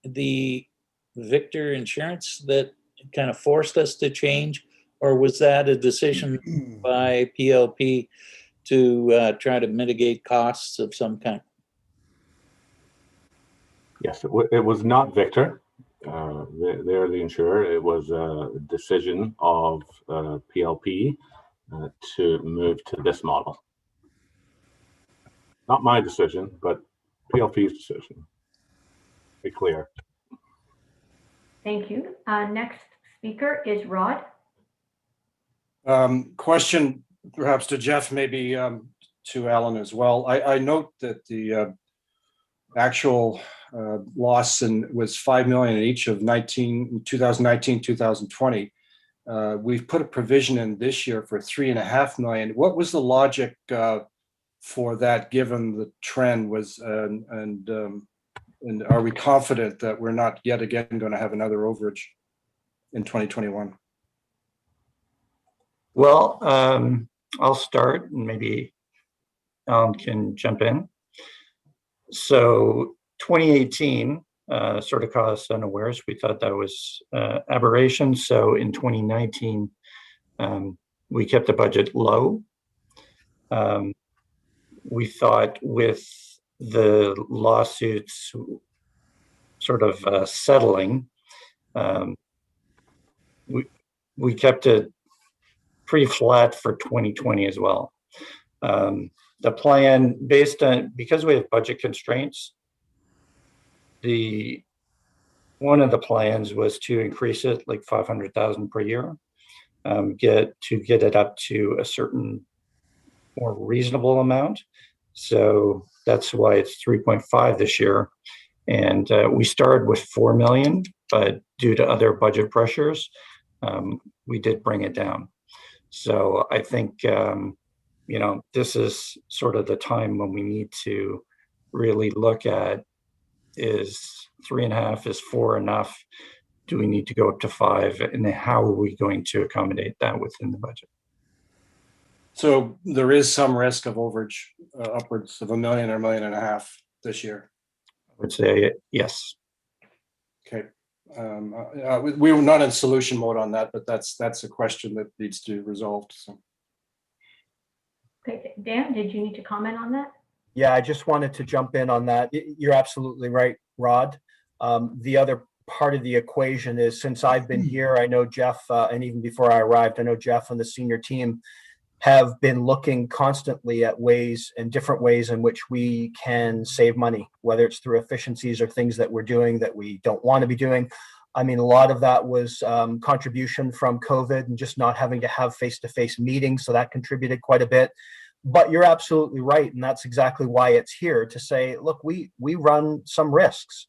the Victor insurance that kind of forced us to change, or was that a decision by PLP to try to mitigate costs of some kind? Yes, it was not Victor. They're the insurer. It was a decision of PLP to move to this model. Not my decision, but PLP's decision. Be clear. Thank you. Next speaker is Rod. Question perhaps to Jeff, maybe to Alan as well. I note that the actual loss was $5 million in each of 2019, 2020. We've put a provision in this year for $3.5 million. What was the logic for that, given the trend was, and are we confident that we're not yet again going to have another overage in 2021? Well, I'll start and maybe Alan can jump in. So 2018 sort of caught us unawares. We thought that was aberration. So in 2019, we kept the budget low. We thought with the lawsuits sort of settling, we kept it pretty flat for 2020 as well. The plan because we have budget constraints, one of the plans was to increase it like 500,000 per year, get it up to a certain more reasonable amount. So that's why it's 3.5 this year. And we started with 4 million, but due to other budget pressures, we did bring it down. So I think, this is sort of the time when we need to really look at, is 3.5, is 4 enough? Do we need to go up to 5? And how are we going to accommodate that within the budget? So there is some risk of overage upwards of $1 million or $1.5 million this year. I would say yes. Okay. We were not in solution mode on that, but that's a question that needs to be resolved. So. Okay, Dan, did you need to comment on that? Yeah, I just wanted to jump in on that. You're absolutely right, Rod. The other part of the equation is, since I've been here, I know Jeff, and even before I arrived, I know Jeff and the senior team have been looking constantly at ways and different ways in which we can save money, whether it's through efficiencies or things that we're doing that we don't want to be doing. I mean, a lot of that was contribution from COVID and just not having to have face-to-face meetings. So that contributed quite a bit. But you're absolutely right. And that's exactly why it's here, to say, look, we run some risks.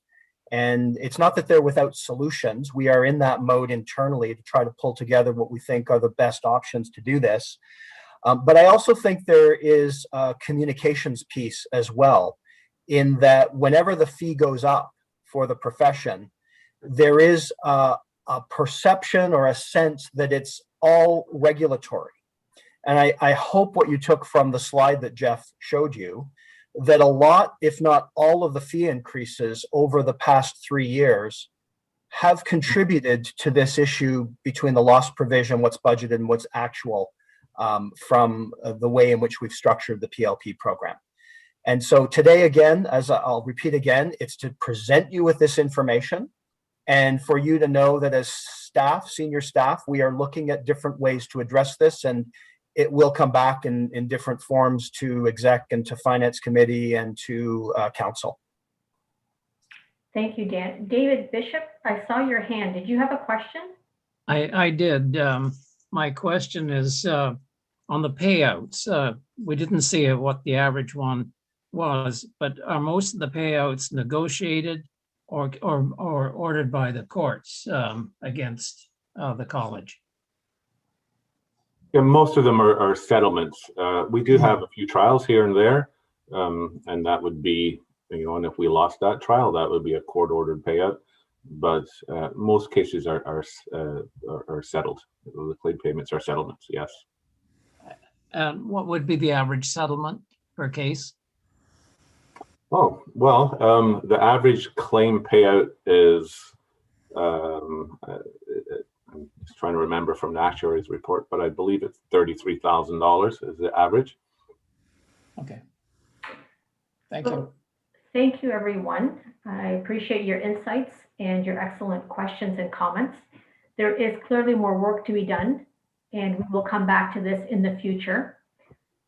And it's not that they're without solutions. We are in that mode internally to try to pull together what we think are the best options to do this. But I also think there is a communications piece as well, in that whenever the fee goes up for the profession, there is a perception or a sense that it's all regulatory. And I hope what you took from the slide that Jeff showed you, that a lot, if not all, of the fee increases over the past 3 years have contributed to this issue between the loss provision, what's budgeted and what's actual, from the way in which we've structured the PLP program. And so today, again, as I'll repeat again, it's to present you with this information and for you to know that as staff, senior staff, we are looking at different ways to address this. And it will come back in different forms to exec and to finance committee and to council. Thank you, Dan. David Bishop, I saw your hand. Did you have a question? I did. My question is on the payouts. We didn't see what the average one was, but are most of the payouts negotiated or ordered by the courts against the college? Yeah, most of them are settlements. We do have a few trials here and there, and that would be, and if we lost that trial, that would be a court-ordered payout. But most cases are settled. The claim payments are settlements, yes. And what would be the average settlement per case? Oh, well, the average claim payout is, I'm just trying to remember from the actuary's report, but I believe it's $33,000 is the average. Okay. Thank you. Thank you, everyone. I appreciate your insights and your excellent questions and comments. There is clearly more work to be done, and we will come back to this in the future.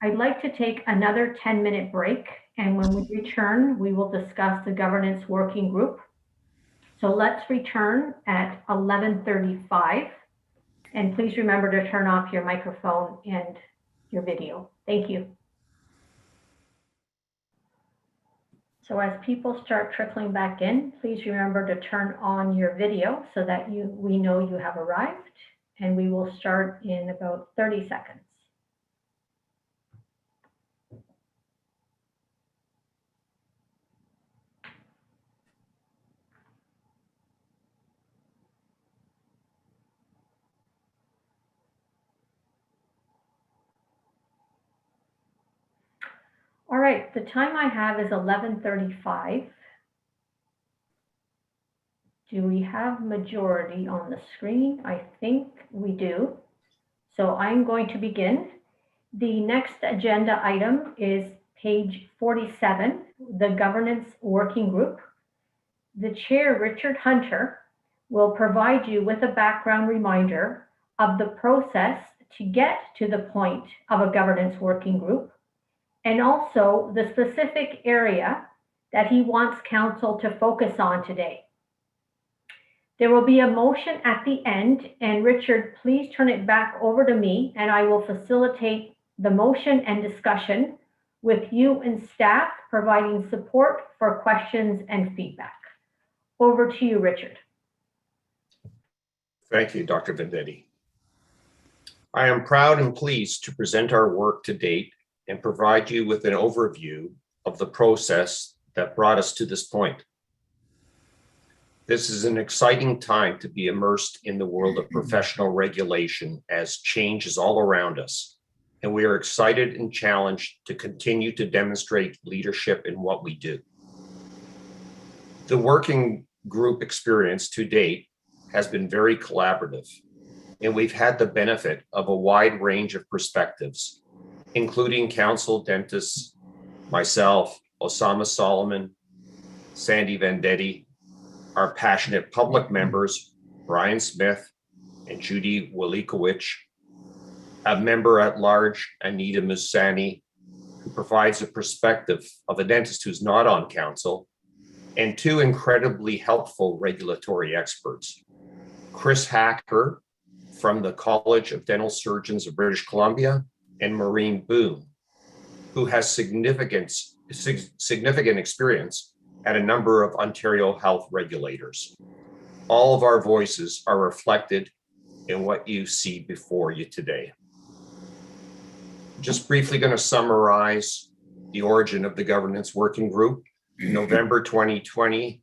I'd like to take another 10-minute break, and when we return, we will discuss the governance working group. So let's return at 11:35, and please remember to turn off your microphone and your video. Thank you. So as people start trickling back in, please remember to turn on your video so that we know you have arrived, and we will start in about 30 seconds. All right, the time I have is 11:35. Do we have majority on the screen? I think we do. So I'm going to begin. The next agenda item is page 47, the governance working group. The chair, Richard Hunter, will provide you with a background reminder of the process to get to the point of a governance working group, and also the specific area that he wants council to focus on today. There will be a motion at the end, and Richard, please turn it back over to me, and I will facilitate the motion and discussion with you and staff providing support for questions and feedback. Over to you, Richard. Thank you, Dr. Vendetti. I am proud and pleased to present our work to date and provide you with an overview of the process that brought us to this point. This is an exciting time to be immersed in the world of professional regulation as change is all around us, and we are excited and challenged to continue to demonstrate leadership in what we do. The working group experience to date has been very collaborative, and we've had the benefit of a wide range of perspectives, including council dentists, myself, Osama Solomon, Sandy Vendetti, our passionate public members, Brian Smith and Judy Walikowicz, a member at large, Anita Musani, who provides a perspective of a dentist who's not on council, and two incredibly helpful regulatory experts, Chris Hacker from the College of Dental Surgeons of British Columbia, and Maureen Boone, who has significant experience at a number of Ontario health regulators. All of our voices are reflected in what you see before you today. Just briefly going to summarize the origin of the governance working group. In November 2020,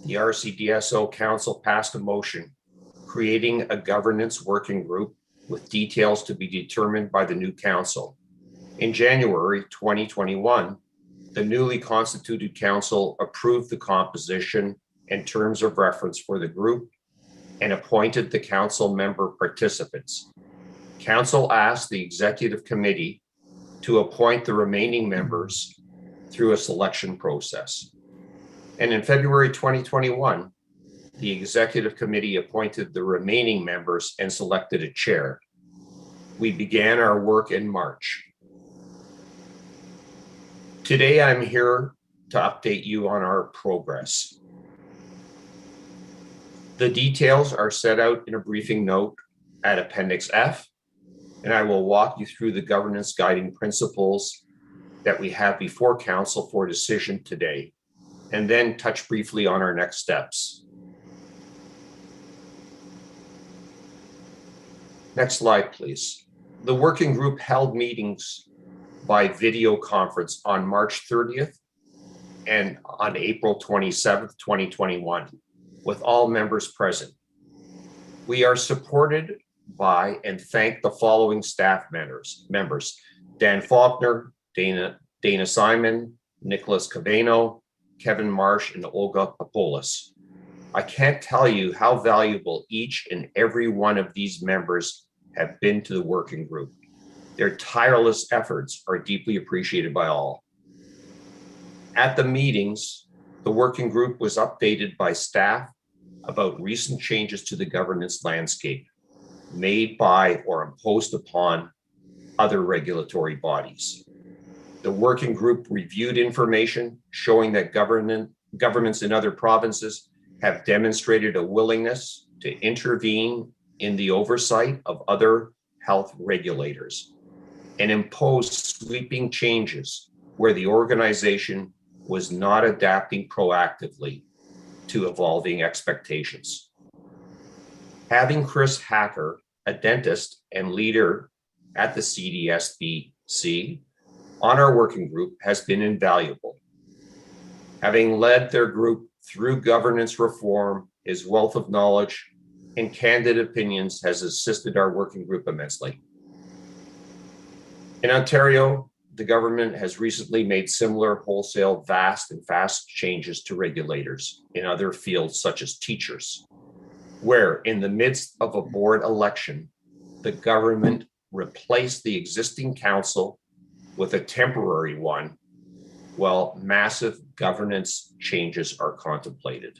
the RCDSO Council passed a motion creating a governance working group with details to be determined by the new council. In January 2021, the newly constituted council approved the composition and terms of reference for the group and appointed the council member participants. Council asked the executive committee to appoint the remaining members through a selection process. And in February 2021, the executive committee appointed the remaining members and selected a chair. We began our work in March. Today, I'm here to update you on our progress. The details are set out in a briefing note at Appendix F, and I will walk you through the governance guiding principles that we have before Council for decision today, and then touch briefly on our next steps. Next slide, please. The working group held meetings by video conference on March 30th and on April 27th, 2021, with all members present. We are supported by and thank the following staff members: Dan Faulkner, Dana Simon, Nicholas Cabeno, Kevin Marsh, and Olga Papolis. I can't tell you how valuable each and every one of these members have been to the working group. Their tireless efforts are deeply appreciated by all. At the meetings, the working group was updated by staff about recent changes to the governance landscape made by or imposed upon other regulatory bodies. The working group reviewed information showing that governments in other provinces have demonstrated a willingness to intervene in the oversight of other health regulators and impose sweeping changes where the organization was not adapting proactively to evolving expectations. Having Chris Hacker, a dentist and leader at the CDSBC, on our working group has been invaluable. Having led their group through governance reform, his wealth of knowledge and candid opinions has assisted our working group immensely. In Ontario, the government has recently made similar wholesale, vast and fast changes to regulators in other fields such as teachers, where in the midst of a board election, the government replaced the existing council with a temporary one, while massive governance changes are contemplated.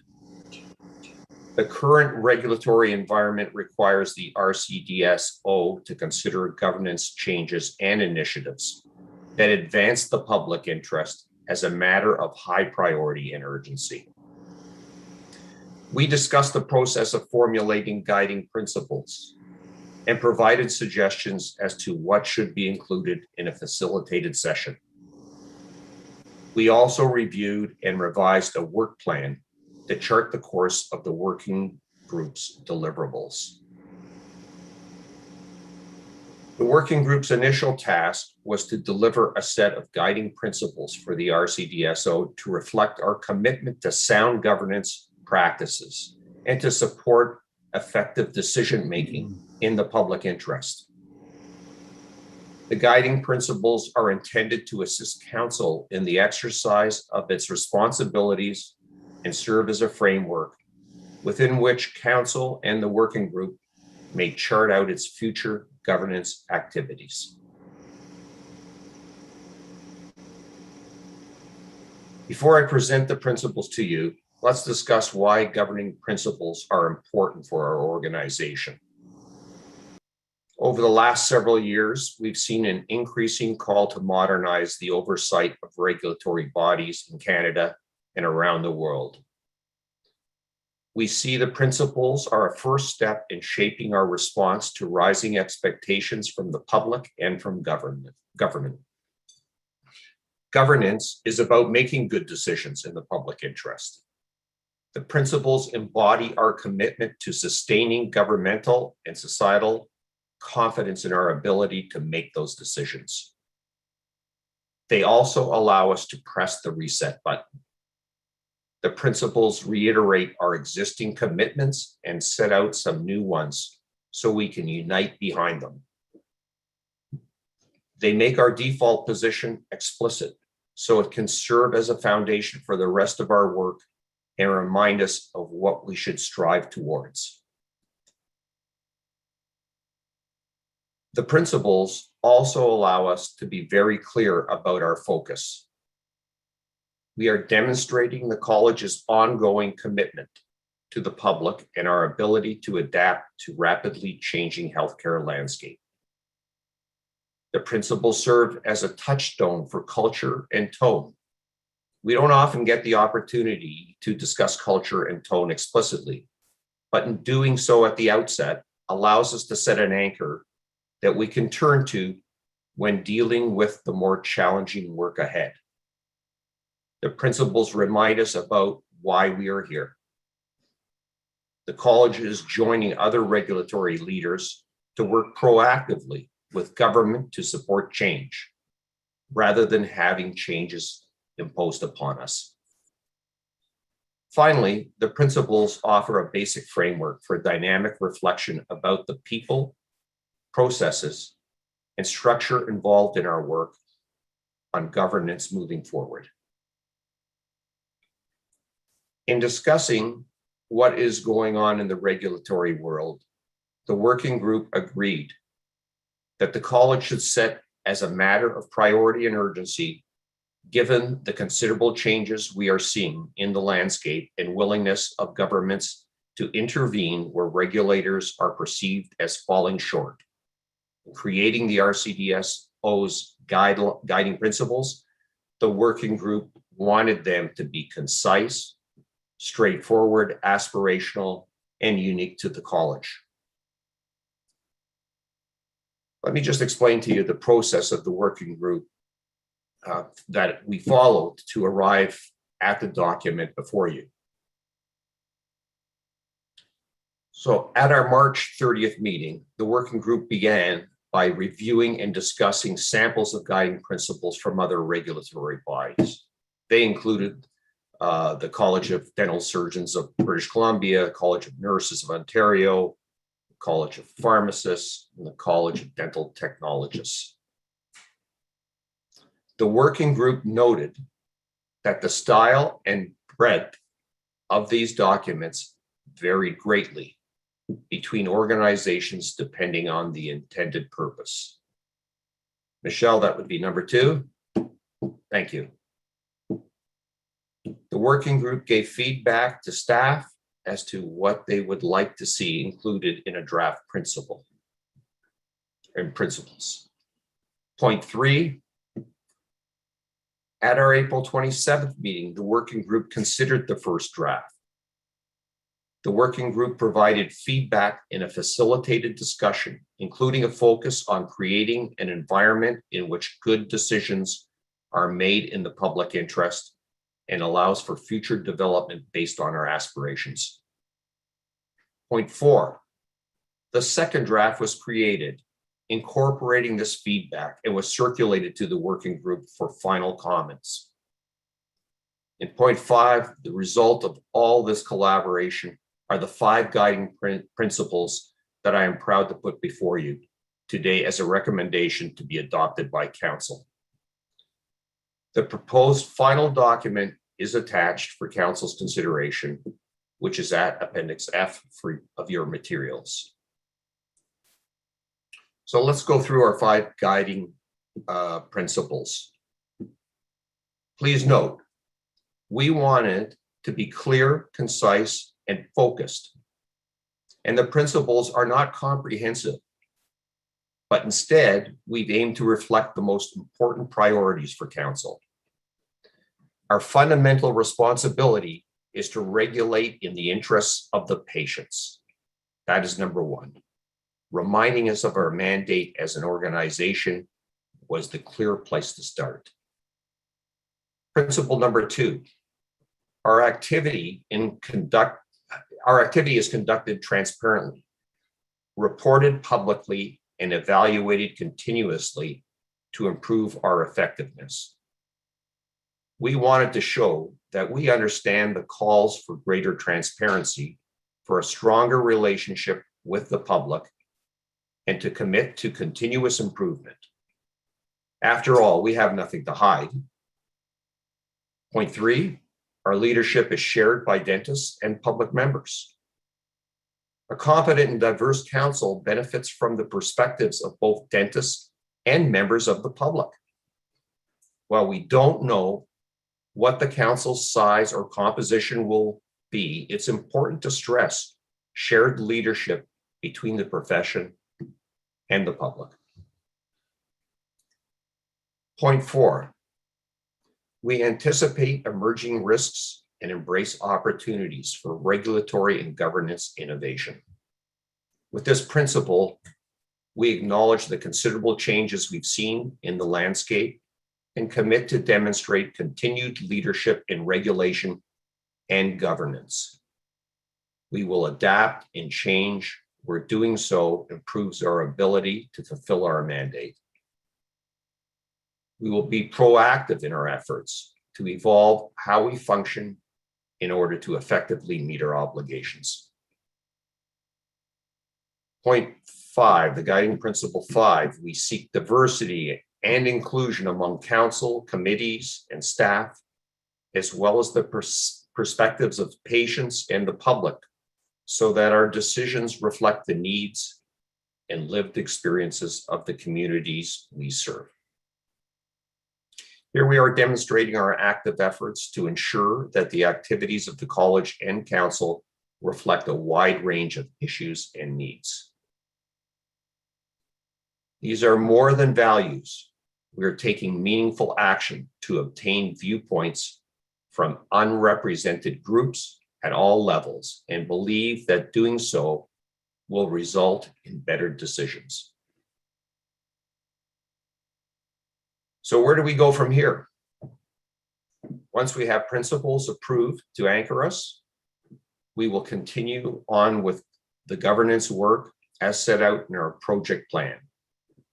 The current regulatory environment requires the RCDSO to consider governance changes and initiatives that advance the public interest as a matter of high priority and urgency. We discussed the process of formulating guiding principles and provided suggestions as to what should be included in a facilitated session. We also reviewed and revised a work plan to chart the course of the working group's deliverables. The working group's initial task was to deliver a set of guiding principles for the RCDSO to reflect our commitment to sound governance practices and to support effective decision-making in the public interest. The guiding principles are intended to assist Council in the exercise of its responsibilities and serve as a framework within which Council and the working group may chart out its future governance activities. Before I present the principles to you, let's discuss why governing principles are important for our organization. Over the last several years, we've seen an increasing call to modernize the oversight of regulatory bodies in Canada and around the world. We see the principles are a first step in shaping our response to rising expectations from the public and from government. Governance is about making good decisions in the public interest. The principles embody our commitment to sustaining governmental and societal confidence in our ability to make those decisions. They also allow us to press the reset button. The principles reiterate our existing commitments and set out some new ones so we can unite behind them. They make our default position explicit so it can serve as a foundation for the rest of our work and remind us of what we should strive towards. The principles also allow us to be very clear about our focus. We are demonstrating the college's ongoing commitment to the public and our ability to adapt to rapidly changing healthcare landscape. The principals serve as a touchstone for culture and tone. We don't often get the opportunity to discuss culture and tone explicitly, but in doing so at the outset allows us to set an anchor that we can turn to when dealing with the more challenging work ahead. The principals remind us about why we are here. The college is joining other regulatory leaders to work proactively with government to support change, rather than having changes imposed upon us. Finally, the principles offer a basic framework for dynamic reflection about the people, processes, and structure involved in our work on governance moving forward. In discussing what is going on in the regulatory world, the working group agreed that the college should set as a matter of priority and urgency, given the considerable changes we are seeing in the landscape and willingness of governments to intervene where regulators are perceived as falling short. In creating the RCDSO's guiding principles, the working group wanted them to be concise, straightforward, aspirational, and unique to the college. Let me just explain to you the process of the working group that we followed to arrive at the document before you. So at our March 30th meeting, the working group began by reviewing and discussing samples of guiding principles from other regulatory bodies. They included the College of Dental Surgeons of British Columbia, College of Nurses of Ontario, College of Pharmacists, and the College of Dental Technologists. The working group noted that the style and breadth of these documents varied greatly between organizations depending on the intended purpose. Michelle, that would be number 2. Thank you. The working group gave feedback to staff as to what they would like to see included in a draft principle and principles. Point 3, at our April 27th meeting, the working group considered the first draft. The working group provided feedback in a facilitated discussion, including a focus on creating an environment in which good decisions are made in the public interest and allows for future development based on our aspirations. Point 4, the second draft was created, incorporating this feedback, and was circulated to the working group for final comments. In point 5, the result of all this collaboration are the 5 guiding principles that I am proud to put before you today as a recommendation to be adopted by council. The proposed final document is attached for council's consideration, which is at Appendix F of your materials. So let's go through our 5 guiding principles. Please note, we wanted to be clear, concise, and focused. And the principles are not comprehensive, but instead we've aimed to reflect the most important priorities for council. Our fundamental responsibility is to regulate in the interests of the patients. That is number 1. Reminding us of our mandate as an organization was the clear place to start. Principle number 2, our activity is conducted transparently, reported publicly, and evaluated continuously to improve our effectiveness. We wanted to show that we understand the calls for greater transparency, for a stronger relationship with the public, and to commit to continuous improvement. After all, we have nothing to hide. Point 3, our leadership is shared by dentists and public members. A competent and diverse council benefits from the perspectives of both dentists and members of the public. While we don't know what the council's size or composition will be, it's important to stress shared leadership between the profession and the public. Point 4, we anticipate emerging risks and embrace opportunities for regulatory and governance innovation. With this principle, we acknowledge the considerable changes we've seen in the landscape and commit to demonstrate continued leadership in regulation and governance. We will adapt and change where doing so improves our ability to fulfill our mandate. We will be proactive in our efforts to evolve how we function in order to effectively meet our obligations. Point 5, the guiding principle 5, we seek diversity and inclusion among council, committees, and staff, as well as the perspectives of patients and the public, so that our decisions reflect the needs and lived experiences of the communities we serve. Here we are demonstrating our active efforts to ensure that the activities of the college and council reflect a wide range of issues and needs. These are more than values. We are taking meaningful action to obtain viewpoints from unrepresented groups at all levels and believe that doing so will result in better decisions. So where do we go from here? Once we have principles approved to anchor us, we will continue on with the governance work as set out in our project plan,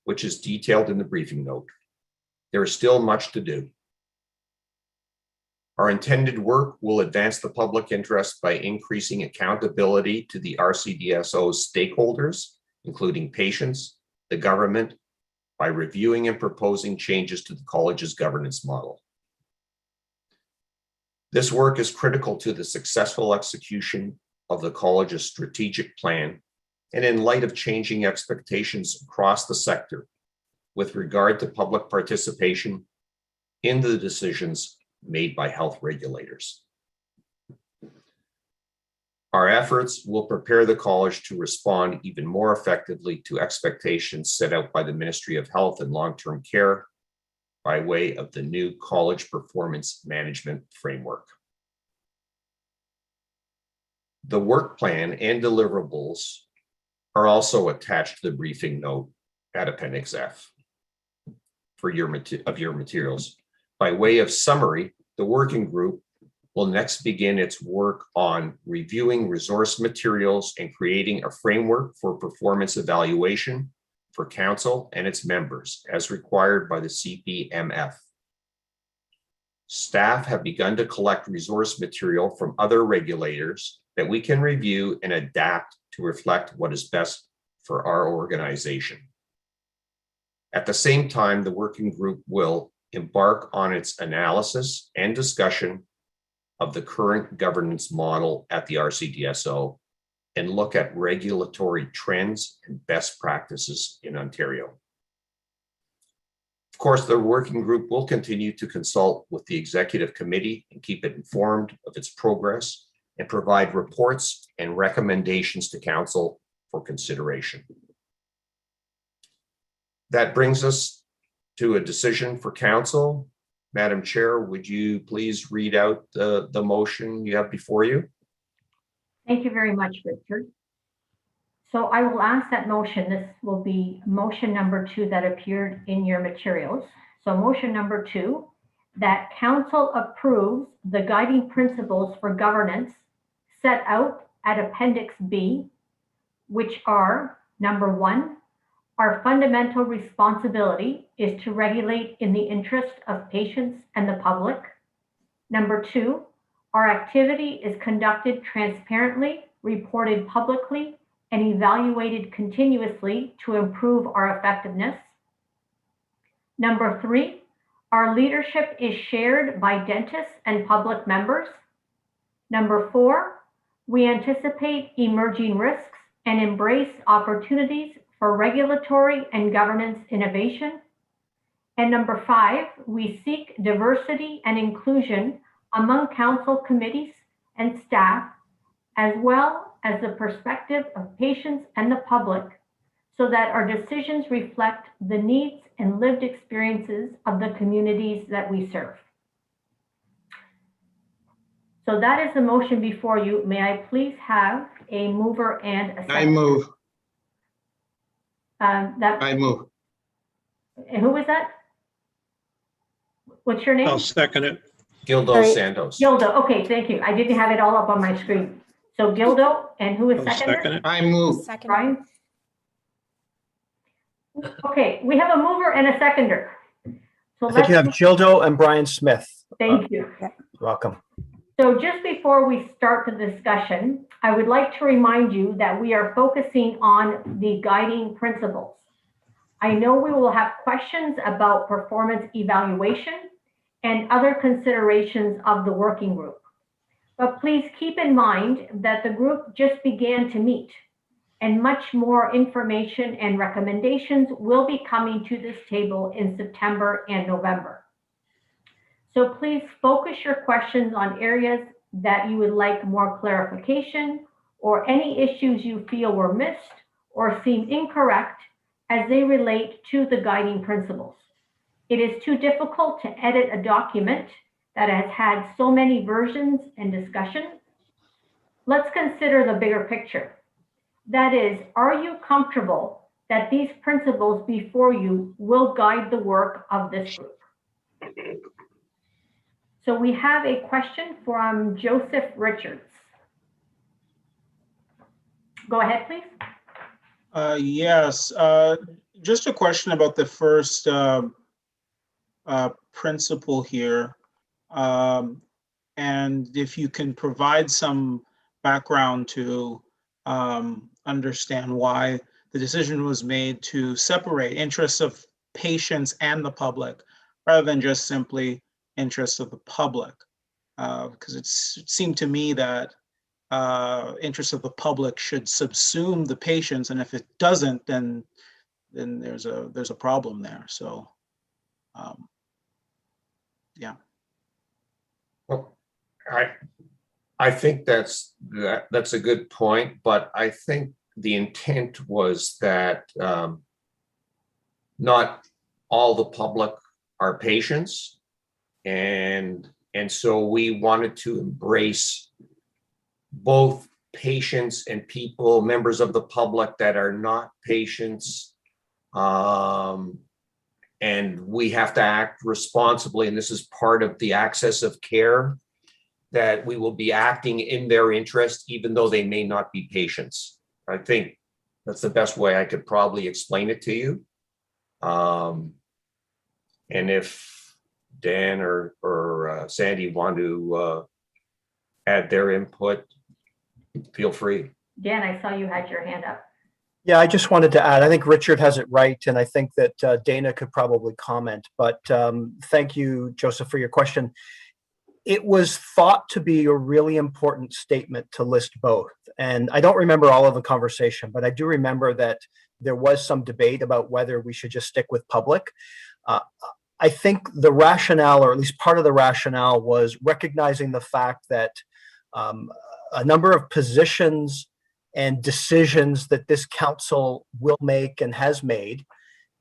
which is detailed in the briefing note. There is still much to do. Our intended work will advance the public interest by increasing accountability to the RCDSO stakeholders, including patients, the government, by reviewing and proposing changes to the college's governance model. This work is critical to the successful execution of the college's strategic plan and in light of changing expectations across the sector with regard to public participation in the decisions made by health regulators. Our efforts will prepare the college to respond even more effectively to expectations set out by the Ministry of Health and Long-Term Care by way of the new College Performance Management Framework. The work plan and deliverables are also attached to the briefing note at Appendix F for your materials. By way of summary, the working group will next begin its work on reviewing resource materials and creating a framework for performance evaluation for council and its members as required by the Cpmf. Staff have begun to collect resource material from other regulators that we can review and adapt to reflect what is best for our organization. At the same time, the working group will embark on its analysis and discussion of the current governance model at the RCDSO and look at regulatory trends and best practices in Ontario. Of course, the working group will continue to consult with the executive committee and keep it informed of its progress and provide reports and recommendations to council for consideration. That brings us to a decision for council. Madam Chair, would you please read out the motion you have before you? Thank you very much, Richard. So I will ask that motion. This will be motion number 2 that appeared in your materials. So motion number 2, that council approves the guiding principles for governance set out at Appendix B, which are, number 1, our fundamental responsibility is to regulate in the interest of patients and the public. Number 2, our activity is conducted transparently, reported publicly, and evaluated continuously to improve our effectiveness. Number 3, our leadership is shared by dentists and public members. Number 4, we anticipate emerging risks and embrace opportunities for regulatory and governance innovation. And number 5, we seek diversity and inclusion among council committees and staff, as well as the perspective of patients and the public, so that our decisions reflect the needs and lived experiences of the communities that we serve. So that is the motion before you. May I please have a mover and a second? I move. I move. And who was that? What's your name? I'll second it. Gildo Sorry, Santos. Gildo, okay, thank you. I didn't have it all up on my screen. So Gildo, and who is I'll second? second it. I move. Brian? Okay, we have a mover and a seconder. So I think you have Gildo and Brian Smith. Thank you. Welcome. So just before we start the discussion, I would like to remind you that we are focusing on the guiding principles. I know we will have questions about performance evaluation and other considerations of the working group. But please keep in mind that the group just began to meet, and much more information and recommendations will be coming to this table in September and November. So please focus your questions on areas that you would like more clarification, or any issues you feel were missed or seem incorrect as they relate to the guiding principles. It is too difficult to edit a document that has had so many versions and discussion. Let's consider the bigger picture. That is, are you comfortable that these principles before you will guide the work of this group? So we have a question from Joseph Richards. Go ahead, please. Yes, just a question about the first principle here. And if you can provide some background to understand why the decision was made to separate interests of patients and the public, rather than just simply interests of the public. Because it seemed to me that interests of the public should subsume the patients, and if it doesn't, then there's a problem there. So, yeah. Well, I think that's a good point, but I think the intent was that not all the public are patients, and so we wanted to embrace both patients and people, members of the public that are not patients, and we have to act responsibly, and this is part of the access of care, that we will be acting in their interest, even though they may not be patients. I think that's the best way I could probably explain it to you. And if Dan or Sandy want to add their input, feel free. Dan, I saw you had your hand up. Yeah, I just wanted to add, I think Richard has it right, and I think that Dana could probably comment, but thank you, Joseph, for your question. It was thought to be a really important statement to list both. And I don't remember all of the conversation, but I do remember that there was some debate about whether we should just stick with public. I think the rationale, or at least part of the rationale, was recognizing the fact that a number of positions and decisions that this council will make and has made,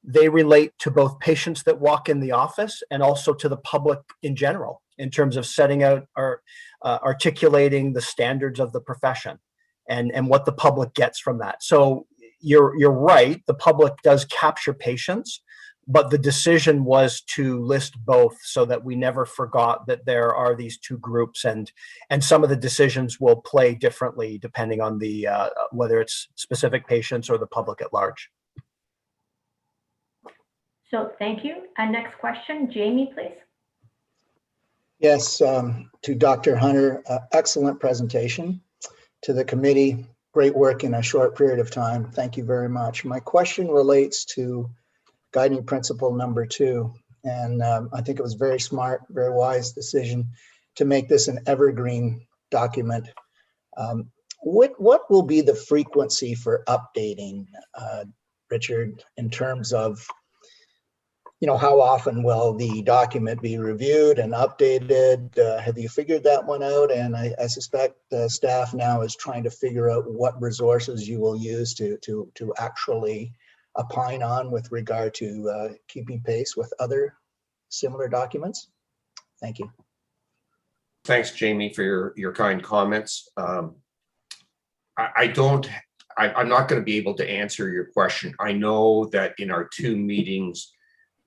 they relate to both patients that walk in the office and also to the public in general, in terms of setting out or articulating the standards of the profession and what the public gets from that. So you're right, the public does capture patients, but the decision was to list both so that we never forgot that there are these two groups, and some of the decisions will play differently depending on the whether it's specific patients or the public at large. So thank you. And next question, Jamie, please. Yes, to Dr. Hunter, excellent presentation. To the committee, great work in a short period of time. Thank you very much. My question relates to guiding principle number 2. And I think it was very smart, very wise decision to make this an evergreen document. What will be the frequency for updating, Richard, in terms of, how often will the document be reviewed and updated? Have you figured that one out? And I suspect staff now is trying to figure out what resources you will use to actually opine on with regard to keeping pace with other similar documents? Thank you. Thanks, Jamie, for your kind comments. I'm not going to be able to answer your question. I know that in our 2 meetings,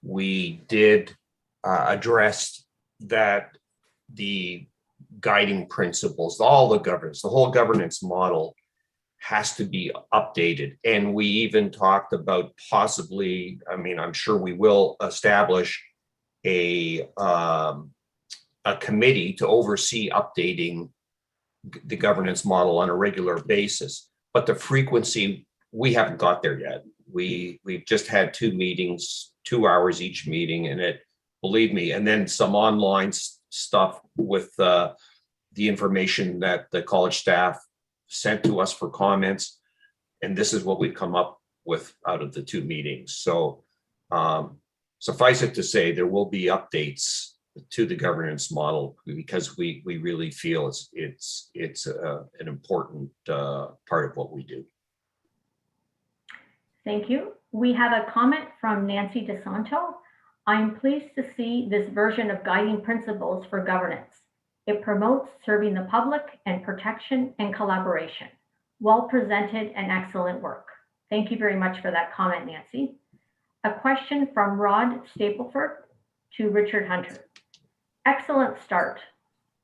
we did address that the guiding principles, all the governance, the whole governance model has to be updated. And we even talked about possibly, I mean, I'm sure we will establish a committee to oversee updating the governance model on a regular basis. But the frequency, we haven't got there yet. We've just had 2 meetings, 2 hours each meeting, and believe me, and then some online stuff with the information that the college staff sent to us for comments. And this is what we've come up with out of the 2 meetings. So suffice it to say, there will be updates to the governance model because we really feel it's an important part of what we do. Thank you. We have a comment from Nancy DeSanto. I'm pleased to see this version of guiding principles for governance. It promotes serving the public and protection and collaboration. Well presented and excellent work. Thank you very much for that comment, Nancy. A question from Rod Stapleford to Richard Hunter. Excellent start.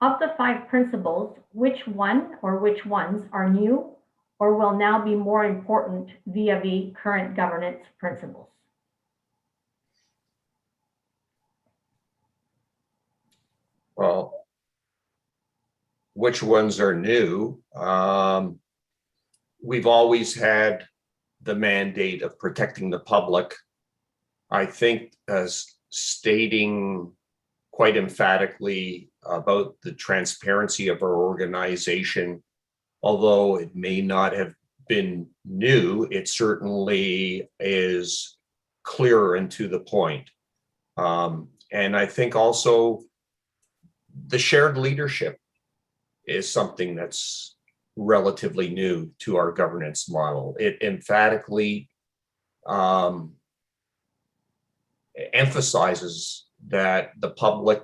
Of the 5 principles, which one or which ones are new or will now be more important vis-a-vis current governance principles? Well, which ones are new? We've always had the mandate of protecting the public. I think as stating quite emphatically about the transparency of our organization, although it may not have been new, it certainly is clearer and to the point. And I think also the shared leadership is something that's relatively new to our governance model. It emphatically emphasizes that the public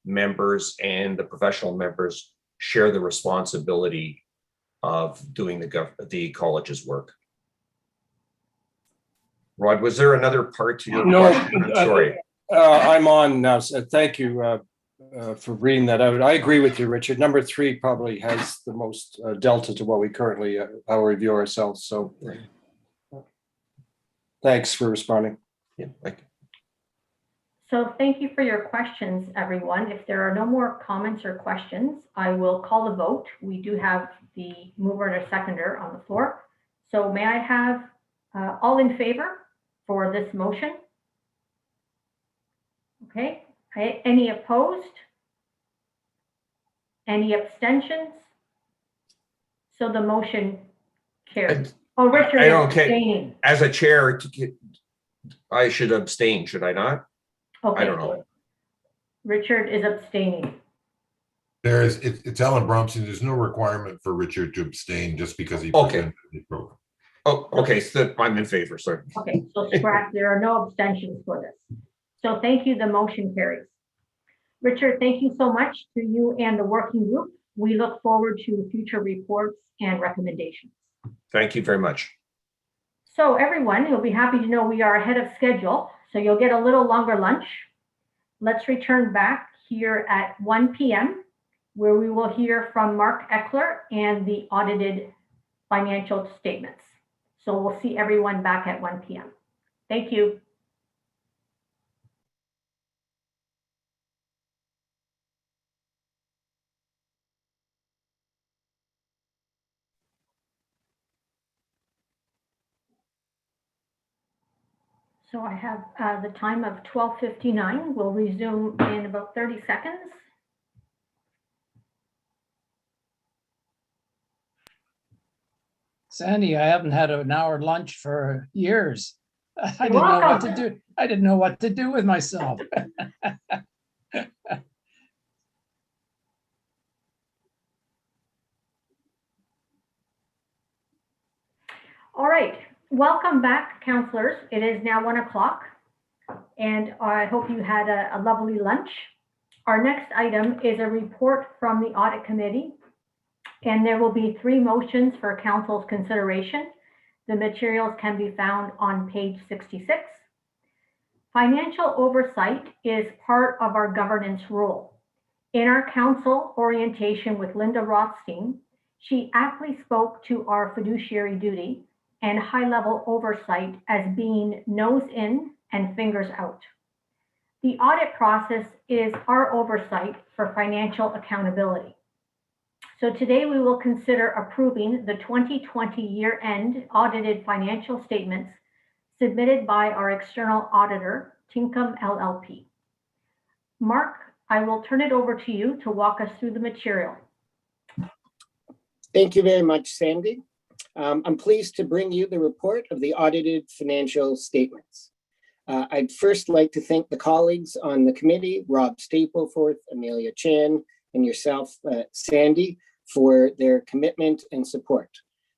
members and the professional members share the responsibility of doing the college's work. Rod, was there another part to your question? I'm sorry. I'm on now. So thank you for reading that out. I agree with you, Richard. Number 3 probably has the most delta to what we currently how we review ourselves. So thanks for responding. Yeah, thank you. So thank you for your questions, everyone. If there are no more comments or questions, I will call the vote. We do have the mover and a seconder on the floor. So may I have all in favor for this motion? Okay. Any opposed? Any abstentions? So the motion carries. Oh, Richard is abstaining. As a chair, I should abstain, should I not? Okay. I don't know. Richard is abstaining. It's Alan Bromson. There's no requirement for Richard to abstain just because he presented the program. Oh, okay. So I'm in favor, sorry. Okay, so scratch, there are no abstentions for this. So thank you, the motion carries. Richard, thank you so much to you and the working group. We look forward to future reports and recommendations. Thank you very much. So everyone, you'll be happy to know we are ahead of schedule, so you'll get a little longer lunch. Let's return back here at 1 p.m. where we will hear from Mark Eckler and the audited financial statements. So we'll see everyone back at 1 p.m. Thank you. So I have the time of 12:59. We'll resume in about 30 seconds. Sandy, I haven't had an hour lunch for years. I didn't know what to do. I didn't know what to do with myself. All right, Welcome back, counselors. It is now 1 o'clock, and I hope you had a lovely lunch. Our next item is a report from the Audit Committee, and there will be 3 motions for council's consideration. The materials can be found on page 66. Financial oversight is part of our governance role. In our council orientation with Linda Rothstein, she aptly spoke to our fiduciary duty and high-level oversight as being nose in and fingers out. The audit process is our oversight for financial accountability. So today we will consider approving the 2020 year-end audited financial statements submitted by our external auditor, Tinkham LLP. Mark, I will turn it over to you to walk us through the material. Thank you very much, Sandy. I'm pleased to bring you the report of the audited financial statements. I'd first like to thank the colleagues on the committee, Rob Stapleforth, Amelia Chan, and yourself, Sandy, for their commitment and support.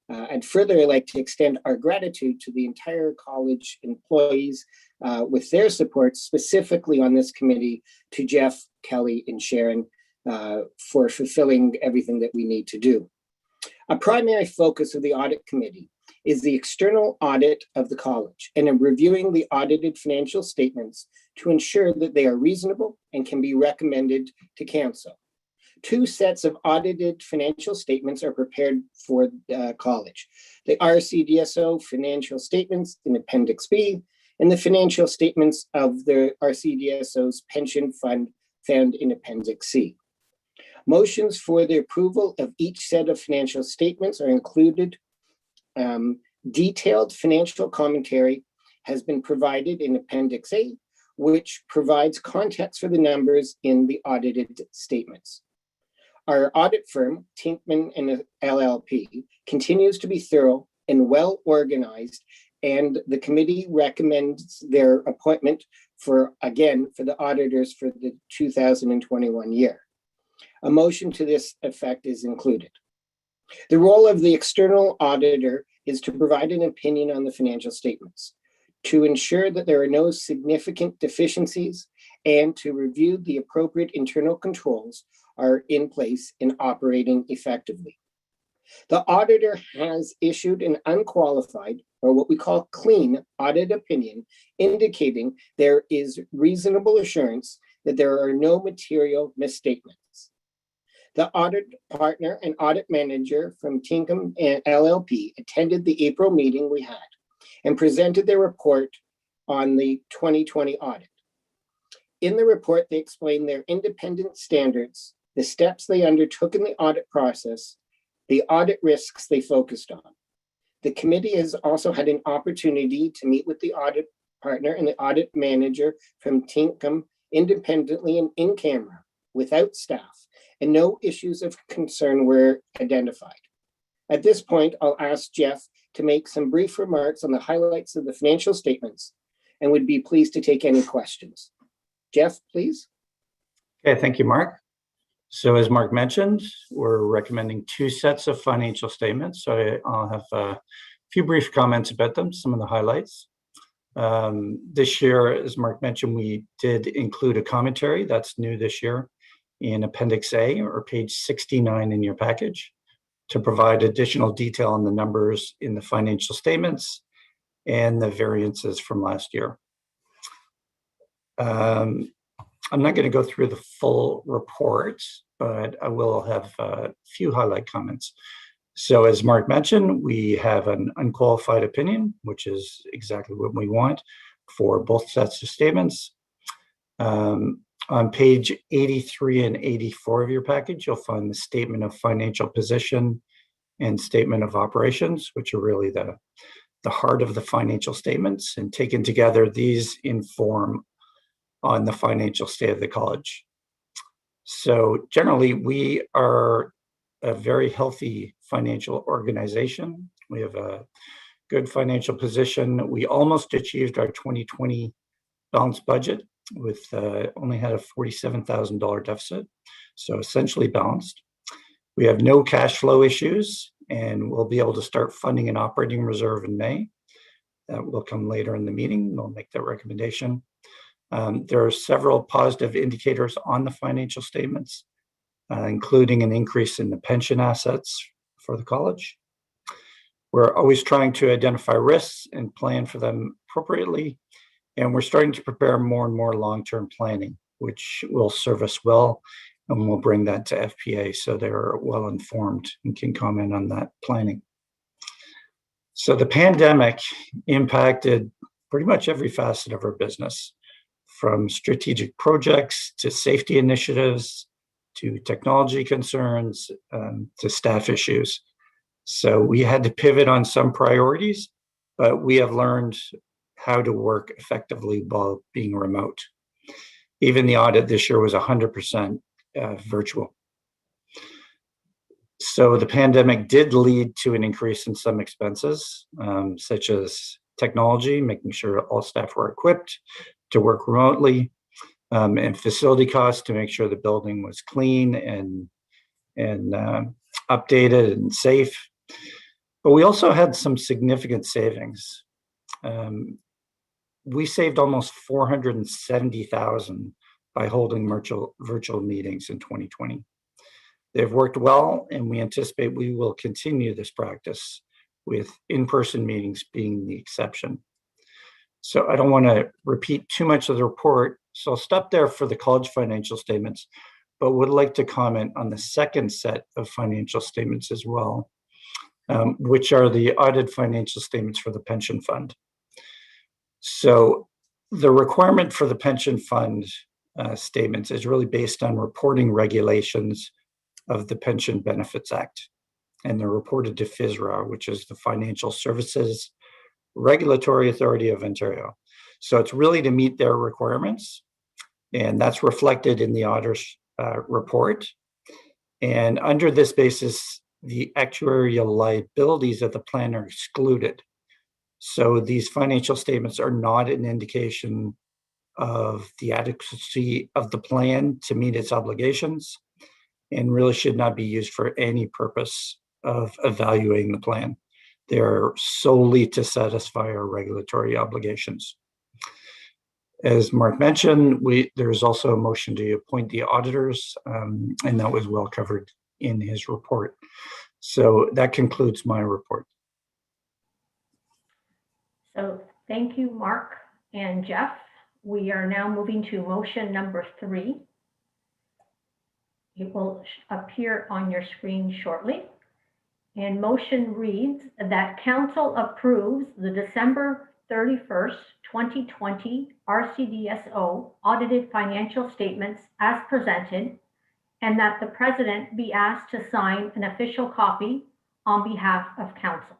I'd further like to extend our gratitude to the entire college employees with their support, specifically on this committee, to Jeff, Kelly, and Sharon for fulfilling everything that we need to do. A primary focus of the audit committee is the external audit of the college and in reviewing the audited financial statements to ensure that they are reasonable and can be recommended to council. 2 sets of audited financial statements are prepared for college. The RCDSO financial statements in Appendix B and the financial statements of the RCDSO's pension fund found in Appendix C. Motions for the approval of each set of financial statements are included. Detailed financial commentary has been provided in Appendix A, which provides context for the numbers in the audited statements. Our audit firm, Tinkham and LLP, continues to be thorough and well organized, and the committee recommends their appointment for the auditors for the 2021 year. A motion to this effect is included. The role of the external auditor is to provide an opinion on the financial statements, to ensure that there are no significant deficiencies, and to review the appropriate internal controls are in place and operating effectively. The auditor has issued an unqualified, or what we call clean, audit opinion, indicating there is reasonable assurance that there are no material misstatements. The audit partner and audit manager from Tinkham and LLP attended the April meeting we had and presented their report on the 2020 audit. In the report, they explained their independent standards, the steps they undertook in the audit process, the audit risks they focused on. The committee has also had an opportunity to meet with the audit partner and the audit manager from Tinkham independently and in camera without staff, and no issues of concern were identified. At this point, I'll ask Jeff to make some brief remarks on the highlights of the financial statements and would be pleased to take any questions. Jeff, please. Okay, thank you, Mark. So as Mark mentioned, we're recommending 2 sets of financial statements. So I'll have a few brief comments about them, some of the highlights. This year, as Mark mentioned, we did include a commentary that's new this year in Appendix A, or page 69 in your package, to provide additional detail on the numbers in the financial statements and the variances from last year. I'm not going to go through the full report, but I will have a few highlight comments. So as Mark mentioned, we have an unqualified opinion, which is exactly what we want for both sets of statements. On page 83 and 84 of your package, you'll find the statement of financial position and statement of operations, which are really the heart of the financial statements, and taken together, these inform on the financial state of the college. So generally, we are a very healthy financial organization. We have a good financial position. We almost achieved our 2020 balanced budget with only had a $47,000 deficit, so essentially balanced. We have no cash flow issues, and we'll be able to start funding an operating reserve in May. That will come later in the meeting. We'll make that recommendation. There are several positive indicators on the financial statements, including an increase in the pension assets for the college. We're always trying to identify risks and plan for them appropriately. And we're starting to prepare more and more long-term planning, which will serve us well. And we'll bring that to FPA so they're well informed and can comment on that planning. So the pandemic impacted pretty much every facet of our business, from strategic projects to safety initiatives, to technology concerns, to staff issues. So we had to pivot on some priorities, but we have learned how to work effectively while being remote. Even the audit this year was 100% virtual. So the pandemic did lead to an increase in some expenses, such as technology, making sure all staff were equipped to work remotely, and facility costs to make sure the building was clean and updated and safe. But we also had some significant savings. We saved almost $470,000 by holding virtual meetings in 2020. They've worked well, and we anticipate we will continue this practice, with in-person meetings being the exception. So I don't want to repeat too much of the report, so I'll stop there for the college financial statements, but would like to comment on the second set of financial statements as well, which are the audited financial statements for the pension fund. So the requirement for the pension fund statements is really based on reporting regulations of the Pension Benefits Act, and they're reported to FSRA, which is the Financial Services Regulatory Authority of Ontario. So it's really to meet their requirements, and that's reflected in the auditor's report. And under this basis, the actuarial liabilities of the plan are excluded. So these financial statements are not an indication of the adequacy of the plan to meet its obligations, and really should not be used for any purpose of evaluating the plan. They're solely to satisfy our regulatory obligations. As Mark mentioned, there's also a motion to appoint the auditors, and that was well covered in his report. So that concludes my report. So thank you, Mark and Jeff. We are now moving to motion number 3. It will appear on your screen shortly. And motion reads that Council approves the December 31st, 2020 RCDSO audited financial statements as presented, and that the President be asked to sign an official copy on behalf of Council.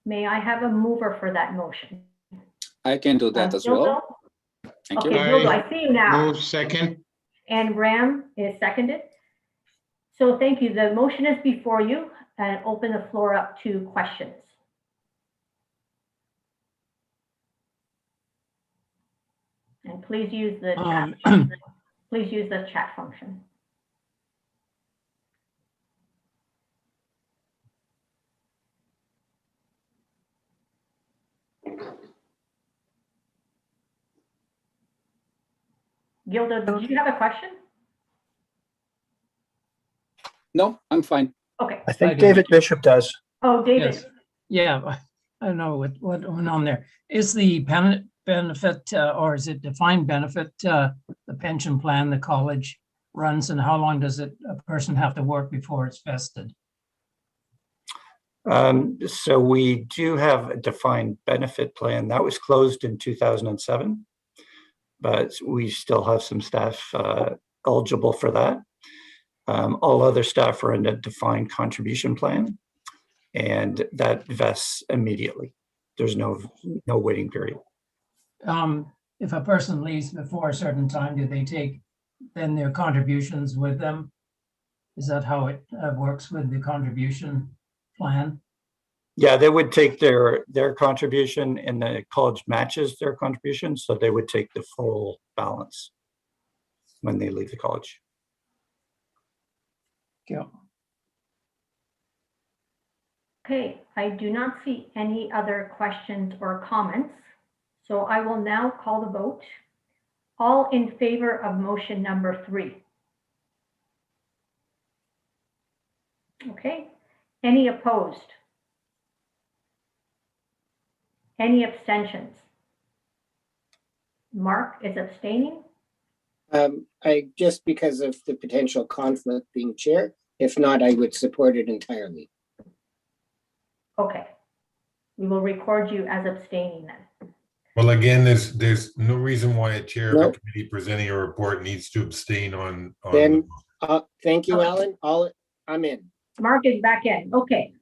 May I have a mover for that motion? I can do that as well. Thank you. Okay, Gildo, I see you now. Move second. And Graham is seconded. So thank you. The motion is before you, and open the floor up to questions. And please use the chat function. Please use the chat function. Gildo, did you have a question? No, I'm fine. Okay. I think David Bishop does. Oh, David. Yes. Yeah, I don't know what went on there. Is the benefit or is it defined benefit the pension plan the college runs, and how long does a person have to work before it's vested? So we do have a defined benefit plan that was closed in 2007, but we still have some staff eligible for that. All other staff are in a defined contribution plan, and that vests immediately. There's no waiting period. If a person leaves before a certain time, do they take then their contributions with them? Is that how it works with the contribution plan? Yeah, they would take their contribution, and the college matches their contribution, so they would take the full balance when they leave the college. Yeah. Okay, I do not see any other questions or comments, so I will now call the vote. All in favor of motion number 3? Okay, any opposed? Any abstentions? Mark is abstaining. I just because of the potential conflict being chair. If not, I would support it entirely. Okay, we will record you as abstaining then. Well, again, there's no reason why a chair of a Nope. committee presenting a report needs to abstain on. Then, thank you, Alan. I'm in. Mark is back in. Okay,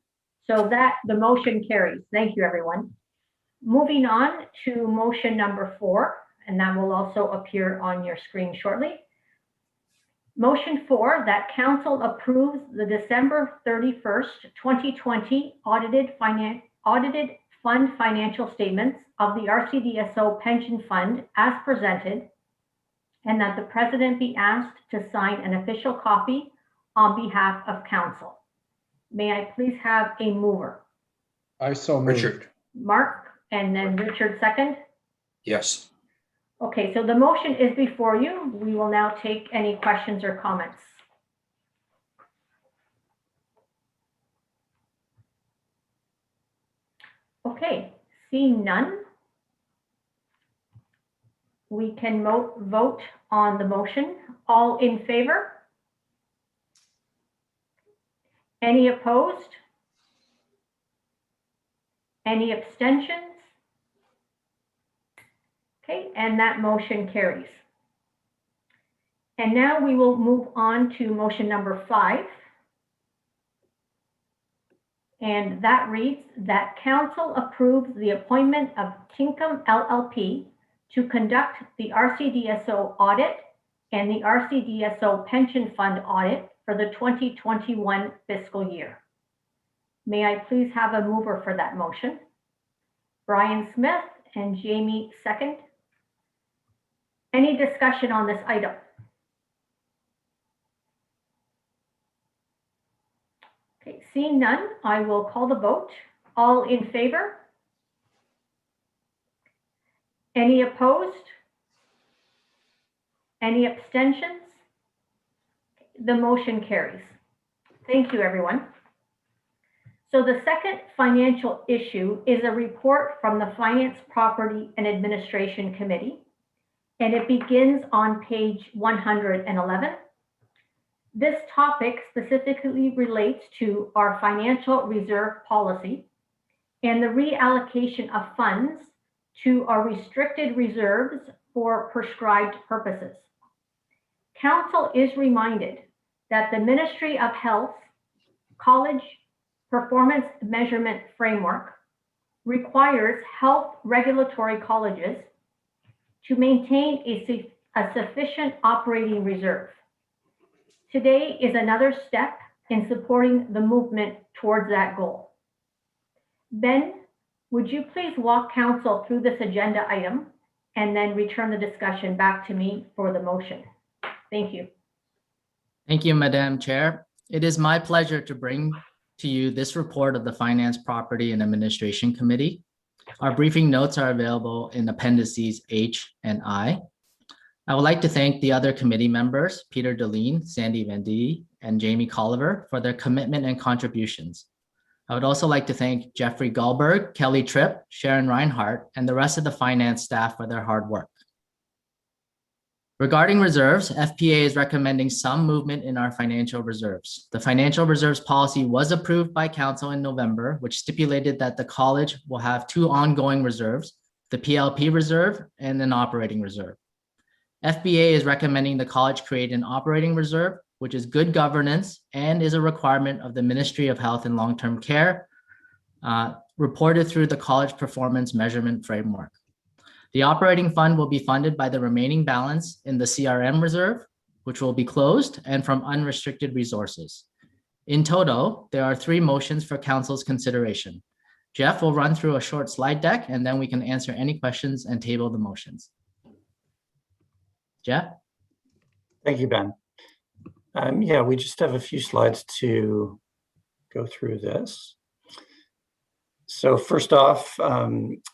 so that the motion carries. Thank you, everyone. Moving on to motion number 4, and that will also appear on your screen shortly. Motion 4, that council approves the December 31st, 2020 audited fund financial statements of the RCDSO pension fund as presented, and that the president be asked to sign an official copy on behalf of council. May I please have a mover? I so moved. Richard. Mark, and then Richard second. Yes. Okay, so the motion is before you. We will now take any questions or comments. Okay, seeing none, we can vote on the motion. All in favor? Any opposed? Any abstentions? Okay, and that motion carries. And now we will move on to motion number 5. And that reads that council approves the appointment of Tinkham LLP to conduct the RCDSO audit and the RCDSO pension fund audit for the 2021 fiscal year. May I please have a mover for that motion? Brian Smith and Jamie second. Any discussion on this item? Okay, seeing none, I will call the vote. All in favor? Any opposed? Any abstentions? The motion carries. Thank you, everyone. So the second financial issue is a report from the Finance, Property, and Administration Committee, and it begins on page 111. This topic specifically relates to our financial reserve policy and the reallocation of funds to our restricted reserves for prescribed purposes. Council is reminded that the Ministry of Health College Performance Measurement Framework requires health regulatory colleges to maintain a sufficient operating reserve. Today is another step in supporting the movement towards that goal. Ben, would you please walk council through this agenda item and then return the discussion back to me for the motion? Thank you. Thank you, Madam Chair. It is my pleasure to bring to you this report of the Finance, Property, and Administration Committee. Our briefing notes are available in appendices H and I. I would like to thank the other committee members, Peter Deline, Sandy Van Dee, and Jamie Colliver, for their commitment and contributions. I would also like to thank Jeffrey Goldberg, Kelly Tripp, Sharon Reinhart, and the rest of the finance staff for their hard work. Regarding reserves, FPA is recommending some movement in our financial reserves. The financial reserves policy was approved by council in November, which stipulated that the college will have 2 ongoing reserves, the PLP reserve and an operating reserve. FBA is recommending the college create an operating reserve, which is good governance and is a requirement of the Ministry of Health and Long-Term Care, reported through the College Performance Measurement Framework. The operating fund will be funded by the remaining balance in the CRM reserve, which will be closed, and from unrestricted resources. In total, there are 3 motions for council's consideration. Jeff will run through a short slide deck, and then we can answer any questions and table the motions. Jeff? Thank you, Ben. Yeah, we just have a few slides to go through this. So first off,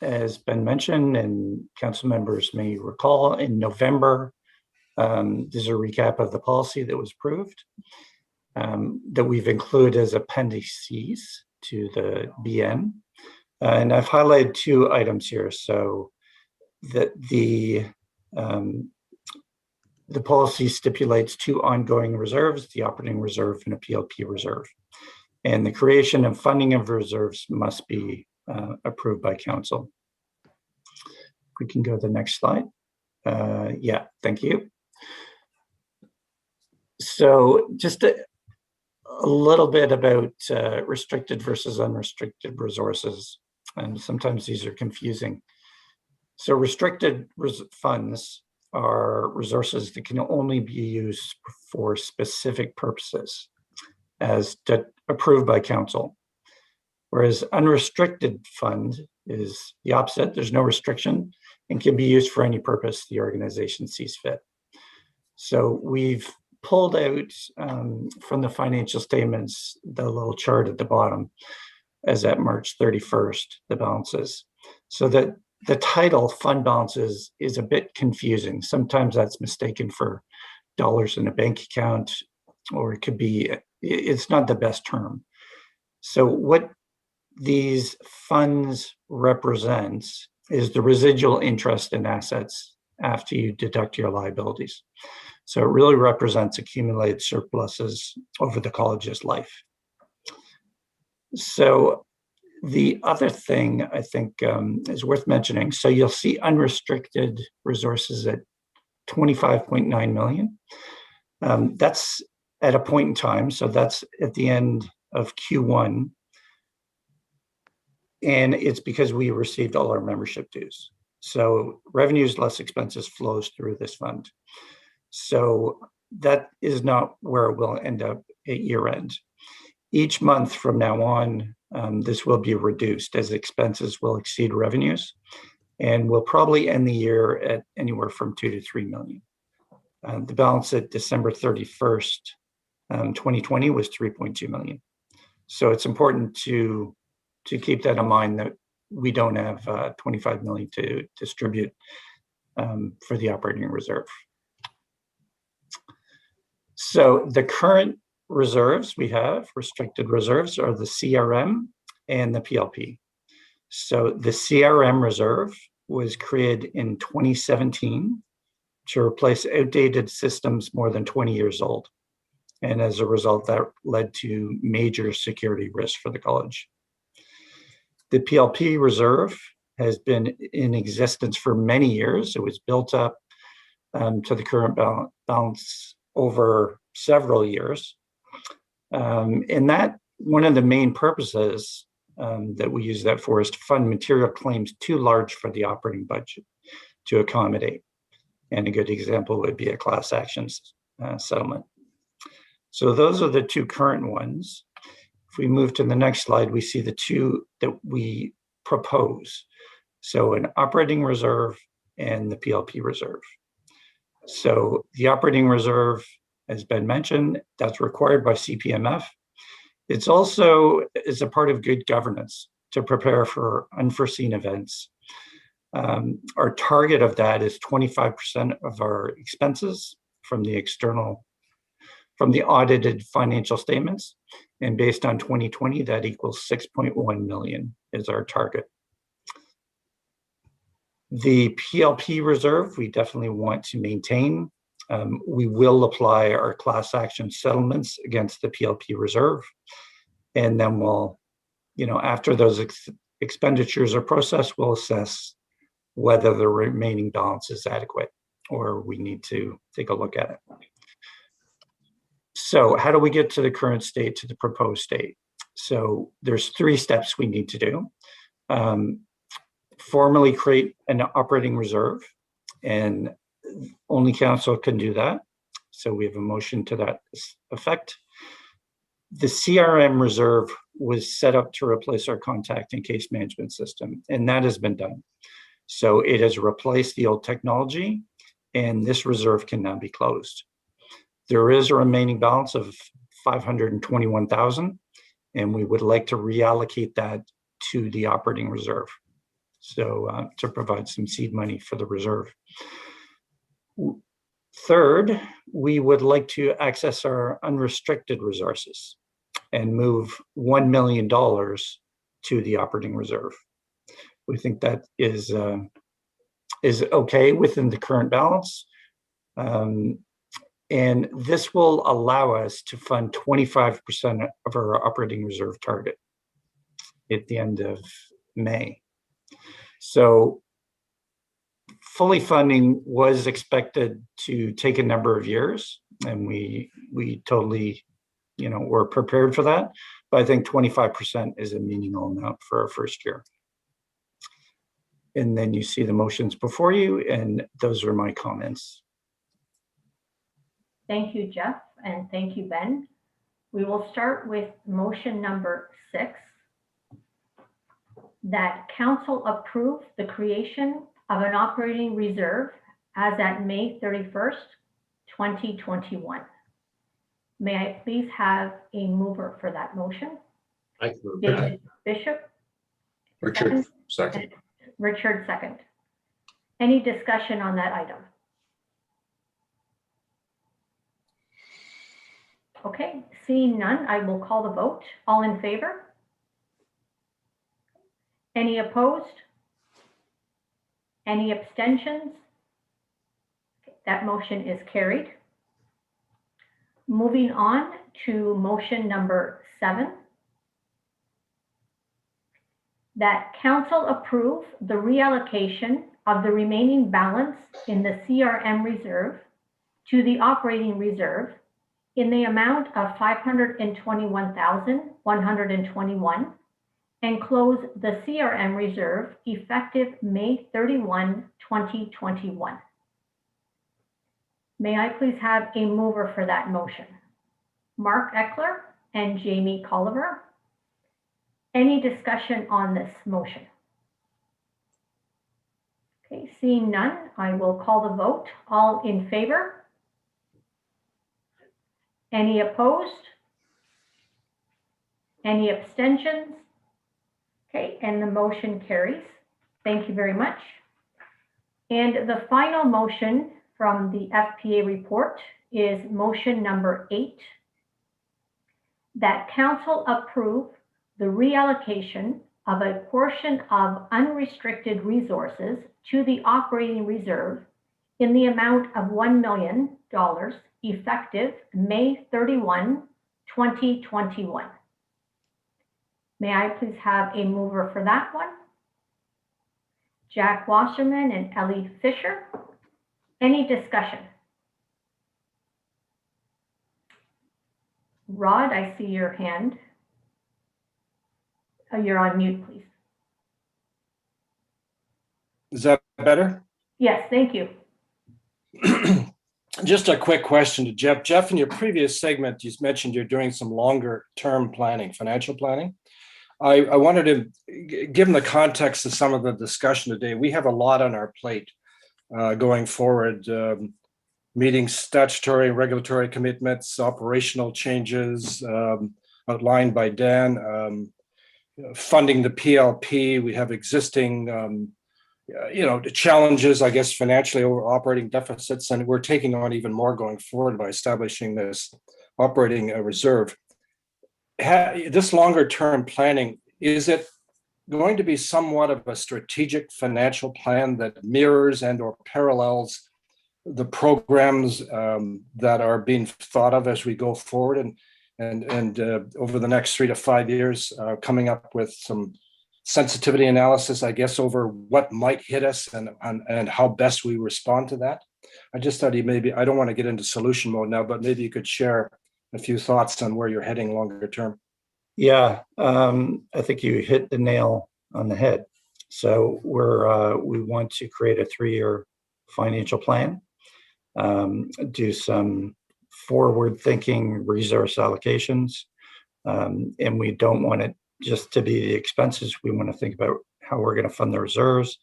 as been mentioned, and council members may recall, in November, this is a recap of the policy that was approved, that we've included as appendices to the BN. And I've highlighted two items here. So that the policy stipulates two ongoing reserves, the operating reserve and a PLP reserve. And the creation and funding of reserves must be approved by council. We can go to the next slide. Yeah, thank you. So just a little bit about restricted versus unrestricted resources. And sometimes these are confusing. So restricted funds are resources that can only be used for specific purposes as approved by council. Whereas unrestricted fund is the opposite. There's no restriction and can be used for any purpose the organization sees fit. So we've pulled out from the financial statements, the little chart at the bottom as at March 31st, the balances. So that the title fund balances is a bit confusing. Sometimes that's mistaken for dollars in a bank account, or it could be, it's not the best term. So what these funds represent is the residual interest in assets after you deduct your liabilities. So it really represents accumulated surpluses over the college's life. So the other thing I think is worth mentioning, so you'll see unrestricted resources at 25.9 million. That's at a point in time, so that's at the end of Q1. And it's because we received all our membership dues. So revenues less expenses flows through this fund. So that is not where it will end up at year end. Each month from now on, this will be reduced as expenses will exceed revenues, and we'll probably end the year at anywhere from 2 to 3 million. The balance at December 31st, 2020 was 3.2 million. So it's important to keep that in mind, that we don't have 25 million to distribute for the operating reserve. So the current reserves we have, restricted reserves, are the CRM and the PLP. So the CRM reserve was created in 2017 to replace outdated systems more than 20 years old. And as a result, that led to major security risks for the college. The PLP reserve has been in existence for many years. It was built up to the current balance over several years. And that one of the main purposes that we use that for is to fund material claims too large for the operating budget to accommodate. And a good example would be a class actions settlement. So those are the two current ones. If we move to the next slide, we see the two that we propose. So an operating reserve and the PLP reserve. So the operating reserve has been mentioned, that's required by Cpmf. It's also is a part of good governance to prepare for unforeseen events. Our target of that is 25% of our expenses from the audited financial statements. And based on 2020, that equals 6.1 million is our target. The PLP reserve, we definitely want to maintain. We will apply our class action settlements against the PLP reserve. And then we'll, after those expenditures are processed, we'll assess whether the remaining balance is adequate or we need to take a look at it. So how do we get to the current state, to the proposed state? So there's 3 steps we need to do. Formally create an operating reserve, and only council can do that. So we have a motion to that effect. The CRM reserve was set up to replace our contact and case management system, and that has been done. So it has replaced the old technology, and this reserve can now be closed. There is a remaining balance of 521,000, and we would like to reallocate that to the operating reserve. So to provide some seed money for the reserve. Third, we would like to access our unrestricted resources and move $1 million to the operating reserve. We think that is okay within the current balance. And this will allow us to fund 25% of our operating reserve target at the end of May. So fully funding was expected to take a number of years, and we totally, we're prepared for that. But I think 25% is a meaningful amount for our first year. And then you see the motions before you, and those are my comments. Thank you, Jeff, and thank you, Ben. We will start with motion number 6, that council approve the creation of an operating reserve as at May 31st, 2021. May I please have a mover for that motion? I can move David that. Bishop. Richard, second. Richard, second. Any discussion on that item? Okay, seeing none, I will call the vote. All in favor? Any opposed? Any abstentions? That motion is carried. Moving on to motion number 7, that council approve the reallocation of the remaining balance in the CRM reserve to the operating reserve in the amount of $521,121 and close the CRM reserve effective May 31, 2021. May I please have a mover for that motion? Mark Eckler and Jamie Colliver. Any discussion on this motion? Okay, seeing none, I will call the vote. All in favor? Any opposed? Any abstentions? Okay, and the motion carries. Thank you very much. And the final motion from the FPA report is motion number 8, that council approve the reallocation of a portion of unrestricted resources to the operating reserve in the amount of $1 million effective May 31, 2021. May I please have a mover for that one? Jack Wasserman and Ellie Fisher. Any discussion? Rod, I see your hand. Oh, you're on mute, please. Is that better? Yes, thank you. Just a quick question to Jeff. Jeff, in your previous segment, you mentioned you're doing some longer term planning, financial planning. I wanted to, given the context of some of the discussion today, we have a lot on our plate going forward, meeting statutory and regulatory commitments, operational changes outlined by Dan, funding the PLP. We have existing the challenges, I guess, financially over operating deficits, and we're taking on even more going forward by establishing this operating reserve. This longer term planning, is it going to be somewhat of a strategic financial plan that mirrors and or parallels the programs that are being thought of as we go forward and over the next 3 to 5 years, coming up with some sensitivity analysis, I guess, over what might hit us and how best we respond to that? I just thought maybe, I don't want to get into solution mode now, but maybe you could share a few thoughts on where you're heading longer term. Yeah, I think you hit the nail on the head. So we want to create a 3-year financial plan, do some forward-thinking resource allocations, and we don't want it just to be the expenses. We want to think about how we're going to fund the reserves,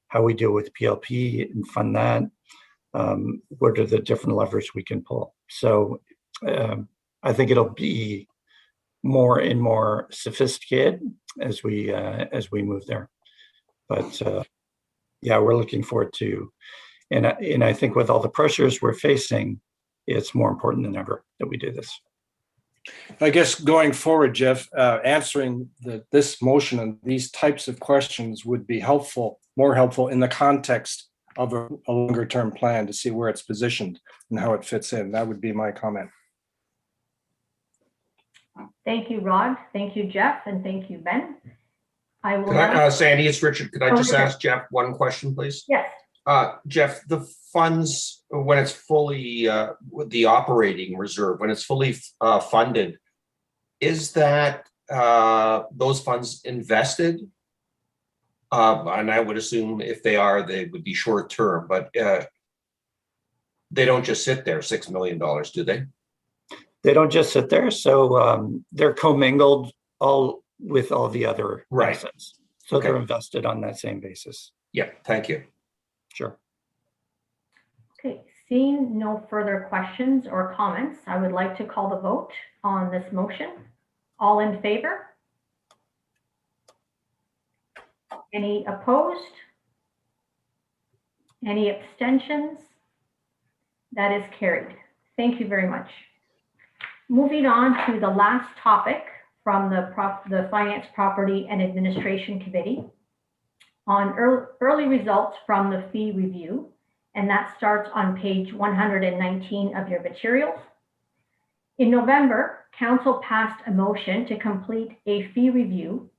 how we deal with PLP and fund that. What are the different levers we can pull? So I think it'll be more and more sophisticated as we move there. But yeah, we're looking forward to, and I think with all the pressures we're facing, it's more important than ever that we do this. I guess going forward, Jeff, answering this motion and these types of questions would be helpful, more helpful in the context of a longer term plan to see where it's positioned and how it fits in. That would be my comment. Thank you, Rod. Thank you, Jeff, and thank you, Ben. I will. Sandy, it's Richard. Could I just ask Jeff one question, please? Yes. Jeff, the funds, when it's fully, with the operating reserve, when it's fully funded, is that those funds invested? And I would assume if they are, they would be short term, but they don't just sit there, $6 million, do they? They don't just sit there. So they're commingled all with all the other assets. So they're invested on that same basis. Yeah, thank you. Sure. Okay, seeing no further questions or comments, I would like to call the vote on this motion. All in favor? Any opposed? Any abstentions? That is carried. Thank you very much. Moving on to the last topic from the Finance, Property, and Administration Committee on early results from the fee review, and that starts on page 119 of your materials. In November, Council passed a motion to complete a fee review,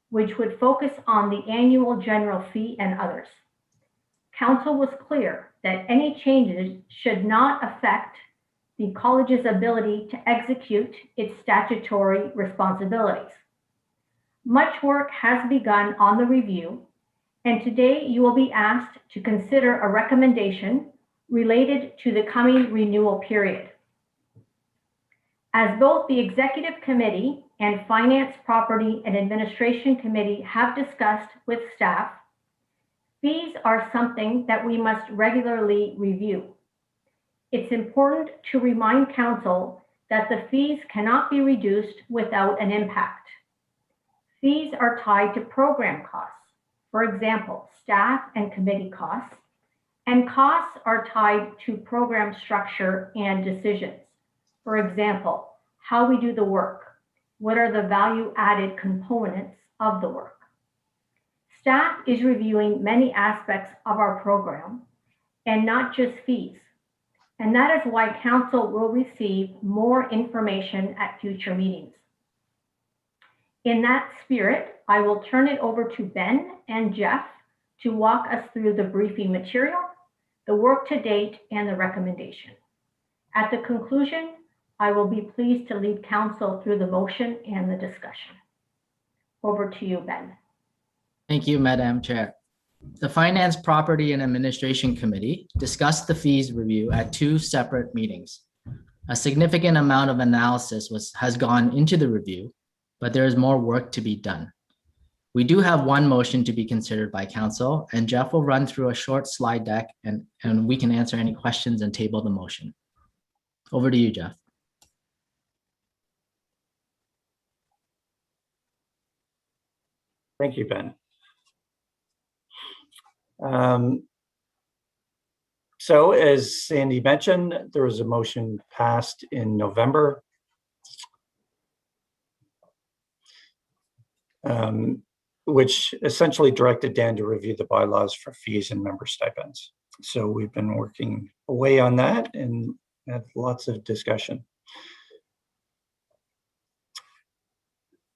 which would focus on the annual general fee and others. Council was clear that any changes should not affect the college's ability to execute its statutory responsibilities. Much work has begun on the review, and today you will be asked to consider a recommendation related to the coming renewal period. As both the Executive Committee and Finance, Property, and Administration Committee have discussed with staff, fees are something that we must regularly review. It's important to remind Council that the fees cannot be reduced without an impact. Fees are tied to program costs, for example, staff and committee costs, and costs are tied to program structure and decisions. For example, how we do the work, what are the value-added components of the work. Staff is reviewing many aspects of our program and not just fees. And that is why Council will receive more information at future meetings. In that spirit, I will turn it over to Ben and Jeff to walk us through the briefing material, the work to date, and the recommendation. At the conclusion, I will be pleased to lead Council through the motion and the discussion. Over to you, Ben. Thank you, Madam Chair. The Finance, Property, and Administration Committee discussed the fees review at 2 separate meetings. A significant amount of analysis has gone into the review, but there is more work to be done. We do have one motion to be considered by Council, and Jeff will run through a short slide deck and we can answer any questions and table the motion. Over to you, Jeff. Thank you, Ben. So as Sandy mentioned, there was a motion passed in November which essentially directed Dan to review the bylaws for fees and member stipends. So we've been working away on that and had lots of discussion.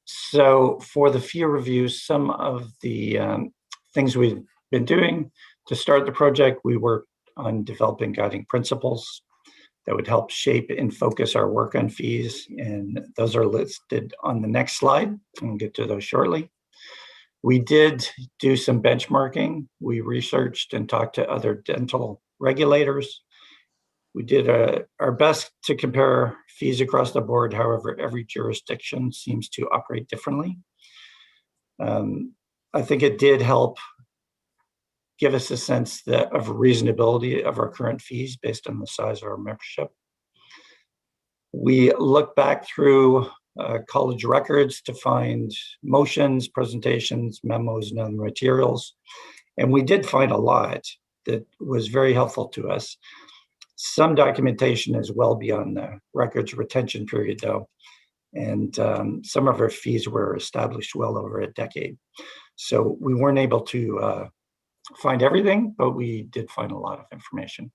So for the fee review, some of the things we've been doing to start the project, we worked on developing guiding principles that would help shape and focus our work on fees. And those are listed on the next slide. We'll get to those shortly. We did do some benchmarking. We researched and talked to other dental regulators. We did our best to compare fees across the board. However, every jurisdiction seems to operate differently. I think it did help give us a sense of reasonability of our current fees based on the size of our membership. We looked back through college records to find motions, presentations, memos, and other materials. And we did find a lot that was very helpful to us. Some documentation is well beyond the records retention period, though. And some of our fees were established well over a decade. So we weren't able to find everything, but we did find a lot of information.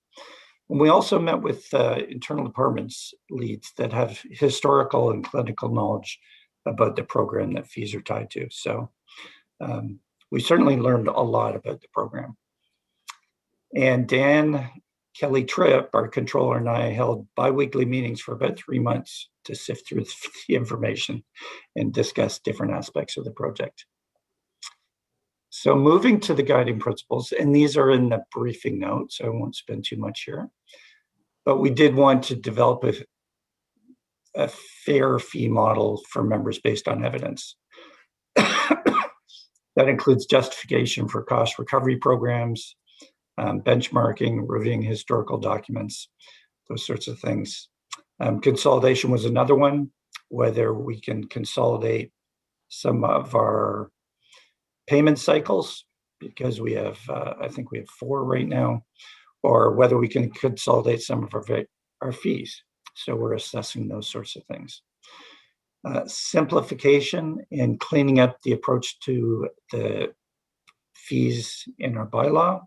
And we also met with internal departments leads that have historical and clinical knowledge about the program that fees are tied to. So we certainly learned a lot about the program. And Dan Kelly Tripp, our controller, and I held biweekly meetings for about 3 months to sift through the information and discuss different aspects of the project. So moving to the guiding principles, and these are in the briefing notes, so I won't spend too much here, but we did want to develop a fair fee model for members based on evidence. That includes justification for cost recovery programs, benchmarking, reviewing historical documents, those sorts of things. Consolidation was another one, whether we can consolidate some of our payment cycles, because we have, I think we have 4 right now, or whether we can consolidate some of our fees. So we're assessing those sorts of things. Simplification and cleaning up the approach to the fees in our bylaw,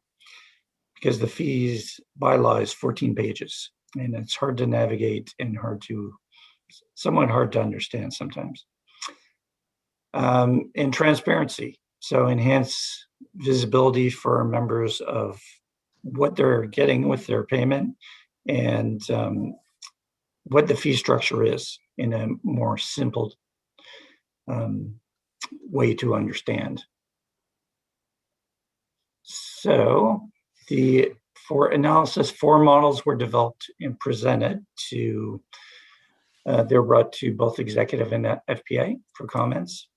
because the fees bylaw is 14 pages and it's hard to navigate and somewhat hard to understand sometimes. And transparency. So enhance visibility for our members of what they're getting with their payment and what the fee structure is in a more simple way to understand. So for analysis, 4 models were developed and presented to, they're brought to both executive and FPA for comments.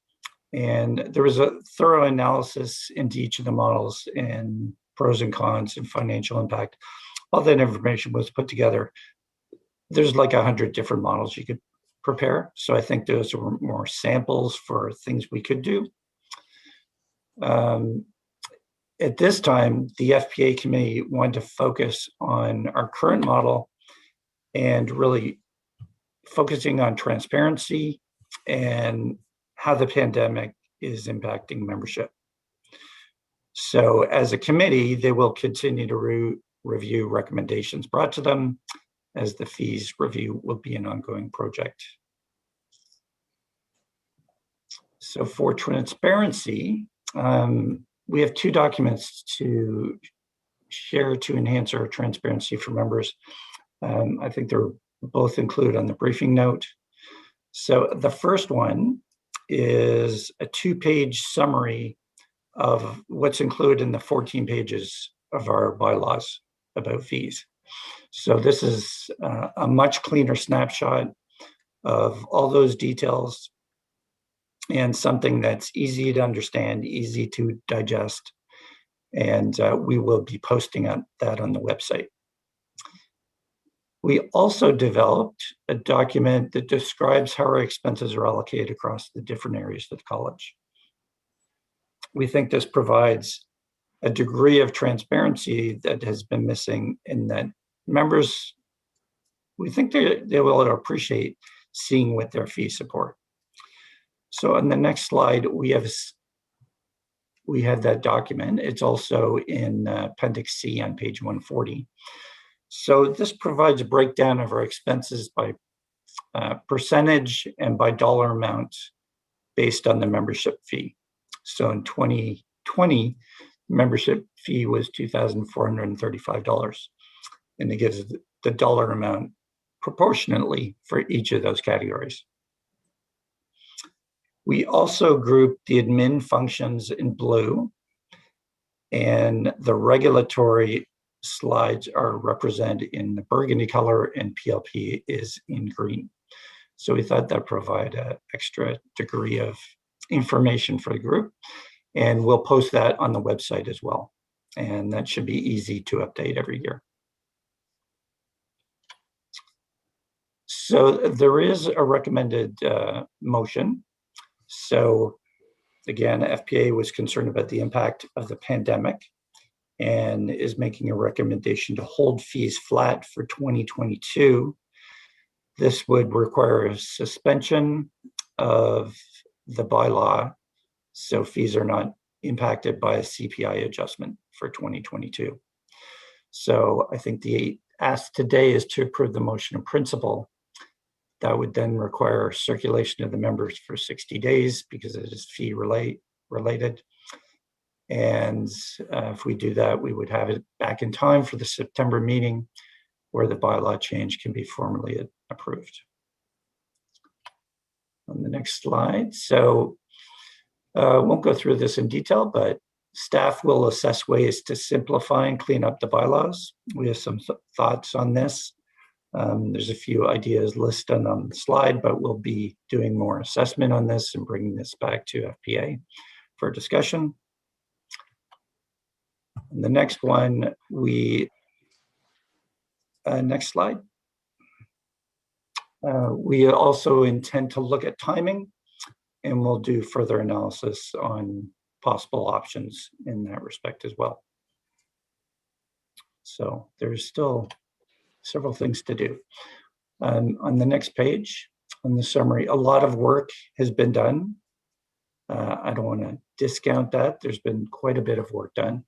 And there was a thorough analysis into each of the models and pros and cons and financial impact. All that information was put together. There's like 100 different models you could prepare. So I think those were more samples for things we could do. At this time, the FPA committee wanted to focus on our current model and really focusing on transparency and how the pandemic is impacting membership. So as a committee, they will continue to review recommendations brought to them, as the fees review will be an ongoing project. So for transparency, we have 2 documents to share to enhance our transparency for members. I think they're both included on the briefing note. So the first one is a 2-page summary of what's included in the 14 pages of our bylaws about fees. So this is a much cleaner snapshot of all those details and something that's easy to understand, easy to digest. And we will be posting that on the website. We also developed a document that describes how our expenses are allocated across the different areas of the college. We think this provides a degree of transparency that has been missing, in that members, we think they will appreciate seeing what their fees support. So on the next slide, we have that document. It's also in Appendix C on page 140. So this provides a breakdown of our expenses by percentage and by dollar amount based on the membership fee. So in 2020, membership fee was $2,435, and it gives the dollar amount proportionately for each of those categories. We also grouped the admin functions in blue, and the regulatory slides are represented in the burgundy color, and PLP is in green. So we thought that provide an extra degree of information for the group, and we'll post that on the website as well. And that should be easy to update every year. So there is a recommended motion. So again, FPA was concerned about the impact of the pandemic and is making a recommendation to hold fees flat for 2022. This would require a suspension of the bylaw, so fees are not impacted by a CPI adjustment for 2022. So I think the ask today is to approve the motion in principle. That would then require circulation of the members for 60 days because it is fee related. And if we do that, we would have it back in time for the September meeting where the bylaw change can be formally approved. On the next slide. So won't go through this in detail, but staff will assess ways to simplify and clean up the bylaws. We have some thoughts on this. There's a few ideas listed on the slide, but we'll be doing more assessment on this and bringing this back to FPA for discussion. And the next one, next slide. We also intend to look at timing, and we'll do further analysis on possible options in that respect as well. So there's still several things to do. On the next page, on the summary, a lot of work has been done. I don't want to discount that. There's been quite a bit of work done,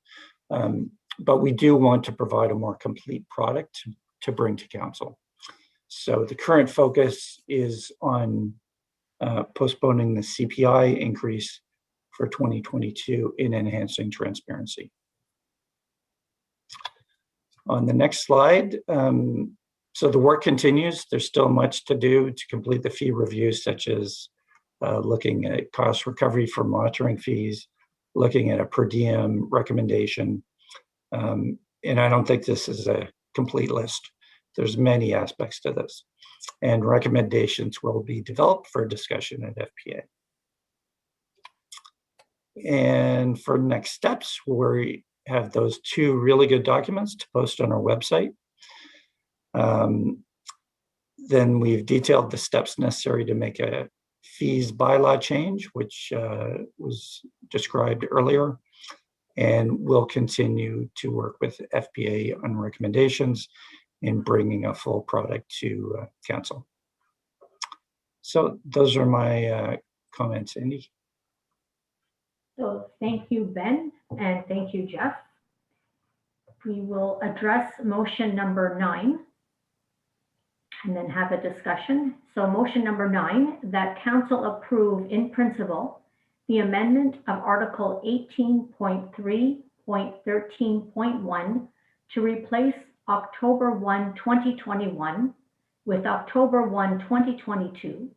but we do want to provide a more complete product to bring to council. So the current focus is on postponing the CPI increase for 2022 in enhancing transparency. On the next slide, so the work continues. There's still much to do to complete the fee reviews, such as looking at cost recovery for monitoring fees, looking at a per diem recommendation. And I don't think this is a complete list. There's many aspects to this, and recommendations will be developed for discussion at FPA. And for next steps, we have those two really good documents to post on our website. Then we've detailed the steps necessary to make a fees bylaw change, which was described earlier. And we'll continue to work with FPA on recommendations in bringing a full product to council. So those are my comments, Andy. So thank you, Ben, and thank you, Jeff. We will address motion number 9 and then have a discussion. So motion number 9, that council approve in principle the amendment of Article 18.3.13.1 to replace October 1, 2021 with October 1, 2022,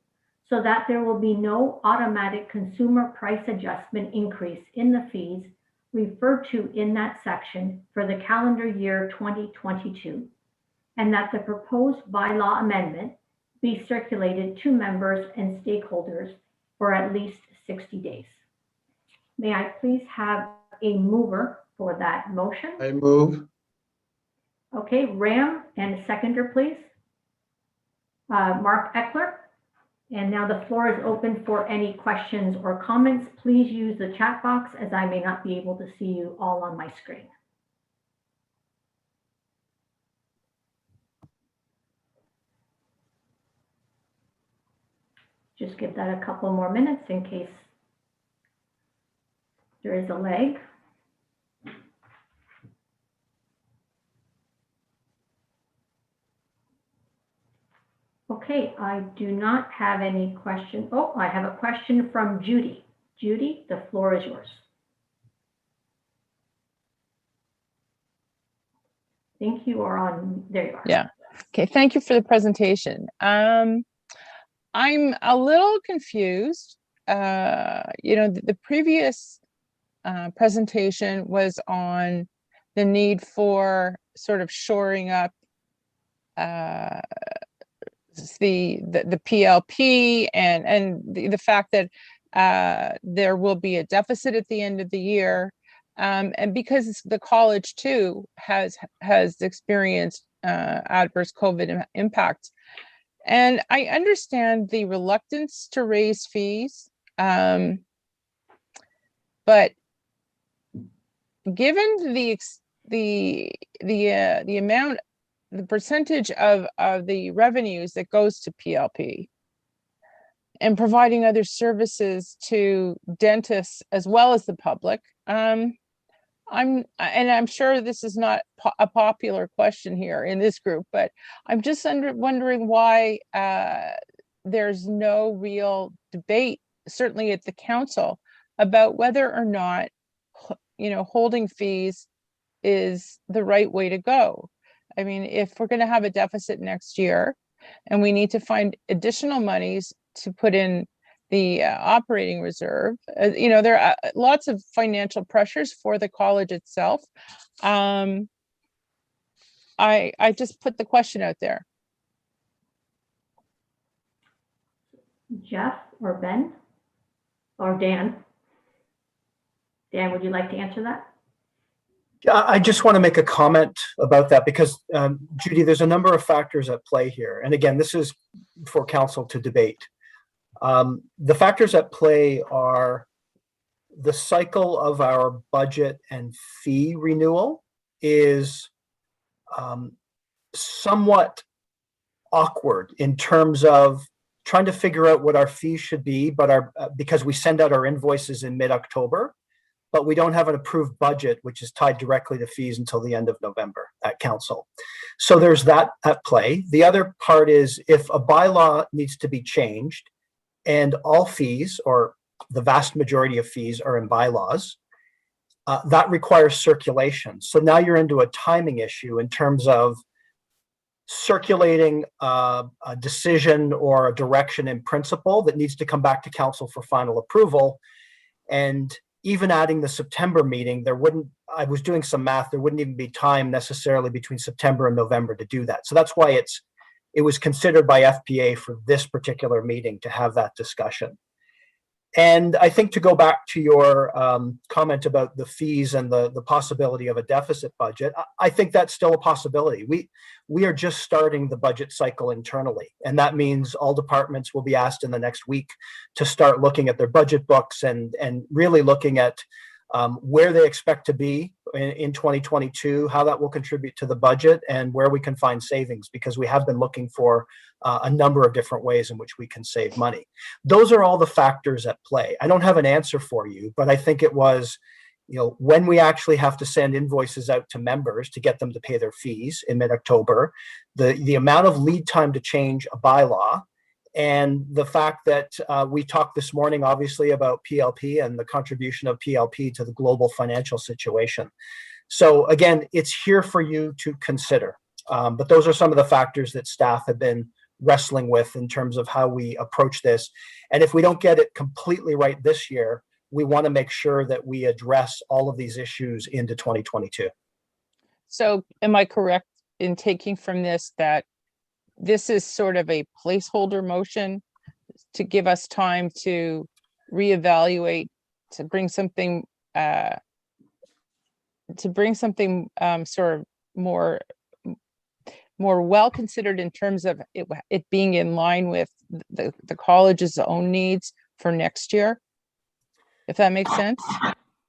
so that there will be no automatic consumer price adjustment increase in the fees referred to in that section for the calendar year 2022, and that the proposed bylaw amendment be circulated to members and stakeholders for at least 60 days. May I please have a mover for that motion? I move. Okay, Ram, and a seconder, please. Mark Eckler. And now the floor is open for any questions or comments. Please use the chat box, as I may not be able to see you all on my screen. Just give that a couple more minutes in case there is a lag. Okay, I do not have any questions. Oh, I have a question from Judy. Judy, the floor is yours. I think you are on, there you are. Yeah. Okay, thank you for the presentation. I'm a little confused. The previous presentation was on the need for sort of shoring up the PLP and the fact that there will be a deficit at the end of the year, and because the college too has experienced adverse COVID impacts. And I understand the reluctance to raise fees. But given the amount, the percentage of the revenues that goes to PLP and providing other services to dentists as well as the public, I'm sure this is not a popular question here in this group, but I'm just wondering why there's no real debate, certainly at the council, about whether or not, holding fees is the right way to go. I mean, if we're going to have a deficit next year and we need to find additional monies to put in the operating reserve, there are lots of financial pressures for the college itself. I just put the question out there. Jeff or Ben or Dan? Dan, would you like to answer that? I just want to make a comment about that because, Judy, there's a number of factors at play here. And again, this is for council to debate. The factors at play are the cycle of our budget and fee renewal is somewhat awkward in terms of trying to figure out what our fees should be, but because we send out our invoices in mid-October, but we don't have an approved budget, which is tied directly to fees until the end of November at council. So there's that at play. The other part is if a bylaw needs to be changed and all fees or the vast majority of fees are in bylaws, that requires circulation. So now you're into a timing issue in terms of circulating a decision or a direction in principle that needs to come back to council for final approval. And even adding the September meeting, I was doing some math, there wouldn't even be time necessarily between September and November to do that. So that's why it was considered by FPA for this particular meeting to have that discussion. And I think to go back to your comment about the fees and the possibility of a deficit budget, I think that's still a possibility. We are just starting the budget cycle internally, and that means all departments will be asked in the next week to start looking at their budget books and really looking at where they expect to be in 2022, how that will contribute to the budget, and where we can find savings, because we have been looking for a number of different ways in which we can save money. Those are all the factors at play. I don't have an answer for you, but I think it was, when we actually have to send invoices out to members to get them to pay their fees in mid-October, the amount of lead time to change a bylaw, and the fact that we talked this morning, obviously, about PLP and the contribution of PLP to the global financial situation. So again, it's here for you to consider. But those are some of the factors that staff have been wrestling with in terms of how we approach this. And if we don't get it completely right this year, we want to make sure that we address all of these issues into 2022. So am I correct in taking from this that this is sort of a placeholder motion to give us time to reevaluate, to bring something sort of more well considered in terms of it being in line with the college's own needs for next year, if that makes sense?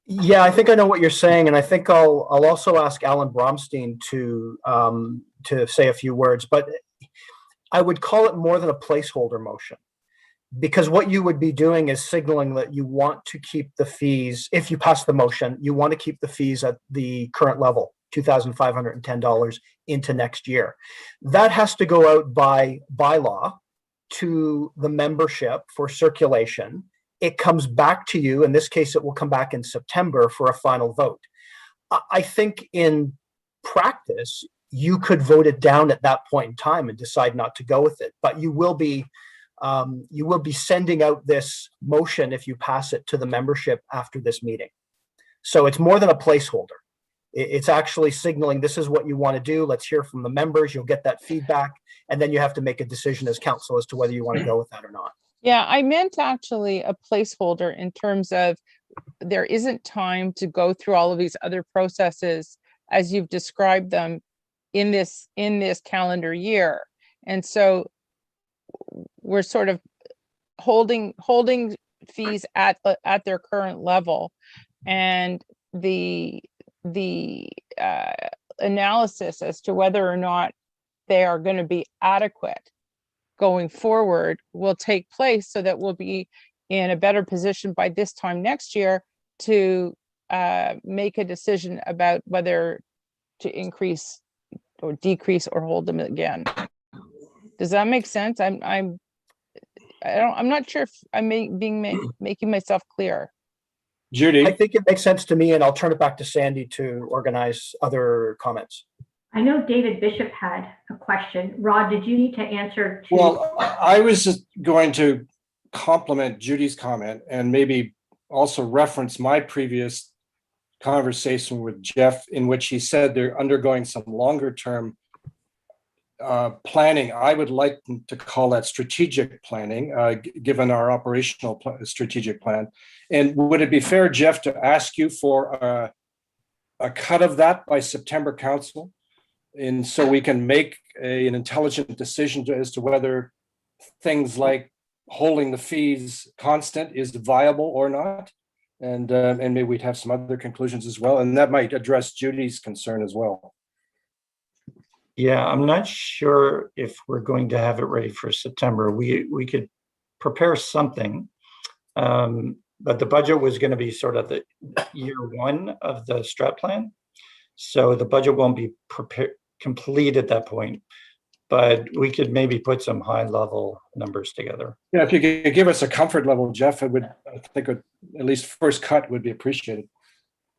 Yeah, I think I know what you're saying, and I think I'll also ask Alan Bromstein to say a few words, but I would call it more than a placeholder motion, because what you would be doing is signaling that you want to keep the fees. If you pass the motion, you want to keep the fees at the current level, $2,510 into next year. That has to go out by bylaw to the membership for circulation. It comes back to you. In this case, it will come back in September for a final vote. I think in practice, you could vote it down at that point in time and decide not to go with it. But you will be sending out this motion if you pass it to the membership after this meeting. So it's more than a placeholder. It's actually signaling this is what you want to do. Let's hear from the members. You'll get that feedback, and then you have to make a decision as council as to whether you want to go with that or not. Yeah, I meant actually a placeholder in terms of there isn't time to go through all of these other processes as you've described them in this calendar year. And so we're sort of holding fees at their current level, and the analysis as to whether or not they are going to be adequate going forward will take place, so that we'll be in a better position by this time next year to make a decision about whether to increase or decrease or hold them again. Does that make sense? I'm not sure if I'm making myself clear. Judy? I think it makes sense to me, and I'll turn it back to Sandy to organize other comments. I know David Bishop had a question. Rod, did you need to answer? Well, I was just going to compliment Judy's comment and maybe also reference my previous conversation with Jeff, in which he said they're undergoing some longer term planning. I would like to call that strategic planning, given our operational strategic plan. And would it be fair, Jeff, to ask you for a cut of that by September Council? And so we can make an intelligent decision as to whether things like holding the fees constant is viable or not. And maybe we'd have some other conclusions as well. And that might address Judy's concern as well. Yeah, I'm not sure if we're going to have it ready for September. We could prepare something, but the budget was going to be sort of the year one of the strat plan. So the budget won't be complete at that point, but we could maybe put some high level numbers together. Yeah, if you could give us a comfort level, Jeff, I think at least first cut would be appreciated.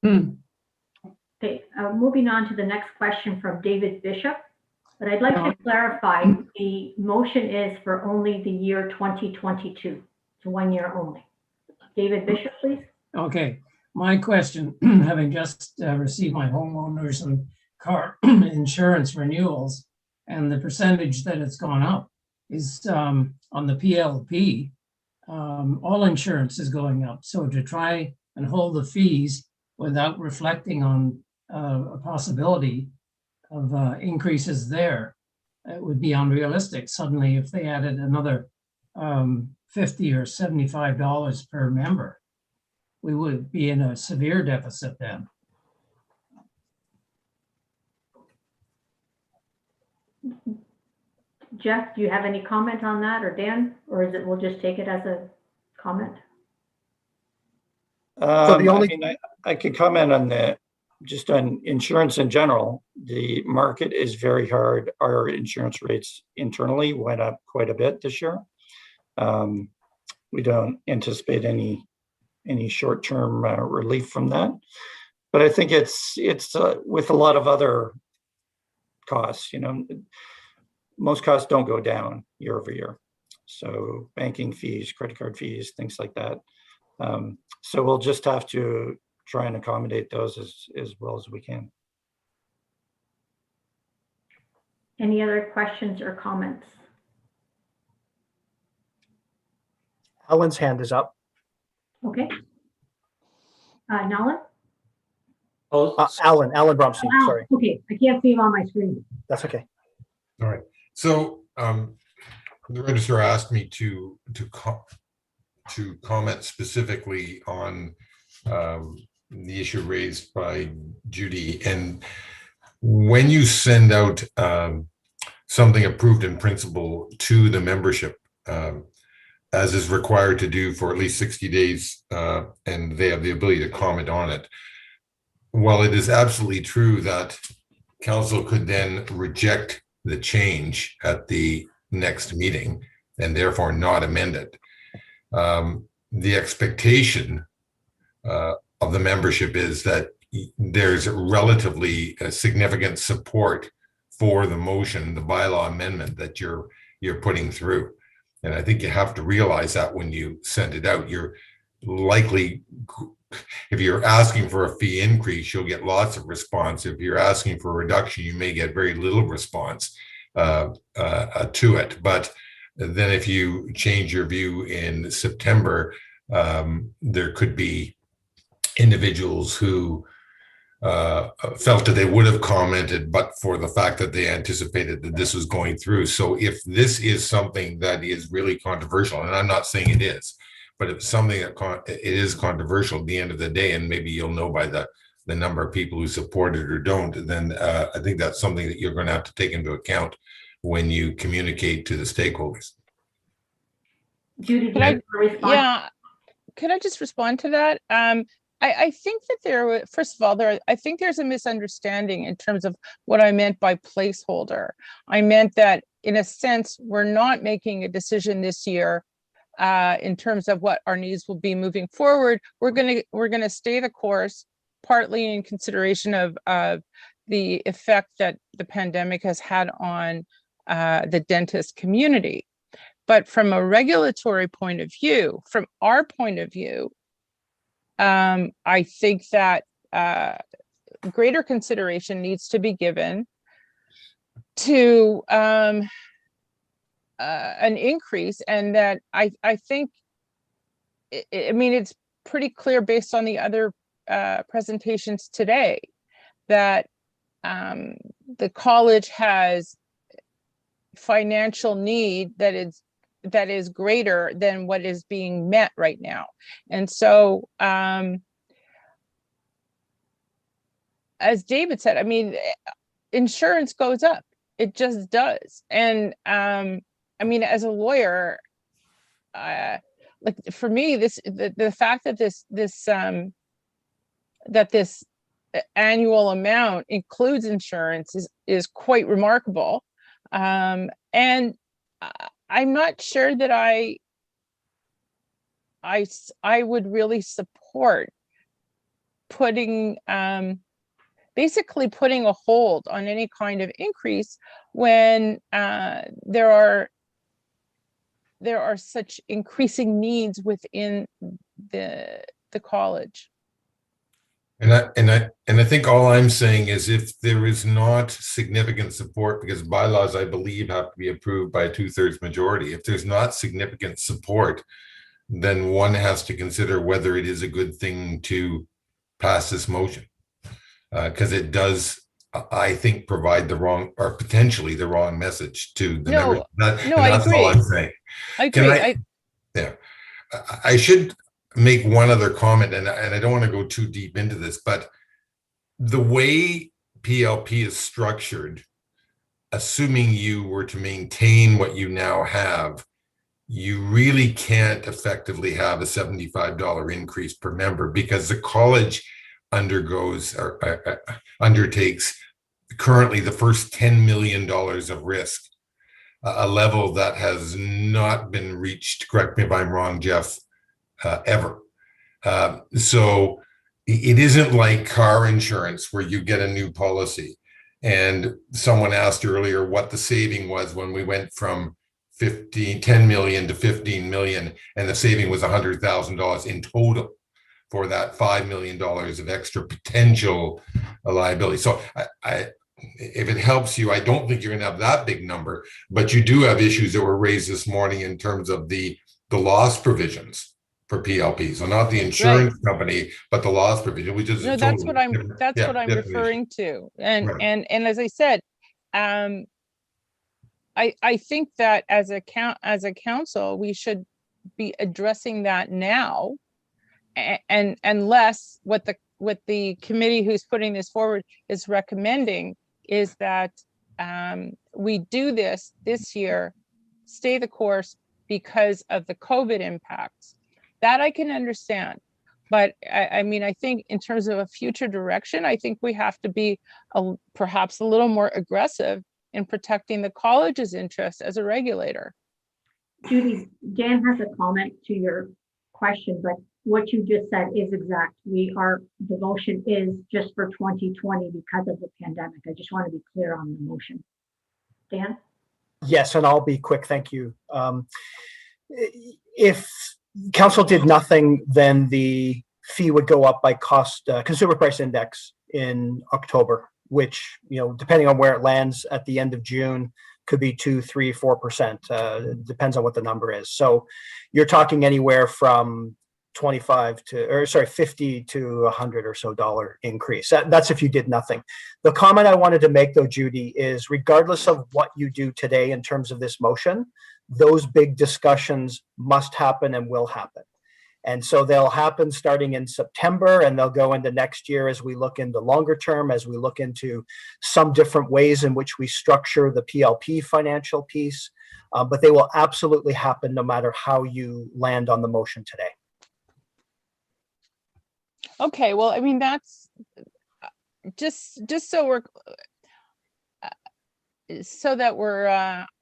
Okay, moving on to the next question from David Bishop, but I'd like to clarify the motion is for only the year 2022, so 1 year only. David Bishop, please. Okay, my question, having just received my homeowners and car insurance renewals, and the percentage that it's gone up is on the PLP, all insurance is going up. So to try and hold the fees without reflecting on a possibility of increases there, it would be unrealistic. Suddenly, if they added another $50 or $75 per member, we would be in a severe deficit then. Jeff, do you have any comment on that, or Dan, or is it we'll just take it as a comment? I could comment on just on insurance in general. The market is very hard. Our insurance rates internally went up quite a bit this year. We don't anticipate any short-term relief from that, but I think it's with a lot of other costs. Most costs don't go down year over year. So banking fees, credit card fees, things like that. So we'll just have to try and accommodate those as well as we can. Any other questions or comments? Alan's hand is up. Okay. Nolan? Alan Bromstein, sorry. Okay, I can't see him on my screen. That's okay. All right. So the registrar asked me to comment specifically on the issue raised by Judy. And when you send out something approved in principle to the membership, as is required to do for at least 60 days, and they have the ability to comment on it, while it is absolutely true that council could then reject the change at the next meeting and therefore not amend it, the expectation of the membership is that there's relatively significant support for the motion, the bylaw amendment that you're putting through. And I think you have to realize that when you send it out, you're likely, if you're asking for a fee increase, you'll get lots of response. If you're asking for a reduction, you may get very little response to it. But then if you change your view in September, there could be individuals who felt that they would have commented, but for the fact that they anticipated that this was going through. So if this is something that is really controversial, and I'm not saying it is, but if it's something that it is controversial at the end of the day, and maybe you'll know by the number of people who support it or don't, then I think that's something that you're going to have to take into account when you communicate to the stakeholders. Judy, Could I just respond to that? I think that first of all, I think there's a misunderstanding in terms of what I meant by placeholder. I meant that in a sense, we're not making a decision this year in terms of what our needs will be moving forward. We're gonna stay the course, partly in consideration of the effect that the pandemic has had on the dentist community. But from a regulatory point of view, from our point of view, I think that greater consideration needs to be given to an increase, and that I think, I mean, it's pretty clear based on the other presentations today that the college has financial need that is greater than what is being met right now. And so, as David said, I mean, insurance goes up. It just does. And I mean, as a lawyer, like for me, the fact that this annual amount includes insurance is quite remarkable. And I'm not sure that I would really support putting basically putting a hold on any kind of increase when there are such increasing needs within the college. And I think all I'm saying is, if there is not significant support, because bylaws, I believe, have to be approved by a 2/3 majority. If there's not significant support, then one has to consider whether it is a good thing to pass this motion, because it does, I think, provide the wrong, or potentially the wrong message to the members. That's all I'm saying. I agree. I should make one other comment, and I don't want to go too deep into this, but the way PLP is structured, assuming you were to maintain what you now have, you really can't effectively have a $75 increase per member, because the college undertakes currently the first $10 million of risk, a level that has not been reached, correct me if I'm wrong, Jeff, ever. So it isn't like car insurance where you get a new policy. And someone asked earlier what the saving was when we went from 10 million to 15 million, and the saving was $100,000 in total for that $5 million of extra potential liability. So if it helps you, I don't think you're going to have that big number, but you do have issues that were raised this morning in terms of the loss provisions for PLP. So not the insurance company, but the loss provision, which is that's what I'm referring to. And as I said, I think that as a council, we should be addressing that now, and unless what the committee who's putting this forward is recommending is that we do this year, stay the course because of the COVID impacts. That I can understand. But I mean, I think in terms of a future direction, I think we have to be perhaps a little more aggressive in protecting the college's interest as a regulator. Judy, Dan has a comment to your question, but what you just said is exact. The motion is just for 2020 because of the pandemic. I just want to be clear on the motion. Dan? Yes, and I'll be quick. Thank you. If council did nothing, then the fee would go up by consumer price index in October, which, depending on where it lands at the end of June, could be 2%, 3%, 4%. It depends on what the number is. So you're talking anywhere from 25 to, or sorry, 50 to 100 or so dollar increase. That's if you did nothing. The comment I wanted to make though, Judy, is regardless of what you do today in terms of this motion, those big discussions must happen and will happen. And so they'll happen starting in September, and they'll go into next year as we look into longer term, as we look into some different ways in which we structure the PLP financial piece. But they will absolutely happen no matter how you land on the motion today. Okay, well, I mean, that's just so we're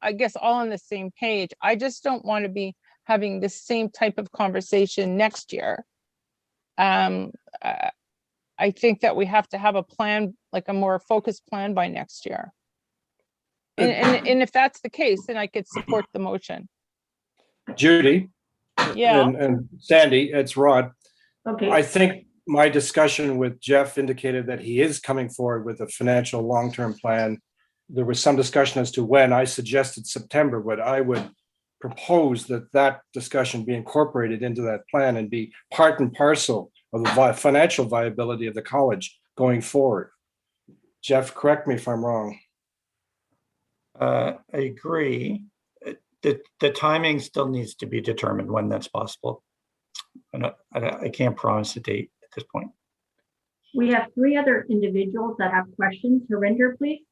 I guess all on the same page. I just don't want to be having the same type of conversation next year. I think that we have to have a plan, like a more focused plan by next year. And if that's the case, then I could support the motion. Judy. Yeah. And Sandy, it's Rod. Okay. I think my discussion with Jeff indicated that he is coming forward with a financial long-term plan. There was some discussion as to when. I suggested September, but I would propose that discussion be incorporated into that plan and be part and parcel of the financial viability of the college going forward. Jeff, correct me if I'm wrong. I agree. The timing still needs to be determined when that's possible. And I can't promise a date at this point. We have 3 other individuals that have questions. Harinder, please.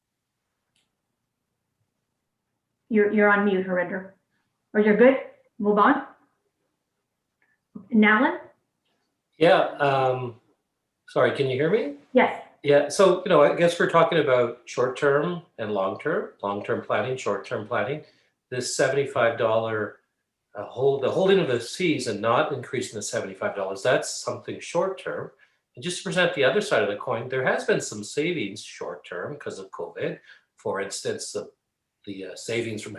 You're on mute, Harinder. Or you're good? Move on. Nalan? Yeah, sorry, can you hear me? Yes. Yeah, so, I guess we're talking about short-term and long-term planning, short-term planning. This $75, the holding of the fees and not increasing the $75, that's something short-term. And just to present the other side of the coin, there has been some savings short-term because of COVID. For instance, the savings from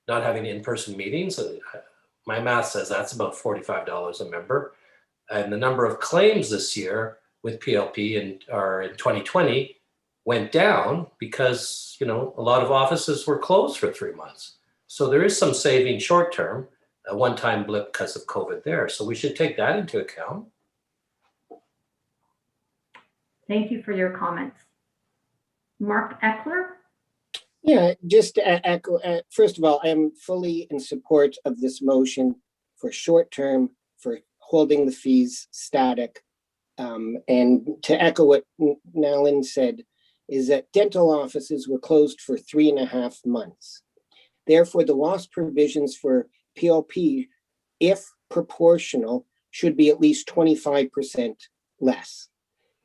not having in-person meetings. My math says that's about $45 a member. And the number of claims this year with PLP in 2020 went down because, a lot of offices were closed for 3 months. So there is some saving short-term, a one-time blip because of COVID there. So we should take that into account. Thank you for your comments. Mark Eckler? Yeah, just to echo, first of all, I am fully in support of this motion for short-term, for holding the fees static. And to echo what Nalan said, is that dental offices were closed for 3.5 months. Therefore, the loss provisions for PLP, if proportional, should be at least 25% less.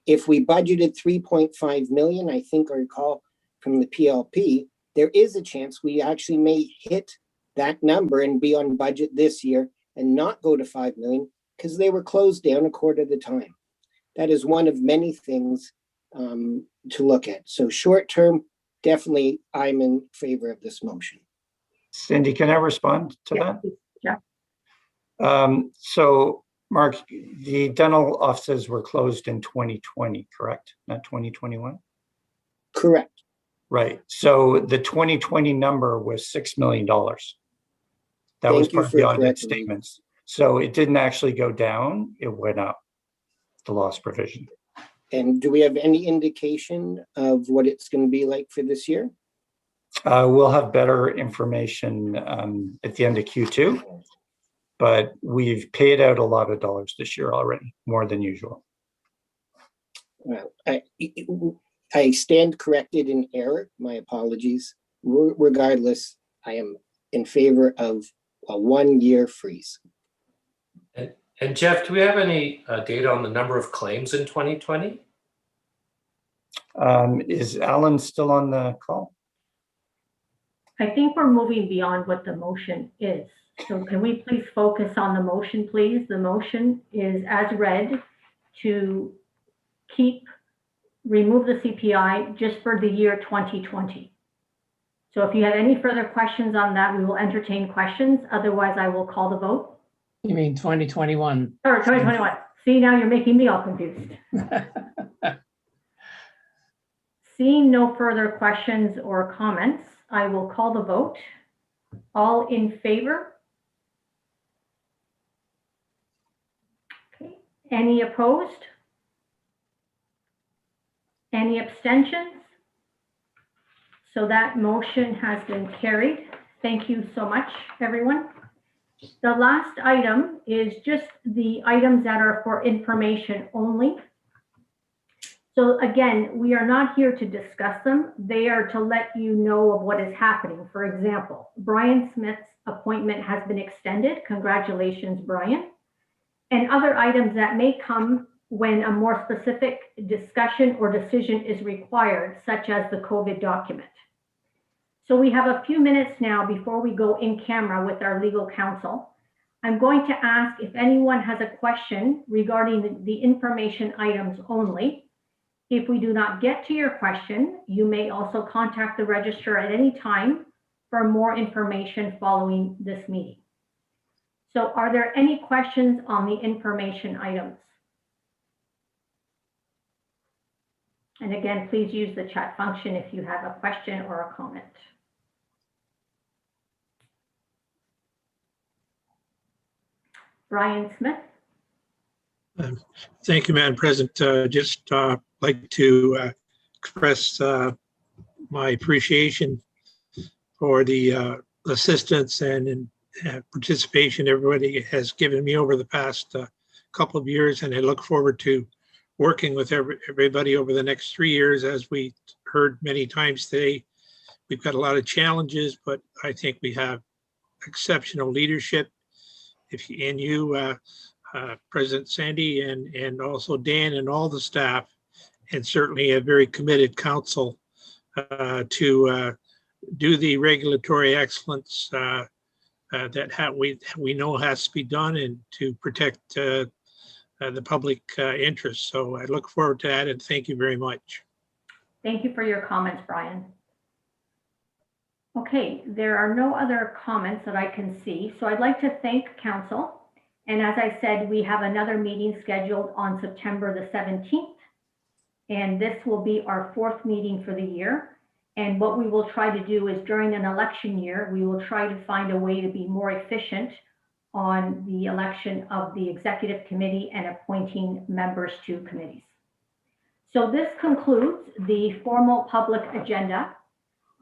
If we budgeted 3.5 million, I think I recall from the PLP, there is a chance we actually may hit that number and be on budget this year and not go to 5 million because they were closed down a quarter of the time. That is one of many things to look at. So short term, definitely I'm in favor of this motion. Cindy, can I respond to that? Yeah. So Mark, the dental offices were closed in 2020, correct? Not 2021? Correct. Right. So the 2020 number was $6 million. That was part of the audit statements. So it didn't actually go down, it went up, the loss provision. And do we have any indication of what it's going to be like for this year? We'll have better information at the end of Q2, but we've paid out a lot of dollars this year already, more than usual. Well, I stand corrected in error. My apologies. Regardless, I am in favor of a 1-year freeze. And Jeff, do we have any data on the number of claims in 2020? Is Alan still on the call? I think we're moving beyond what the motion is. So can we please focus on the motion, please? The motion is as read to remove the CPI just for the year 2020. So if you have any further questions on that, we will entertain questions. Otherwise, I will call the vote. You mean 2021? Or 2021. See, now you're making me all confused. Seeing no further questions or comments, I will call the vote. All in favor? Any opposed? Any abstentions? So that motion has been carried. Thank you so much, everyone. The last item is just the items that are for information only. So again, we are not here to discuss them. They are to let you know of what is happening. For example, Brian Smith's appointment has been extended. Congratulations, Brian. And other items that may come when a more specific discussion or decision is required, such as the COVID document. So we have a few minutes now before we go in camera with our legal counsel. I'm going to ask if anyone has a question regarding the information items only. If we do not get to your question, you may also contact the registrar at any time for more information following this meeting. So are there any questions on the information items? And again, please use the chat function if you have a question or a comment. Brian Smith. Thank you, Madam President. Just like to express my appreciation for the assistance and participation everybody has given me over the past couple of years, and I look forward to working with everybody over the next 3 years. As we heard many times today, we've got a lot of challenges, but I think we have exceptional leadership. President Sandy, and also Dan and all the staff, and certainly a very committed council to do the regulatory excellence that we know has to be done, and to protect the public interest. So I look forward to that, and thank you very much. Thank you for your comments, Brian. Okay, there are no other comments that I can see. So I'd like to thank council. And as I said, we have another meeting scheduled on September the 17th. And this will be our 4th meeting for the year. And what we will try to do is during an election year, we will try to find a way to be more efficient on the election of the executive committee and appointing members to committees. So this concludes the formal public agenda.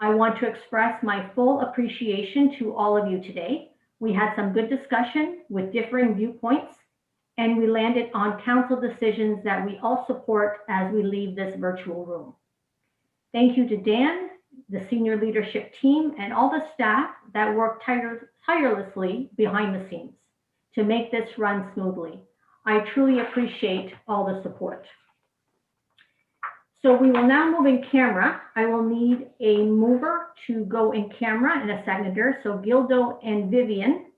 I want to express my full appreciation to all of you today. We had some good discussion with differing viewpoints, and we landed on council decisions that we all support as we leave this virtual room. Thank you to Dan, the senior leadership team, and all the staff that worked tirelessly behind the scenes to make this run smoothly. I truly appreciate all the support. So we will now move in camera. I will need a mover to go in camera and a seconder. So Gildo and Vivian.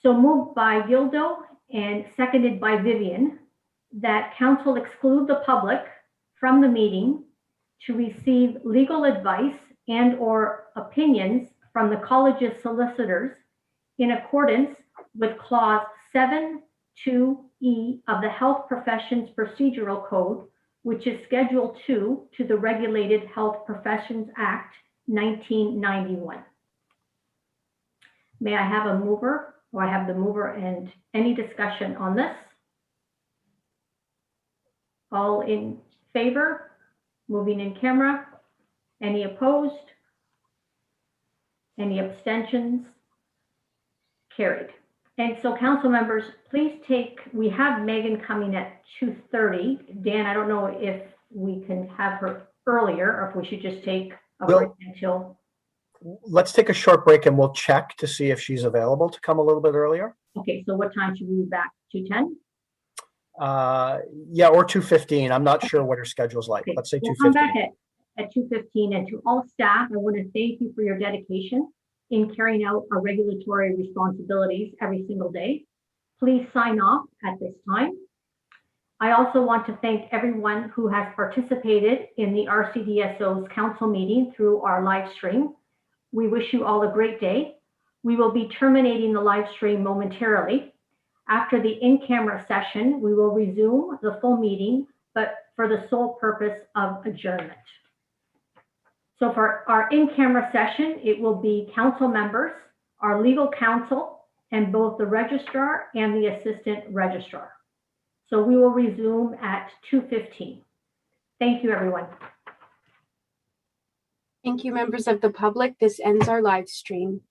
So moved by Gildo and seconded by Vivian, that council exclude the public from the meeting to receive legal advice and or opinions from the college's solicitors in accordance with clause 7(2)(e) of the Health Professions Procedural Code, which is Schedule 2 to the Regulated Health Professions Act 1991. May I have a mover, or I have the mover, and any discussion on this? All in favor? Moving in camera. Any opposed? Any abstentions? Carried. And so council members, please we have Megan coming at 2:30. Dan, I don't know if we can have her earlier or if we should just take a break until. Let's take a short break and we'll check to see if she's available to come a little bit earlier. Okay, so what time should we be back? 2:10? Yeah, or 2:15. I'm not sure what her schedule's like. Okay. Let's say 2:15. We'll come back at 2:15. And to all staff, I want to thank you for your dedication in carrying out our regulatory responsibilities every single day. Please sign off at this time. I also want to thank everyone who has participated in the RCDSO's council meeting through our live stream. We wish you all a great day. We will be terminating the live stream momentarily. After the in-camera session, we will resume the full meeting, but for the sole purpose of adjournment. So for our in-camera session, it will be council members, our legal counsel, and both the registrar and the assistant registrar. So we will resume at 2:15. Thank you, everyone. Thank you, members of the public. This ends our live stream.